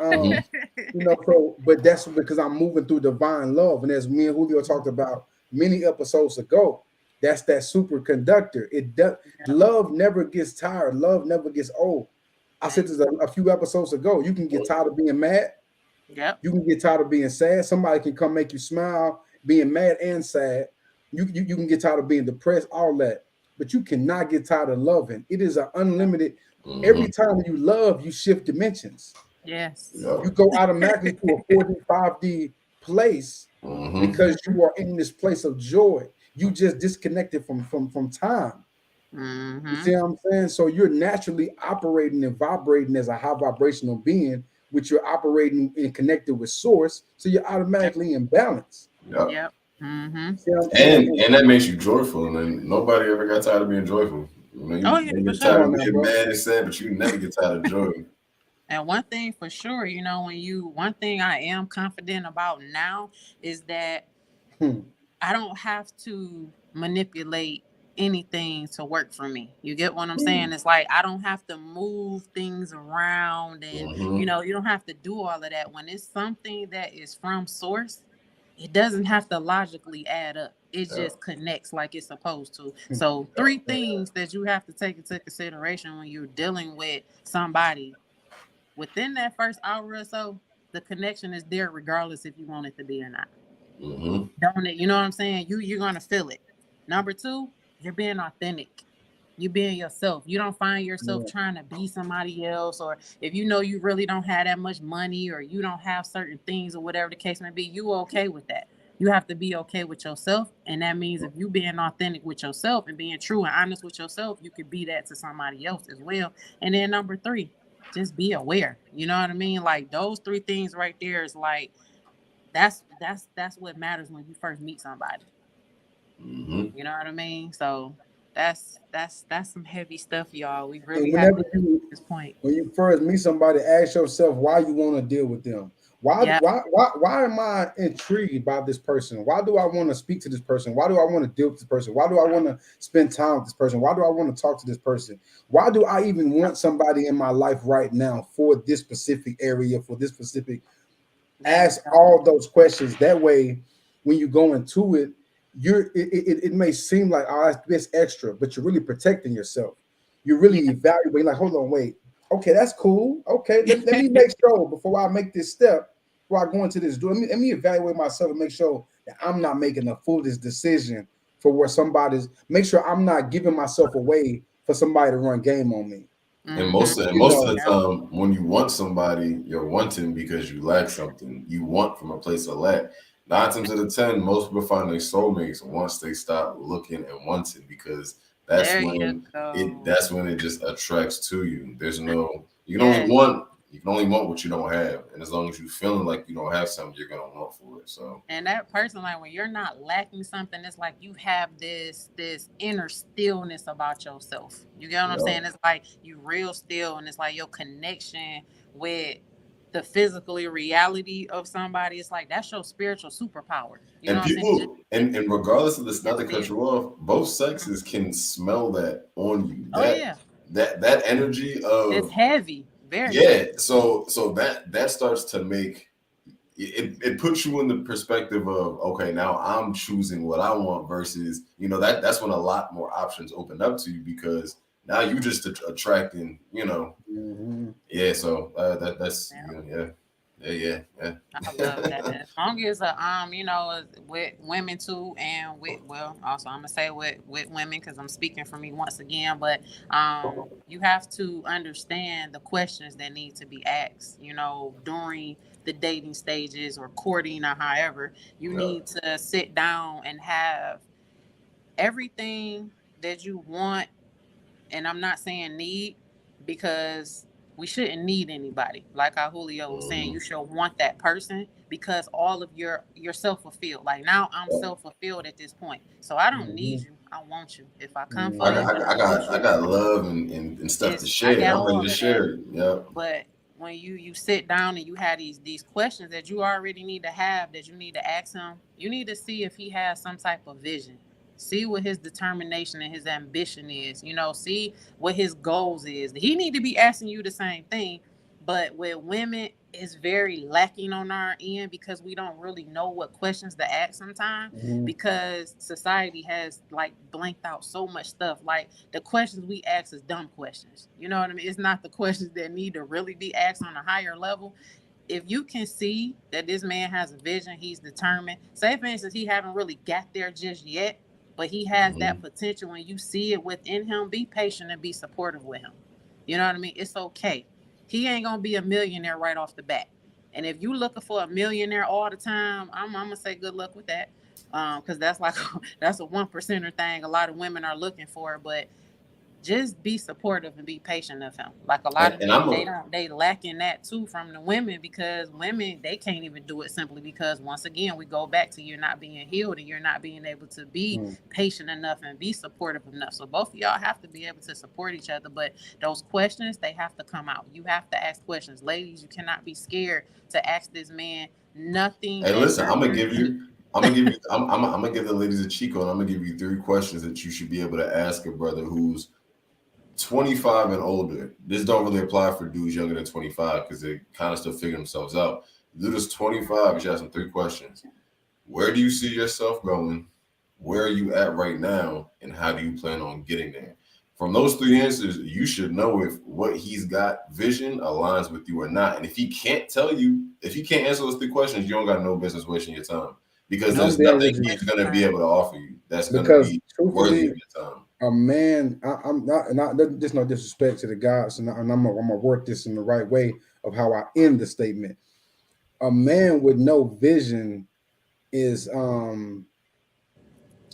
You know, so, but that's because I'm moving through divine love. And as me and Julio talked about many episodes ago, that's that superconductor. It does. Love never gets tired. Love never gets old. I said this a few episodes ago. You can get tired of being mad. You can get tired of being sad. Somebody can come make you smile, being mad and sad. You can get tired of being depressed, all that. But you cannot get tired of loving. It is an unlimited. Every time you love, you shift dimensions. Yes. You go automatically to a 4D, 5D place because you are in this place of joy. You just disconnected from time. You see what I'm saying? So you're naturally operating and vibrating as a high vibrational being, which you're operating and connected with source. So you're automatically in balance. And that makes you joyful, and nobody ever got tired of being joyful. You know, you get tired of being mad and sad, but you never get tired of joy. And one thing for sure, you know, one thing I am confident about now is that I don't have to manipulate anything to work for me. You get what I'm saying? It's like I don't have to move things around, and you know, you don't have to do all of that. When it's something that is from source, it doesn't have to logically add up. It just connects like it's supposed to. So 3 things that you have to take into consideration when you're dealing with somebody. Within that first hour or so, the connection is there regardless if you want it to be or not. Don't it? You know what I'm saying? You're gonna feel it. Number 2, you're being authentic. You being yourself. You don't find yourself trying to be somebody else, or if you know you really don't have that much money, or you don't have certain things, or whatever the case may be, you okay with that. You have to be okay with yourself, and that means if you being authentic with yourself and being true and honest with yourself, you could be that to somebody else as well. And then number 3, just be aware. You know what I mean? Like those 3 things right there is like that's what matters when you first meet somebody. You know what I mean? So that's some heavy stuff, y'all. We really have to at this point. When you first meet somebody, ask yourself why you want to deal with them. Why Yeah. why am I intrigued by this person? Why do I want to speak to this person? Why do I want to deal with this person? Why do I want to spend time with this person? Why do I want to talk to this person? Why do I even want somebody in my life right now for this specific area, for this specific? Ask all those questions. That way, when you go into it, it may seem like, oh, that's extra, but you're really protecting yourself. You're really evaluating, like, hold on, wait. Okay, that's cool. Okay, let me make sure before I make this step, before I go into this door, let me evaluate myself and make sure that I'm not making a foolish decision for where make sure I'm not giving myself away for somebody to run game on me. And most of the time, when you want somebody, you're wanting because you lack something. You want from a place of lack. 9 times out of 10, most people find their soulmates once they stop looking and wanting, because that's when it just attracts to you. There's no, you can only want what you don't have, and as long as you're feeling like you don't have something, you're gonna want for it. So, and that person, like when you're not lacking something, it's like you have this inner stillness about yourself. You get what I'm saying? It's like you real still, and it's like your connection with the physical reality of somebody. It's like that's your spiritual superpower. You know people, and regardless of this, not to cut you off, both sexes can smell that on you. That energy of it's heavy. Very so that starts to make it puts you in the perspective of, okay, now I'm choosing what I want versus, that's when a lot more options open up to you, because now you just attracting, so that's yeah. I love that. As long as with women too, and also I'm gonna say with women, because I'm speaking for me once again, but you have to understand the questions that need to be asked, during the dating stages or courting or however. You need to sit down and have everything that you want, and I'm not saying need, because we shouldn't need anybody. Like how Julio was saying, you should want that person because all of you're self-fulfilled. Like now I'm self-fulfilled at this point. So I don't need you. I want you. If I come for you, I got love and stuff to share. I'm ready to share it. Yeah. But when you sit down and you have these questions that you already need to have, that you need to ask him, you need to see if he has some type of vision. See what his determination and his ambition is. See what his goals is. He need to be asking you the same thing. But with women, it's very lacking on our end because we don't really know what questions to ask sometimes, because society has blanked out so much stuff. Like the questions we ask is dumb questions. You know what I mean? It's not the questions that need to really be asked on a higher level. If you can see that this man has a vision, he's determined. Say, for instance, he haven't really got there just yet, but he has that potential. When you see it within him, be patient and be supportive with him. You know what I mean? It's okay. He ain't going to be a millionaire right off the bat. And if you looking for a millionaire all the time, I'm going to say good luck with that. Because that's a 1%er thing a lot of women are looking for. But just be supportive and be patient of him. Like a lot of men, they lack in that too from the women, because women, they can't even do it simply because, once again, we go back to you're not being healed and you're not being able to be patient enough and be supportive enough. So both of y'all have to be able to support each other, but those questions, they have to come out. You have to ask questions. Ladies, you cannot be scared to ask this man nothing. Hey, listen, I'm gonna give the ladies a cheat code. I'm gonna give you 3 questions that you should be able to ask a brother who's 25 and older. This don't really apply for dudes younger than 25 because they kind of still figure themselves out. Dude is 25, you should ask him 3 questions. Where do you see yourself going? Where are you at right now? And how do you plan on getting there? From those 3 answers, you should know if what he's got vision aligns with you or not. And if he can't tell you, if he can't answer those 3 questions, you don't got no business wasting your time, because there's nothing he's going to be able to offer you that's going to be worthy of your time. A man, I'm not. There's no disrespect to the guys, and I'm gonna work this in the right way of how I end the statement. A man with no vision is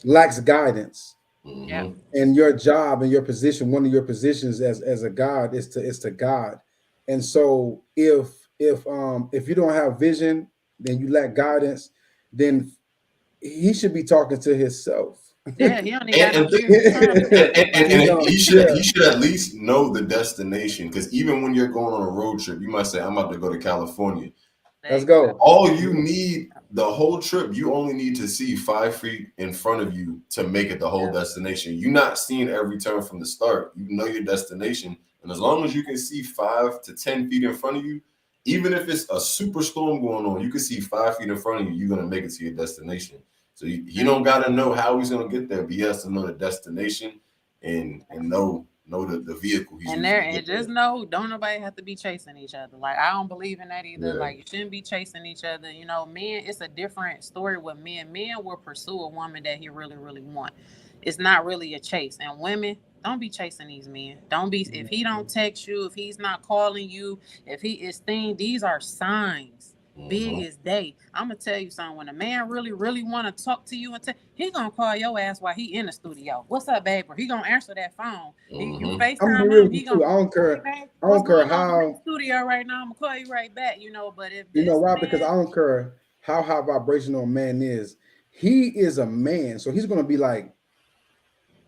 lacks guidance. Yeah. And your job and your position, one of your positions as a God is to God. And so if you don't have vision, then you lack guidance, then he should be talking to himself. Yeah, he only and he should at least know the destination, because even when you're going on a road trip, you might say, I'm about to go to California. Let's go. All you need the whole trip, you only need to see 5 feet in front of you to make it the whole destination. You're not seeing every turn from the start. You know your destination. And as long as you can see 5 to 10 feet in front of you, even if it's a super storm going on, you can see 5 feet in front of you, you're going to make it to your destination. So you don't got to know how he's going to get there, but he has to know the destination and know the vehicle he's and using. And just know, don't nobody have to be chasing each other. Like, I don't believe in that either. Yeah. Like, you shouldn't be chasing each other. You know, men, it's a different story with men. Men will pursue a woman that he really, really want. It's not really a chase. And women, don't be chasing these men. Don't be, if he don't text you, if he's not calling you, if he is thing, these are signs. Big as day. I'm gonna tell you something. When a man really, really want to talk to you, and he gonna call your ass while he in the studio. What's up, babe? Or he gonna answer that phone. You FaceTime him. He gonna. I don't care. Hey, I don't care how. I'm in the studio right now. I'm gonna call you right back. You know, but if you know why? Because I don't care how high vibrational a man is. He is a man, so he's gonna be like,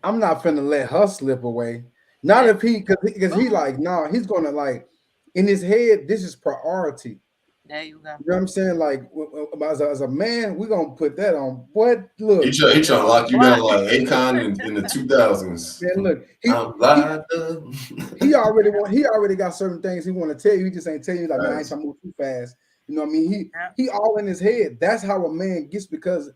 I'm not finna let her slip away. Not if he, because he like, nah, he's gonna like, in his head, this is priority. There you go. You know what I'm saying? Like, as a man, we're gonna put that on. What? Look, he trying to lock you down like Akon in the 2000s. Man, look, he already got certain things he want to tell you. He just ain't telling you like, man, I ain't trying to move too fast. You know what I mean? He all in his head. That's how a man gets, because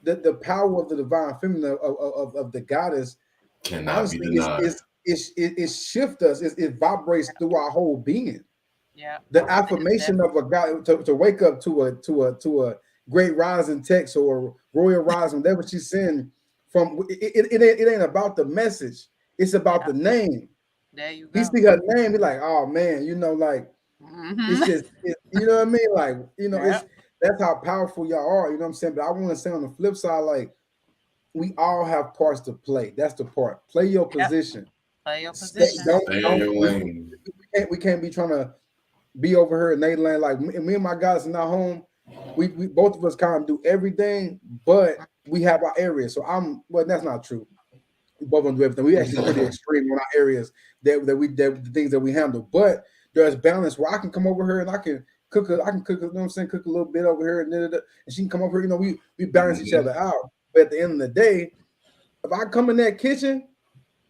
the power of the divine feminine of the goddess cannot be denied. It shifts us. It vibrates through our whole being. Yeah. The affirmation of a guy to wake up to a great rising text or a royal rising, whatever she's saying, from it ain't about the message. It's about the name. There you go. He see her name, he like, oh man, you know, like it's just you know what I mean? Like, you know, that's how powerful y'all are, you know what I'm saying? But I want to say on the flip side, like, we all have parts to play. That's the part. Play your position. Play your position. We can't be trying to be over here in Nederland. Like me and my guys are not home. We both of us kind of do everything, but we have our areas. So that's not true. We both do everything. We actually pretty extreme on our areas that the things that we handle. But there's balance where I can come over here and I can cook. You know what I'm saying? Cook a little bit over here and she can come over here. You know, we balance each other out. But at the end of the day, if I come in that kitchen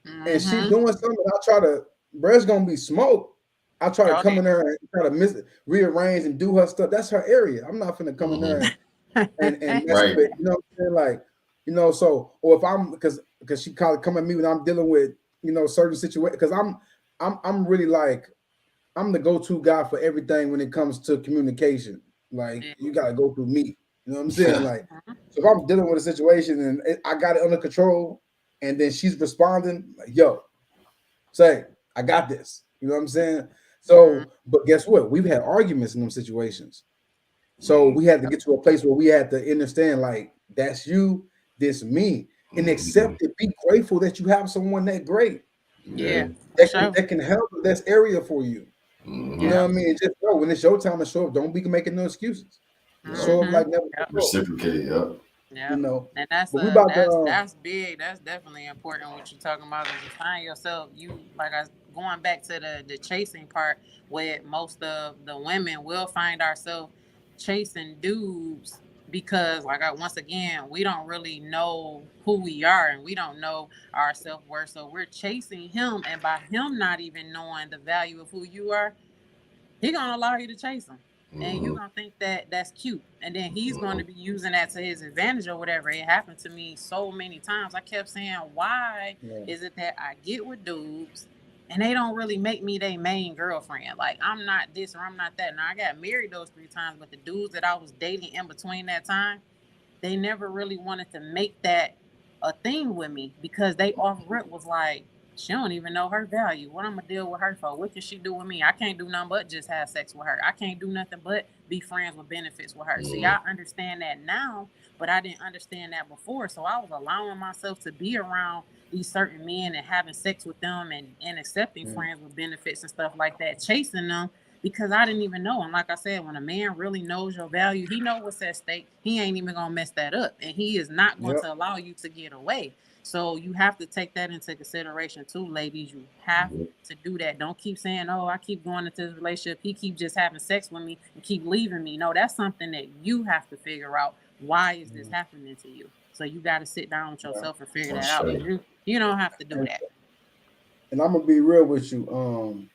and she doing something, I try to, it's gonna be smoke. I try to come in there and try to rearrange and do her stuff. That's her area. I'm not finna come in there and mess with it. You know what I'm saying? Like, you know, so, or if I'm, because she kind of come at me when I'm dealing with, you know, certain situations, because I'm really like, I'm the go-to guy for everything when it comes to communication. Like, you gotta go through me. You know what I'm saying? Like, so if I'm dealing with a situation and I got it under control, and then she's responding, like, yo, say, I got this. You know what I'm saying? So, but guess what? We've had arguments in them situations. So we had to get to a place where we had to understand, like, that's you, this me, and accept it. Be grateful that you have someone that great. Yeah. That can help this area for you. You know what I mean? Just know when it's your time to show up, don't be making no excuses. Show up like never before. Reciprocate, Yeah, you know, and that's big. That's definitely important. What you're talking about is you find yourself. Going back to the chasing part, where most of the women will find ourselves chasing dudes because, once again, we don't really know who we are and we don't know our self-worth. So we're chasing him, and by him not even knowing the value of who you are, he gonna allow you to chase him. And you're going to think that that's cute. And then he's going to be using that to his advantage or whatever. It happened to me so many times. I kept saying, why is it that I get with dudes and they don't really make me their main girlfriend? Like, I'm not this or I'm not that. Now, I got married those 3 times, but the dudes that I was dating in between that time, they never really wanted to make that a thing with me because they off rip was like, she don't even know her value. What I'm gonna deal with her for? What can she do with me? I can't do nothing but just have sex with her. I can't do nothing but be friends with benefits with her. See, I understand that now, but I didn't understand that before. So I was allowing myself to be around these certain men and having sex with them and accepting friends with benefits and stuff like that, chasing them because I didn't even know. And like I said, when a man really knows your value, he knows what's at stake. He ain't even gonna mess that up, and he is not going to allow you to get away. So you have to take that into consideration too, ladies. You have to do that. Don't keep saying, "Oh, I keep going into this relationship. He keep just having sex with me and keep leaving me." No, that's something that you have to figure out. Why is this happening to you? So you got to sit down with yourself and figure that out. You don't have to do that. And I'm gonna be real with you.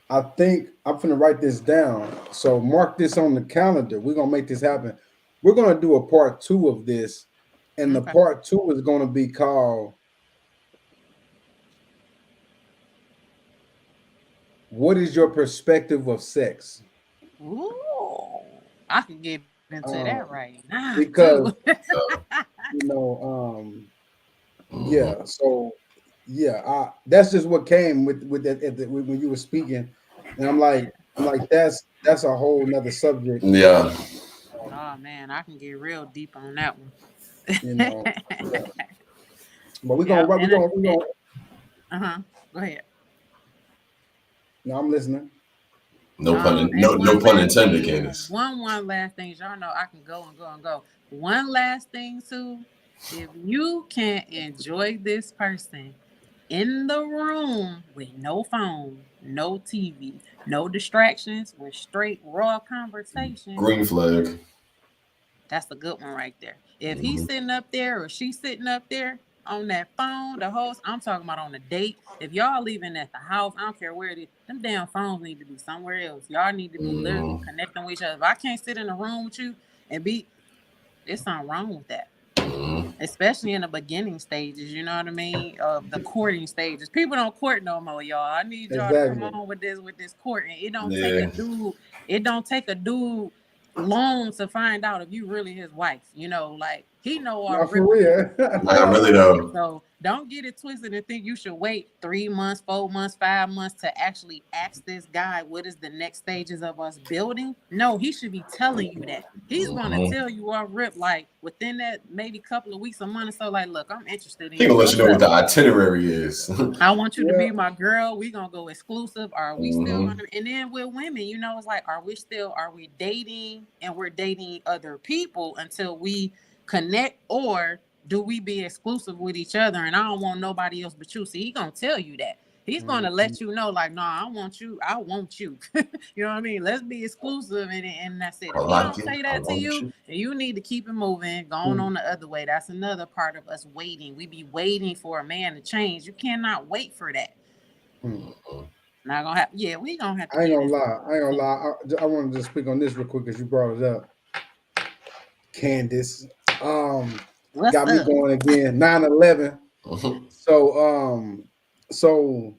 I think I'm gonna write this down. So mark this on the calendar. We're gonna make this happen. We're gonna do a part 2 of this, and the part 2 is gonna be called "What is your perspective of sex?" Ooh, I can get into that right now because too. you know, yeah. So yeah, that's just what came with that when you were speaking, and I'm like that's a whole nother subject. Yeah. Oh man, I can get real deep on that one. You know, but we're gonna. Go ahead. No, I'm listening. No pun intended, Candace. One last thing, y'all know I can go and go and go. One last thing too, if you can enjoy this person in the room with no phone, no TV, no distractions, with straight raw conversation. Green flag. That's a good one right there. If he's sitting up there or she's sitting up there on that phone, the host, I'm talking about on a date. If y'all leaving at the house, I don't care where it is, them damn phones need to be somewhere else. Y'all need to be literally connecting with each other. If I can't sit in a room with you and there's something wrong with that. Especially in the beginning stages, you know what I mean? The courting stages. People don't court no more, y'all. I need y'all to come on with this courting. It don't take a dude long to find out if you really his wife. You know, like he know already. I really don't. So don't get it twisted and think you should wait 3 months, 4 months, 5 months to actually ask this guy what is the next stages of us building. No, he should be telling you that. He's gonna tell you off rip, like within that maybe couple of weeks, a month or so, like, look, I'm interested in you. He'll let you know what the itinerary is. I want you to be my girl. We gonna go exclusive. Are we still gonna, and then with women, you know, it's like, are we dating and we're dating other people until we connect, or do we be exclusive with each other and I don't want nobody else but you? See, he gonna tell you that. He's gonna let you know, like, no, I want you. You know what I mean? Let's be exclusive, and that's it. If he don't say that to you, you need to keep it moving, going on the other way. That's another part of us waiting. We be waiting for a man to change. You cannot wait for that. Not gonna happen. Yeah, we gonna have to. I ain't gonna lie. I wanted to speak on this real quick because you brought it up, Candace. Got me going again. 9/11. So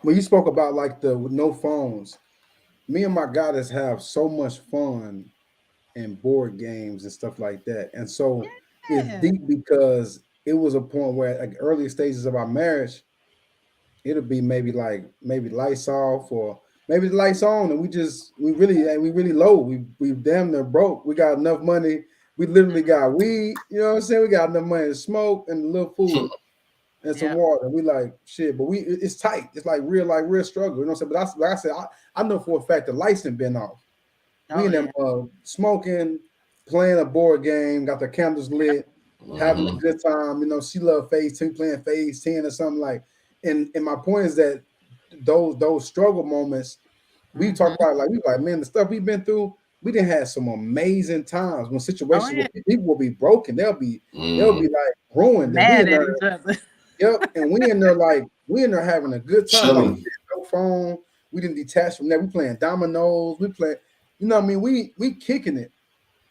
when you spoke about like the no phones, me and my goddess have so much fun in board games and stuff like that. And so it's deep because it was a point where like early stages of our marriage, it'll be maybe lights off or maybe the lights on, and we really low. We damn near broke. We got enough money. We literally got weed, you know what I'm saying? We got enough money to smoke and a little food and some water. We like shit, but it's tight. It's like real struggle. You know what I'm saying? But like I said, I know for a fact the lights have been off. We and them smoking, playing a board game, got the candles lit, having a good time. You know, she loved Phase 10, playing Phase 10 or something like. And my point is that those struggle moments, we talk about man, the stuff we've been through. We done had some amazing times when situations where people will be broken. They'll be like ruined. Mad at each other. Yep, and we in there having a good time. Like, no phone. We didn't detach from that. We playing dominoes. We play, you know what I mean? We kicking it.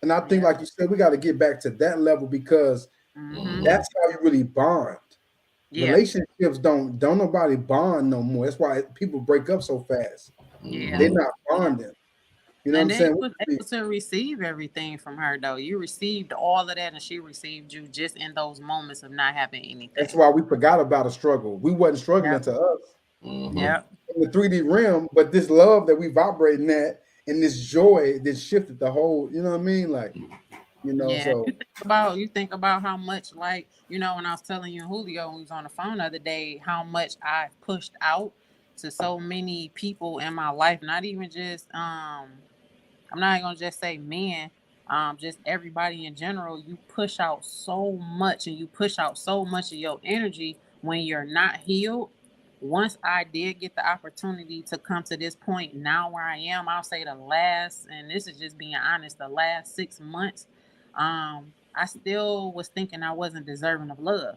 And I think, like you said, we got to get back to that level because that's how you really bond. Yeah. Relationships don't nobody bond no more. That's why people break up so fast. Yeah. They're not bonding. You know what I'm saying? You was able to receive everything from her, though. You received all of that, and she received you just in those moments of not having anything. That's why we forgot about a struggle. We wasn't struggling to us. Yeah. In the 3D realm, but this love that we vibrating at and this joy that shifted the whole, you know what I mean? Like, you know, so you think about how much, like, you know, when I was telling you and Julio when we was on the phone the other day, how much I pushed out to so many people in my life, not even just I'm not gonna just say men, just everybody in general. You push out so much and you push out so much of your energy when you're not healed. Once I did get the opportunity to come to this point now where I am, I'll say the last, and this is just being honest, the last 6 months, I still was thinking I wasn't deserving of love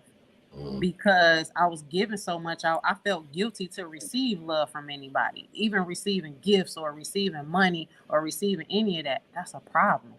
because I was giving so much out. I felt guilty to receive love from anybody, even receiving gifts or receiving money or receiving any of that. That's a problem.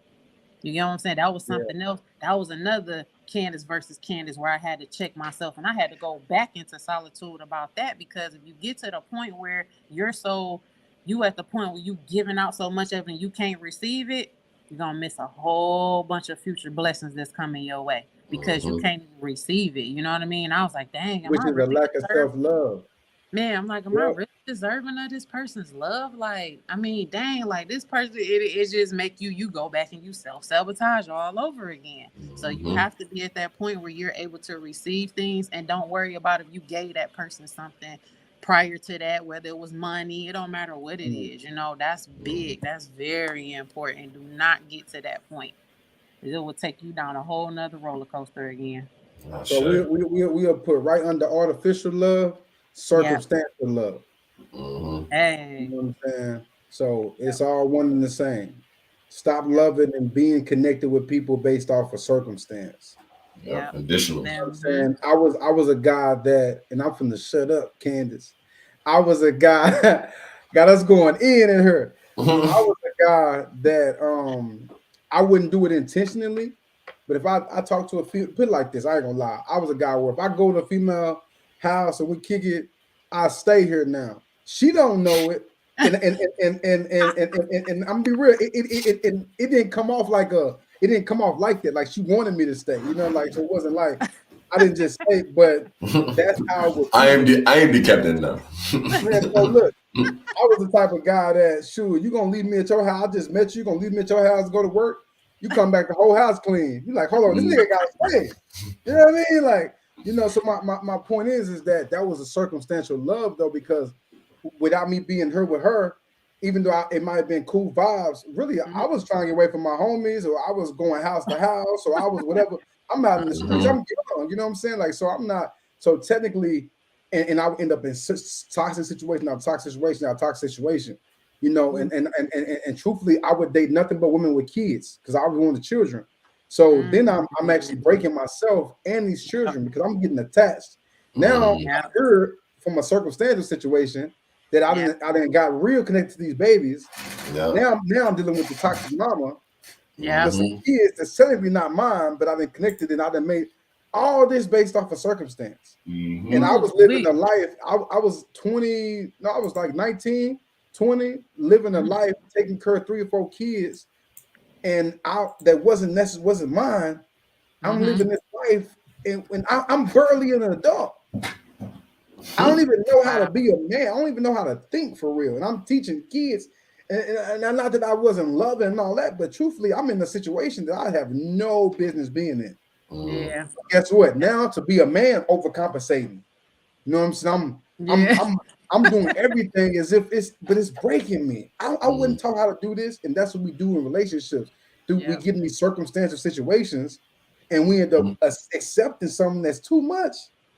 You get what I'm saying? That was something else. That was another Candace versus Candace where I had to check myself, and I had to go back into solitude about that, because if you get to the point where you at the point where you giving out so much of it and you can't receive it, you're gonna miss a whole bunch of future blessings that's coming your way because you can't even receive it. You know what I mean? I was like, dang, which is a lack of self-love. Man, I'm like, am I really deserving of this person's love? Like, I mean, dang, like this person, it just make you go back and you self-sabotage all over again. So you have to be at that point where you're able to receive things and don't worry about if you gave that person something prior to that, whether it was money, it don't matter what it is. You know, that's big. That's very important. Do not get to that point. It will take you down a whole nother roller coaster again. So we'll put right under artificial love, circumstantial love. Hey. You know what I'm saying? So it's all one and the same. Stop loving and being connected with people based off of circumstance. Yeah, conditional. You know what I'm saying? I was a guy that, and I'm from the shut up, Candace. I was a guy, got us going in her. I was a guy that I wouldn't do it intentionally, but if I talk to a female, put it like this, I ain't gonna lie. I was a guy where if I go to a female house and we kick it, I stay here now. She don't know it, and I'm gonna be real. It didn't come off like it didn't come off like that. Like she wanted me to stay, you know, like so it wasn't like I didn't just stay, but that's how it was. I am the captain now. Man, so look, I was the type of guy that, sure, you gonna leave me at your house. I just met you, gonna leave me at your house and go to work. You come back, the whole house clean. You like, hold on, this nigga gotta stay. You know what I mean? Like, you know, so my point is that was a circumstantial love though, because without me being here with her, even though it might have been cool vibes, really, I was trying to get away from my homies, or I was going house to house, or I was whatever. I'm out in the streets. I'm young, you know what I'm saying? Like, so I'm not. So technically, and I would end up in toxic situation, you know. And truthfully, I would date nothing but women with kids because I was one of the children. So then I'm actually breaking myself and these children because I'm getting attached. Now I heard from a circumstantial situation that I didn't got real connected to these babies. Now I'm dealing with the toxic mama. With some kids that's technically not mine, but I've been connected and I've been made all this based off of circumstance. And I was living a life. I was 20, no, I was like 19, 20, living a life, taking care of 3 or 4 kids, and that wasn't mine. I'm living this life, and I'm barely an adult. I don't even know how to be a man. I don't even know how to think for real. And I'm teaching kids. And not that I wasn't loving and all that, but truthfully, I'm in a situation that I have no business being in. Yeah. Guess what? Now to be a man, overcompensating. You know what I'm saying? I'm doing everything as if it's breaking me. I wouldn't taught how to do this, and that's what we do in relationships. We get in these circumstantial situations, and we end up accepting something that's too much.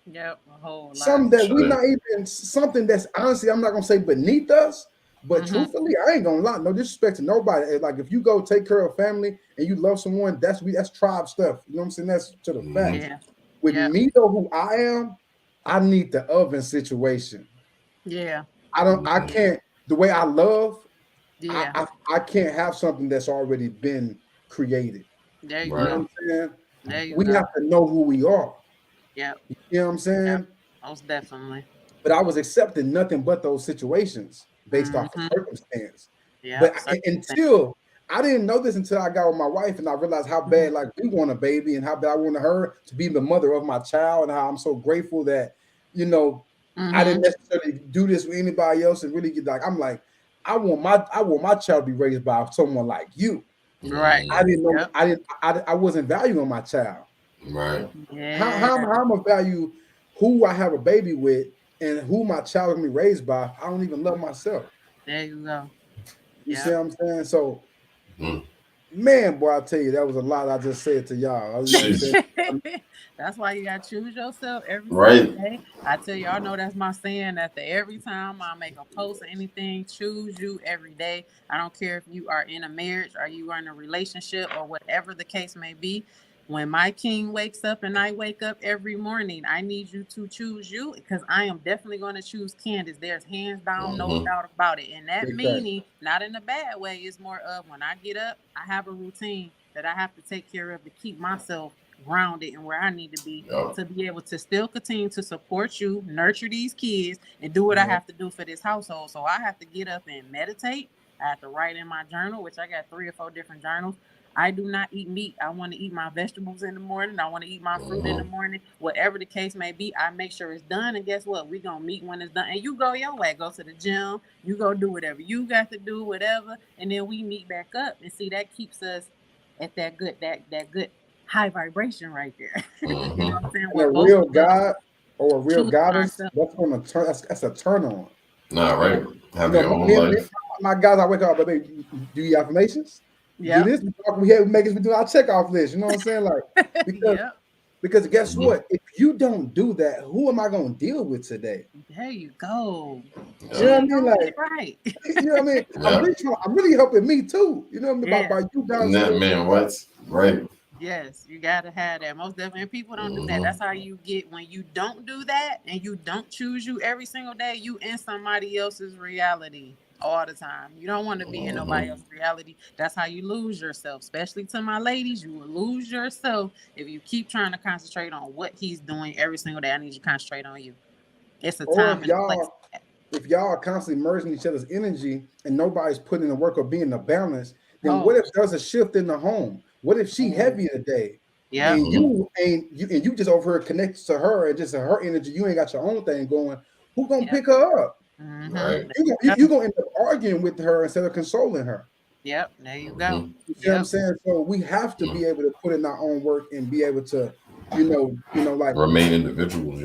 Yep, a whole lot. Something that we're not even, something that's honestly, I'm not gonna say beneath us. But truthfully, I ain't gonna lie, no disrespect to nobody. Like if you go take care of family and you love someone, that's tribe stuff. You know what I'm saying? That's to the fact. Yeah. With me though, who I am, I need the oven situation. Yeah. I can't, the way I love, yeah. I can't have something that's already been created. There you know go. what I'm saying? There you we go. have to know who we are. Yep. You know what I'm saying? Yep. Most definitely. But I was accepting nothing but those situations based off of circumstance. Yeah. But until I didn't know this until I got with my wife and I realized how bad like we want a baby and how bad I wanted her to be the mother of my child and how I'm so grateful that, you know, I didn't necessarily do this with anybody else and really get like, I'm like, I want my child to be raised by someone like you. Right. I didn't know I wasn't valuing my child. Right. Yeah. How I'm gonna value who I have a baby with and who my child gonna be raised by, I don't even love myself. There you go. You see what I'm saying? So, Mm. man, boy, I tell you, that was a lot I just said to y'all. You know what I'm saying? That's why you gotta choose yourself every Right. single day. I tell y'all know that's my saying after every time I make a post or anything, choose you every day. I don't care if you are in a marriage or you are in a relationship or whatever the case may be. When my king wakes up and I wake up every morning, I need you to choose you because I am definitely going to choose Candace. There's hands down, no doubt about it. And that Big meaning, not in a bad way, is more of when I get up, I have a routine that I have to take care of to keep myself grounded and where I need to be to be able to still continue to support you, nurture these kids, and do what I have to do for this household. So I have to get up and meditate. I have to write in my journal, which I got 3 or 4 different journals. I do not eat meat. I want to eat my vegetables in the morning. I want to eat my fruit in the morning. Whatever the case may be, I make sure it's done. And guess what? We're going to meet when it's done. And you go your way. Go to the gym. You go do whatever you got to do, whatever. And then we meet back up. And see, that keeps us at that good high vibration right there. You know what I'm saying? And a real God or a real goddess, that's gonna turn. That's a turn on. Nah, right. Have your own life. My guys, I wake up, baby. Do your affirmations. Yeah. Do this. We make us do our checkoff list. You know what I'm saying? Like because guess what? If you don't do that, who am I gonna deal with today? There you go. You know what I mean? Like right. You know what I mean? I'm really helping me too. You know what I mean? By you down that man, what? Right. Yes, you gotta have that. Most definitely. And people don't do that. That's how you get when you don't do that and you don't choose you every single day, you in somebody else's reality all the time. You don't want to be in nobody else's reality. That's how you lose yourself. Especially to my ladies, you will lose yourself if you keep trying to concentrate on what he's doing every single day. I need you to concentrate on you. It's a time and a place. If y'all are constantly merging each other's energy and nobody's putting in the work or being in the balance, then what if there's a shift in the home? What if she heavy today? Yeah. And you just over here connected to her and just her energy, you ain't got your own thing going. Who gonna pick her up? Right. You gonna end up arguing with her instead of consoling her. Yep, there you go. You see what I'm saying? So we have to be able to put in our own work and be able to, like remain individuals,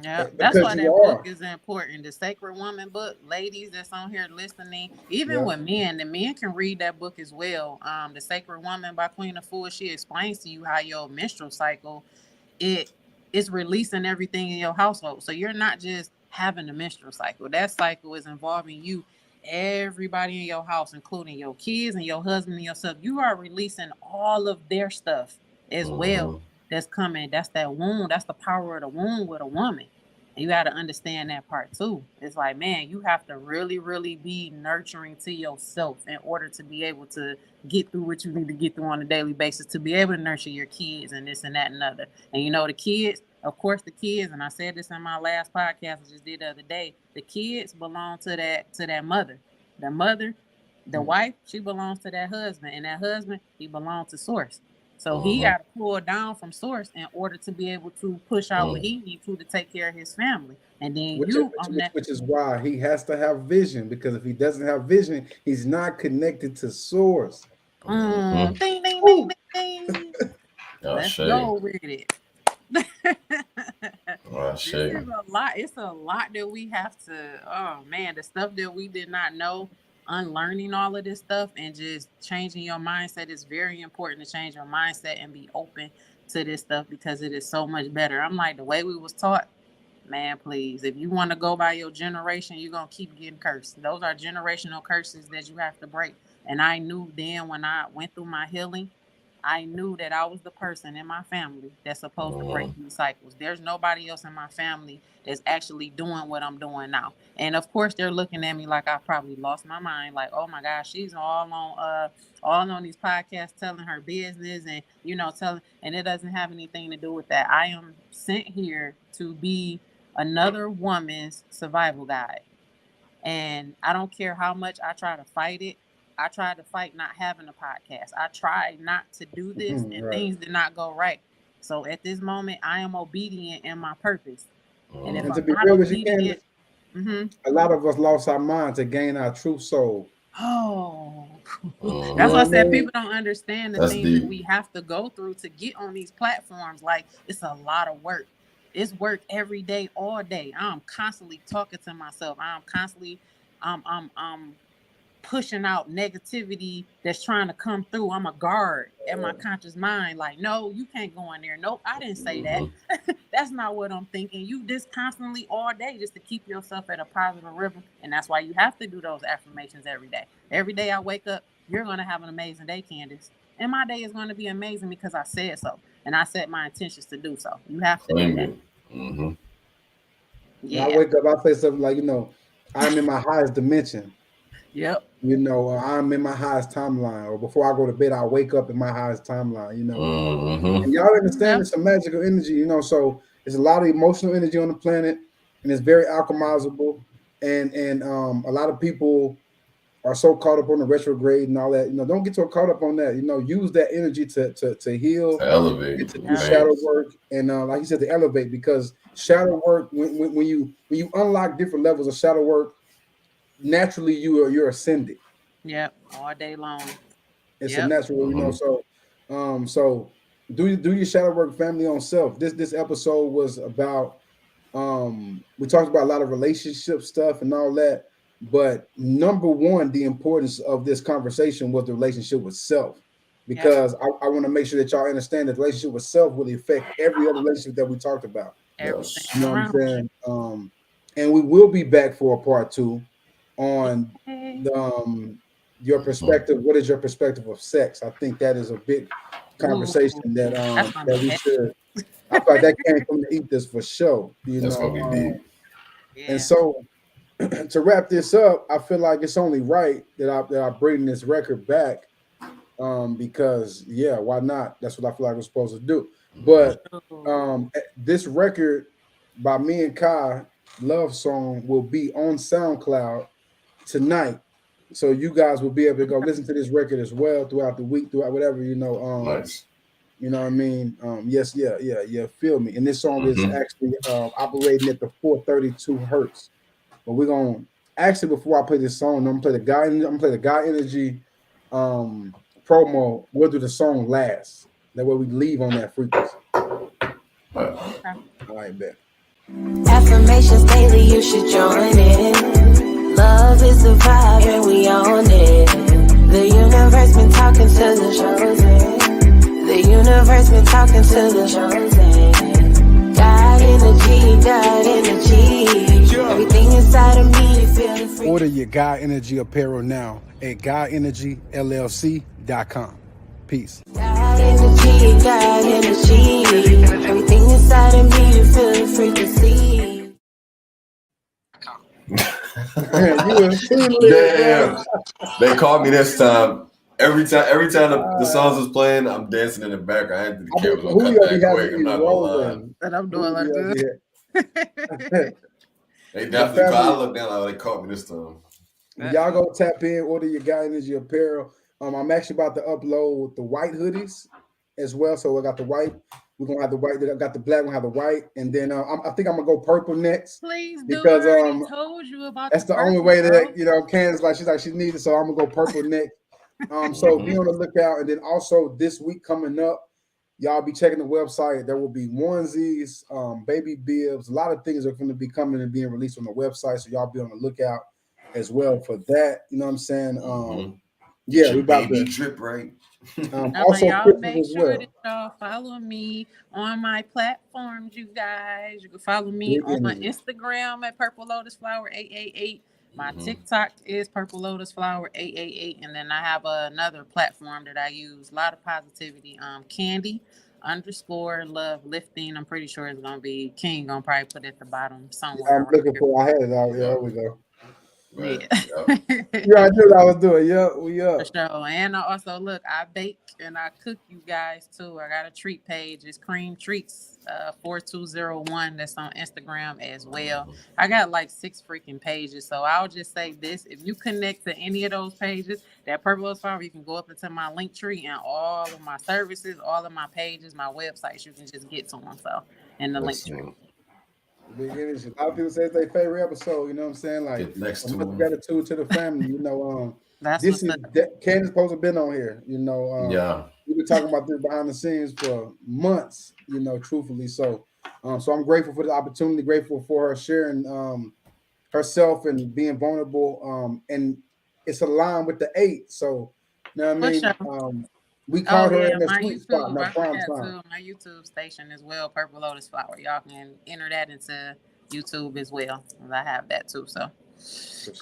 Yeah, that's why that book is important. The Sacred Woman book, ladies that's on here listening, even with men, the men can read that book as well. The Sacred Woman by Queen Afua, she explains to you how your menstrual cycle, it is releasing everything in your household. So you're not just having a menstrual cycle. That cycle is involving you, everybody in your house, including your kids and your husband and yourself. You are releasing all of their stuff as well. That's coming. That's that wound. That's the power of the wound with a woman. And you got to understand that part too. It's like, man, you have to really, really be nurturing to yourself in order to be able to get through what you need to get through on a daily basis, to be able to nurture your kids and this and that and other. And the kids, of course, the kids, and I said this in my last podcast I just did the other day, the kids belong to that mother. The mother, the wife, she belongs to that husband, and that husband, he belongs to Source. So he got to pull down from Source in order to be able to push out what he needs to take care of his family. And then which is why he has to have vision, because if he doesn't have vision, he's not connected to Source. Ding, ding, ding, ding, ding. Let's go with it. This is a lot. It's a lot that we have to, oh man, the stuff that we did not know. Unlearning all of this stuff and just changing your mindset is very important, to change your mindset and be open to this stuff, because it is so much better. I'm like, the way we was taught, man, please, if you want to go by your generation, you're going to keep getting cursed. Those are generational curses that you have to break. And I knew then when I went through my healing, I knew that I was the person in my family that's supposed to break these cycles. There's nobody else in my family that's actually doing what I'm doing now. And of course, they're looking at me like I probably lost my mind. Like, oh my gosh, she's all on these podcasts telling her business and telling, and it doesn't have anything to do with that. I am sent here to be another woman's survival guide. And I don't care how much I try to fight it. I tried to fight not having a podcast. I tried not to do this, and things did not go right. So at this moment, I am obedient in my purpose. And if to I'm be not real with you, obedient, a lot of us lost our mind to gain our true soul. That's why I said people don't understand the things that we have to go through to get on these platforms. Like, it's a lot of work. it's work every day, all day. I'm constantly talking to myself. I'm constantly pushing out negativity that's trying to come through. I'm a guard at my conscious mind. Like, no, you can't go in there. Nope, I didn't say that. That's not what I'm thinking. You just constantly all day just to keep yourself at a positive rhythm. And that's why you have to do those affirmations every day. Every day I wake up, you're going to have an amazing day, Candace. And my day is going to be amazing because I said so. And I set my intentions to do so. You have to do that. Yeah. When I wake up, I say something like, I'm in my highest dimension. Yep. I'm in my highest timeline. Or before I go to bed, I wake up in my highest timeline, And y'all understand it's a magical energy, so there's a lot of emotional energy on the planet, and it's very alchemizable. And a lot of people are so caught up on the retrograde and all that. Don't get so caught up on that. Use that energy to heal, to elevate, to do shadow work, and like you said, to elevate. Because shadow work, when you unlock different levels of shadow work, naturally you're ascended. Yep, all day long. It's a natural, So do your shadow work, family on self. This episode was about we talked about a lot of relationship stuff and all that. But number one, the importance of this conversation was the relationship with self, because I want to make sure that y'all understand that the relationship with self will affect every other relationship that we talked about. Everything. You know what I'm saying? And we will be back for a part 2 on your perspective. What is your perspective of sex? I think that is a big conversation that we should. I feel like that came from the ethos for sure. That's what we need. And so, to wrap this up, I feel like it's only right that I bring this record back, because why not? That's what I feel like we're supposed to do. But this record by me and Kai, Love Song, will be on SoundCloud tonight, so you guys will be able to go listen to this record as well throughout the week, throughout whatever nice. You know what I mean? Feel me. And this song is actually operating at the 432 hertz. But we're gonna actually, before I play this song, I'm gonna play the God Energy promo. We'll do the song last. That way we leave on that frequency. All right, bet. Affirmations daily, you should join in. Love is the vibe and we own it. The universe been talking to the chosen. The universe been talking to the chosen. God energy. Everything inside of me, feel the free. Order your God Energy apparel now at GodEnergyLLC.com. Peace. God energy. Everything inside of me, you feel the frequency. Damn. They called me this time. Every time the songs was playing, I'm dancing in the back. I had the camera cut that quick. I'm not gonna lie. And I'm doing like this. They definitely called. I looked down like they caught me this time. Y'all go tap in, order your God Energy apparel. I'm actually about to upload the white hoodies as well. So I got the white. We're gonna have the white. I got the black. We're gonna have the white, and then I think I'm gonna go purple next. Please do. Because I already told you about. That's the only way that Candace she's like she needs it. So I'm gonna go purple next. So be on the lookout, and then also this week coming up, y'all be checking the website. There will be onesies, baby bibs, a lot of things are going to be coming and being released on the website. So y'all be on the lookout as well for that. You know what I'm saying? We about to drip right. Also, y'all make sure that y'all follow me on my platforms, you guys. You can follow me on my Instagram at Purple Lotus Flower 888. My TikTok is Purple Lotus Flower 888, and then I have another platform that I use. A lot of positivity. Candy_love lifting. I'm pretty sure it's gonna be King. Gonna probably put it at the bottom somewhere. I'm looking for. I had it out. There we go. Right. Yeah, I knew what I was doing. Yeah, we up. For sure. And I also look, I bake and I cook you guys too. I got a treat page. It's Cream Treats 4201. That's on Instagram as well. I got like 6 freaking pages. So I'll just say this: if you connect to any of those pages, that Purple Lotus Flower, you can go up into my link tree and all of my services, all of my pages, my websites, you can just get to them. So in the link tree. Big energy. A lot of people say it's their favorite episode. You know what I'm saying? Like, next to gratitude to the family. You know, That's this is Candace supposed to have been on here. You know, yeah, we've been talking about this behind the scenes for months. You know, truthfully. So, So I'm grateful for the opportunity, grateful for her sharing herself and being vulnerable. And it's aligned with the 8. So, you know what I mean? We called her in the sweet spot, no prime time. My YouTube station as well, Purple Lotus Flower. Y'all can enter that into YouTube as well. I have that too. So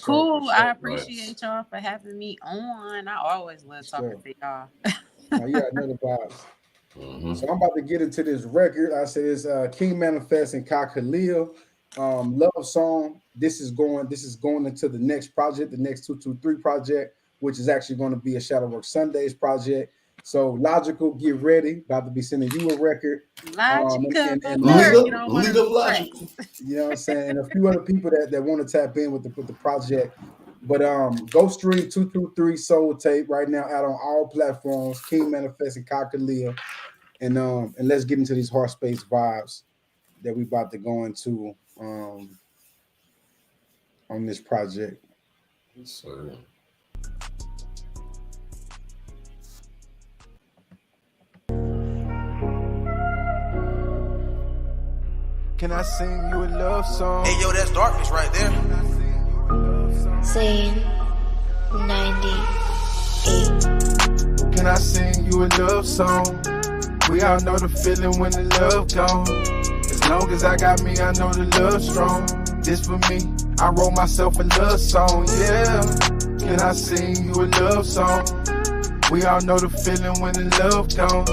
cool. I appreciate y'all for having me on. I always love talking to y'all. Yeah, another vibes. So I'm about to get into this record. I said it's King Manifest and Ka Khalil. Love song. This is going into the next project, the next 223 project, which is actually going to be a Shadowwork Sundays project. So Logical, get ready. About to be sending you a record. Logical, lead up Logical. You know what I'm saying? And a few other people that want to tap in with the project. But go stream 223 Soul Tape right now out on all platforms. King Manifest and Ka Khalil. And let's get into these heart space vibes that we about to go into on this project. Yes, sir. Can I sing you a love song? Hey, yo, that's Darkness right there. Saying 98. Can I sing you a love song? We all know the feeling when the love gone. As long as I got me, I know the love strong. This for me, I wrote myself a love song, yeah. Can I sing you a love song? We all know the feeling when the love gone.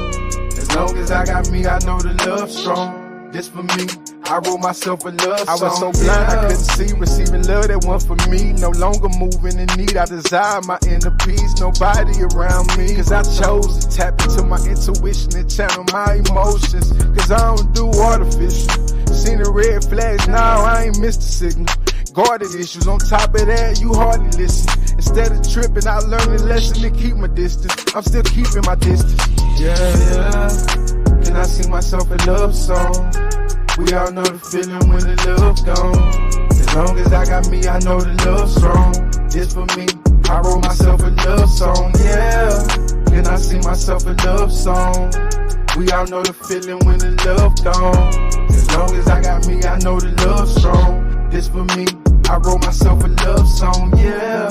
As long as I got me, I know the love strong. This for me, I wrote myself a love song. I was so blind, I couldn't see, receiving love that one for me. No longer moving in need, I desire my inner peace. Nobody around me, cause I chose to tap into my intuition and channel my emotions. Cause I don't do artificial. Seen the red flags, now I ain't missed the signal. Guarded issues, on top of that, you hardly listen. Instead of tripping, I learned a lesson to keep my distance. I'm still keeping my distance. Yeah. Can I sing myself a love song? We all know the feeling when the love gone. As long as I got me, I know the love strong. This for me, I wrote myself a love song, yeah. Can I sing myself a love song? We all know the feeling when the love gone. As long as I got me, I know the love strong. This for me, I wrote myself a love song, yeah.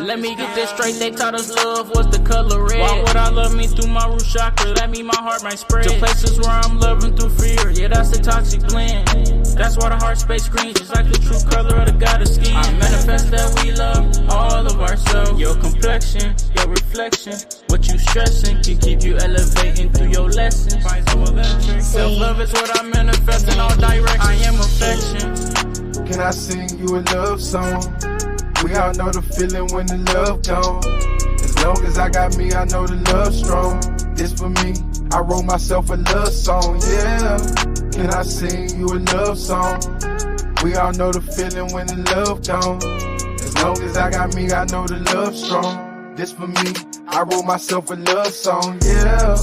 Let me get this straight, they taught us love was the color red. Why would I love me through my root chakra? That mean my heart might spread to places where I'm loving through fear. Yeah, that's the toxic blend. That's why the heart space screens just like the true color of the goddess skin. I manifest that we love all of ourselves. Your complexion, your reflection, what you stressing can keep you elevating through your lessons. Self-love is what I manifest in all directions. I am affection. Can I sing you a love song? We all know the feeling when the love gone. As long as I got me, I know the love strong. This for me, I wrote myself a love song, yeah. Can I sing you a love song? We all know the feeling when the love gone. As long as I got me, I know the love strong. This for me, I wrote myself a love song, yeah.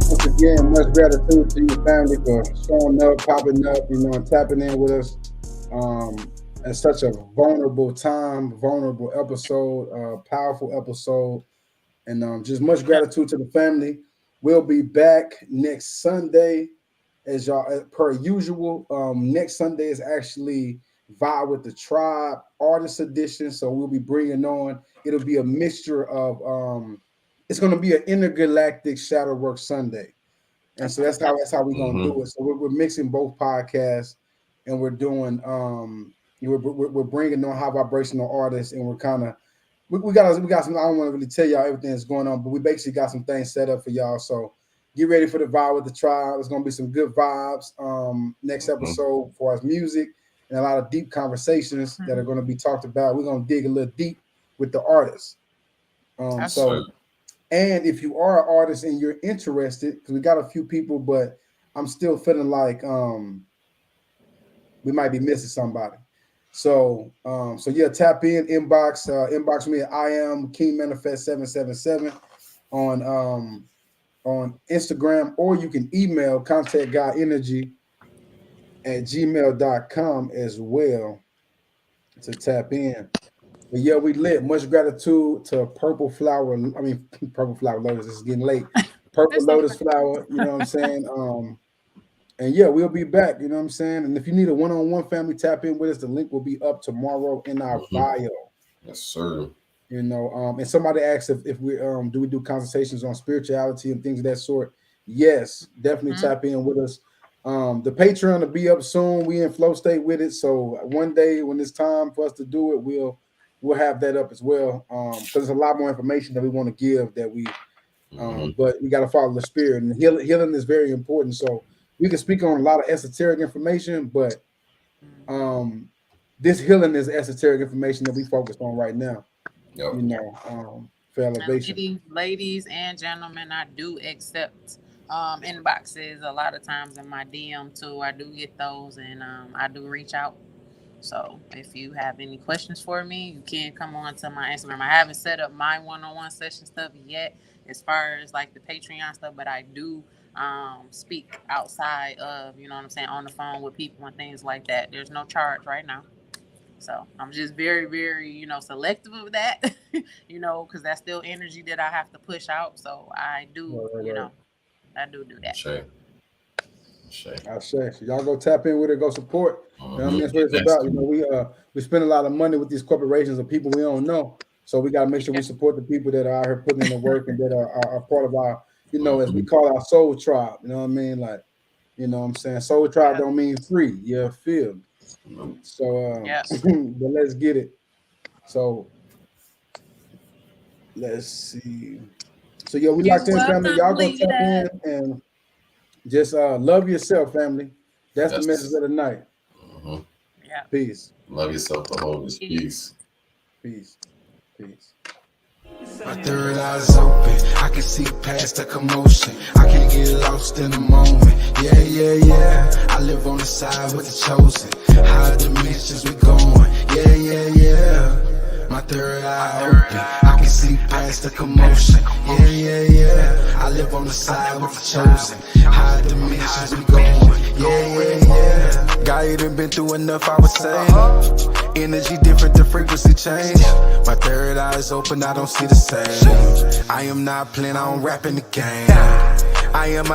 Once again, much gratitude to your family for showing up, popping up, and tapping in with us at such a vulnerable time, vulnerable episode, powerful episode, and just much gratitude to the family. We'll be back next Sunday, as y'all per usual. Next Sunday is actually Vibe with the Tribe Artist Edition, so we'll be bringing on. It'll be a mixture of. It's going to be an intergalactic Shadowwork Sunday, and so that's how we're going to do it. So we're mixing both podcasts, and we're doing we're bringing on high vibrational artists, and we're kind of we got some. I don't want to really tell y'all everything that's going on, but we basically got some things set up for y'all. So get ready for the Vibe with the Tribe. There's going to be some good vibes next episode for us music and a lot of deep conversations that are going to be talked about. We're going to dig a little deep with the artists. And if you are an artist and you're interested, because we got a few people, but I'm still feeling like we might be missing somebody. So yeah, tap in, inbox me at I am King Manifest 777 on Instagram, or you can email contactgodenergy@gmail.com as well to tap in. But yeah, we lit. Much gratitude to Purple Flower Lotus. It's getting late. Purple Lotus Flower, you know what I'm saying? And yeah, we'll be back, you know what I'm saying? And if you need a one-on-one family, tap in with us. The link will be up tomorrow in our bio. Yes, sir. You know, and somebody asked if we do consultations on spirituality and things of that sort. Yes, definitely tap in with us. The Patreon will be up soon. We in flow state with it. So one day when it's time for us to do it, we'll have that up as well. Because there's a lot more information that we want to give that we but we got to follow the spirit, and healing is very important. So we can speak on a lot of esoteric information, but this healing is esoteric information that we focus on right now. Yep. You know, for elevation. Ladies and gentlemen, I do accept inboxes a lot of times in my DM too. I do get those, and I do reach out. So if you have any questions for me, you can come on to my Instagram. I haven't set up my one-on-one session stuff yet as far as like the Patreon stuff, but I do speak outside of, you know what I'm saying, on the phone with people and things like that. There's no charge right now. So I'm just very, very, you know, selective of that, you know, because that's still energy that I have to push out. So I do, you know, I do that. Sure. I say, so y'all go tap in with it, go support. You know what I mean? That's what it's about. You know, we spend a lot of money with these corporations of people we don't know. So we got to make sure we support the people that are out here putting in the work and that are part of our, you know, as we call our soul tribe. You know what I mean? Like, you know what I'm saying? Soul tribe don't mean free. You feel me? So, but let's get it. So, let's see. So, yeah, we locked in, family. Y'all go tap in and just love yourself, family. That's the message of the night. Yeah. Peace. Love yourself, the wholeness. Peace. Peace. Peace. My third eye's open, I can see past the commotion. I can't get lost in the moment. Yeah, yeah, yeah. I live on the side with the chosen. High dimensions we going. Yeah, yeah, yeah. My third eye open, I can see past the commotion. Yeah, yeah, yeah. I live on the side with the chosen. High dimensions we going. Yeah, yeah, yeah. God done been through enough, I would say. Energy different, the frequency change. My third eye is open, I don't see the same. I am not playing, I don't rap in the game. I am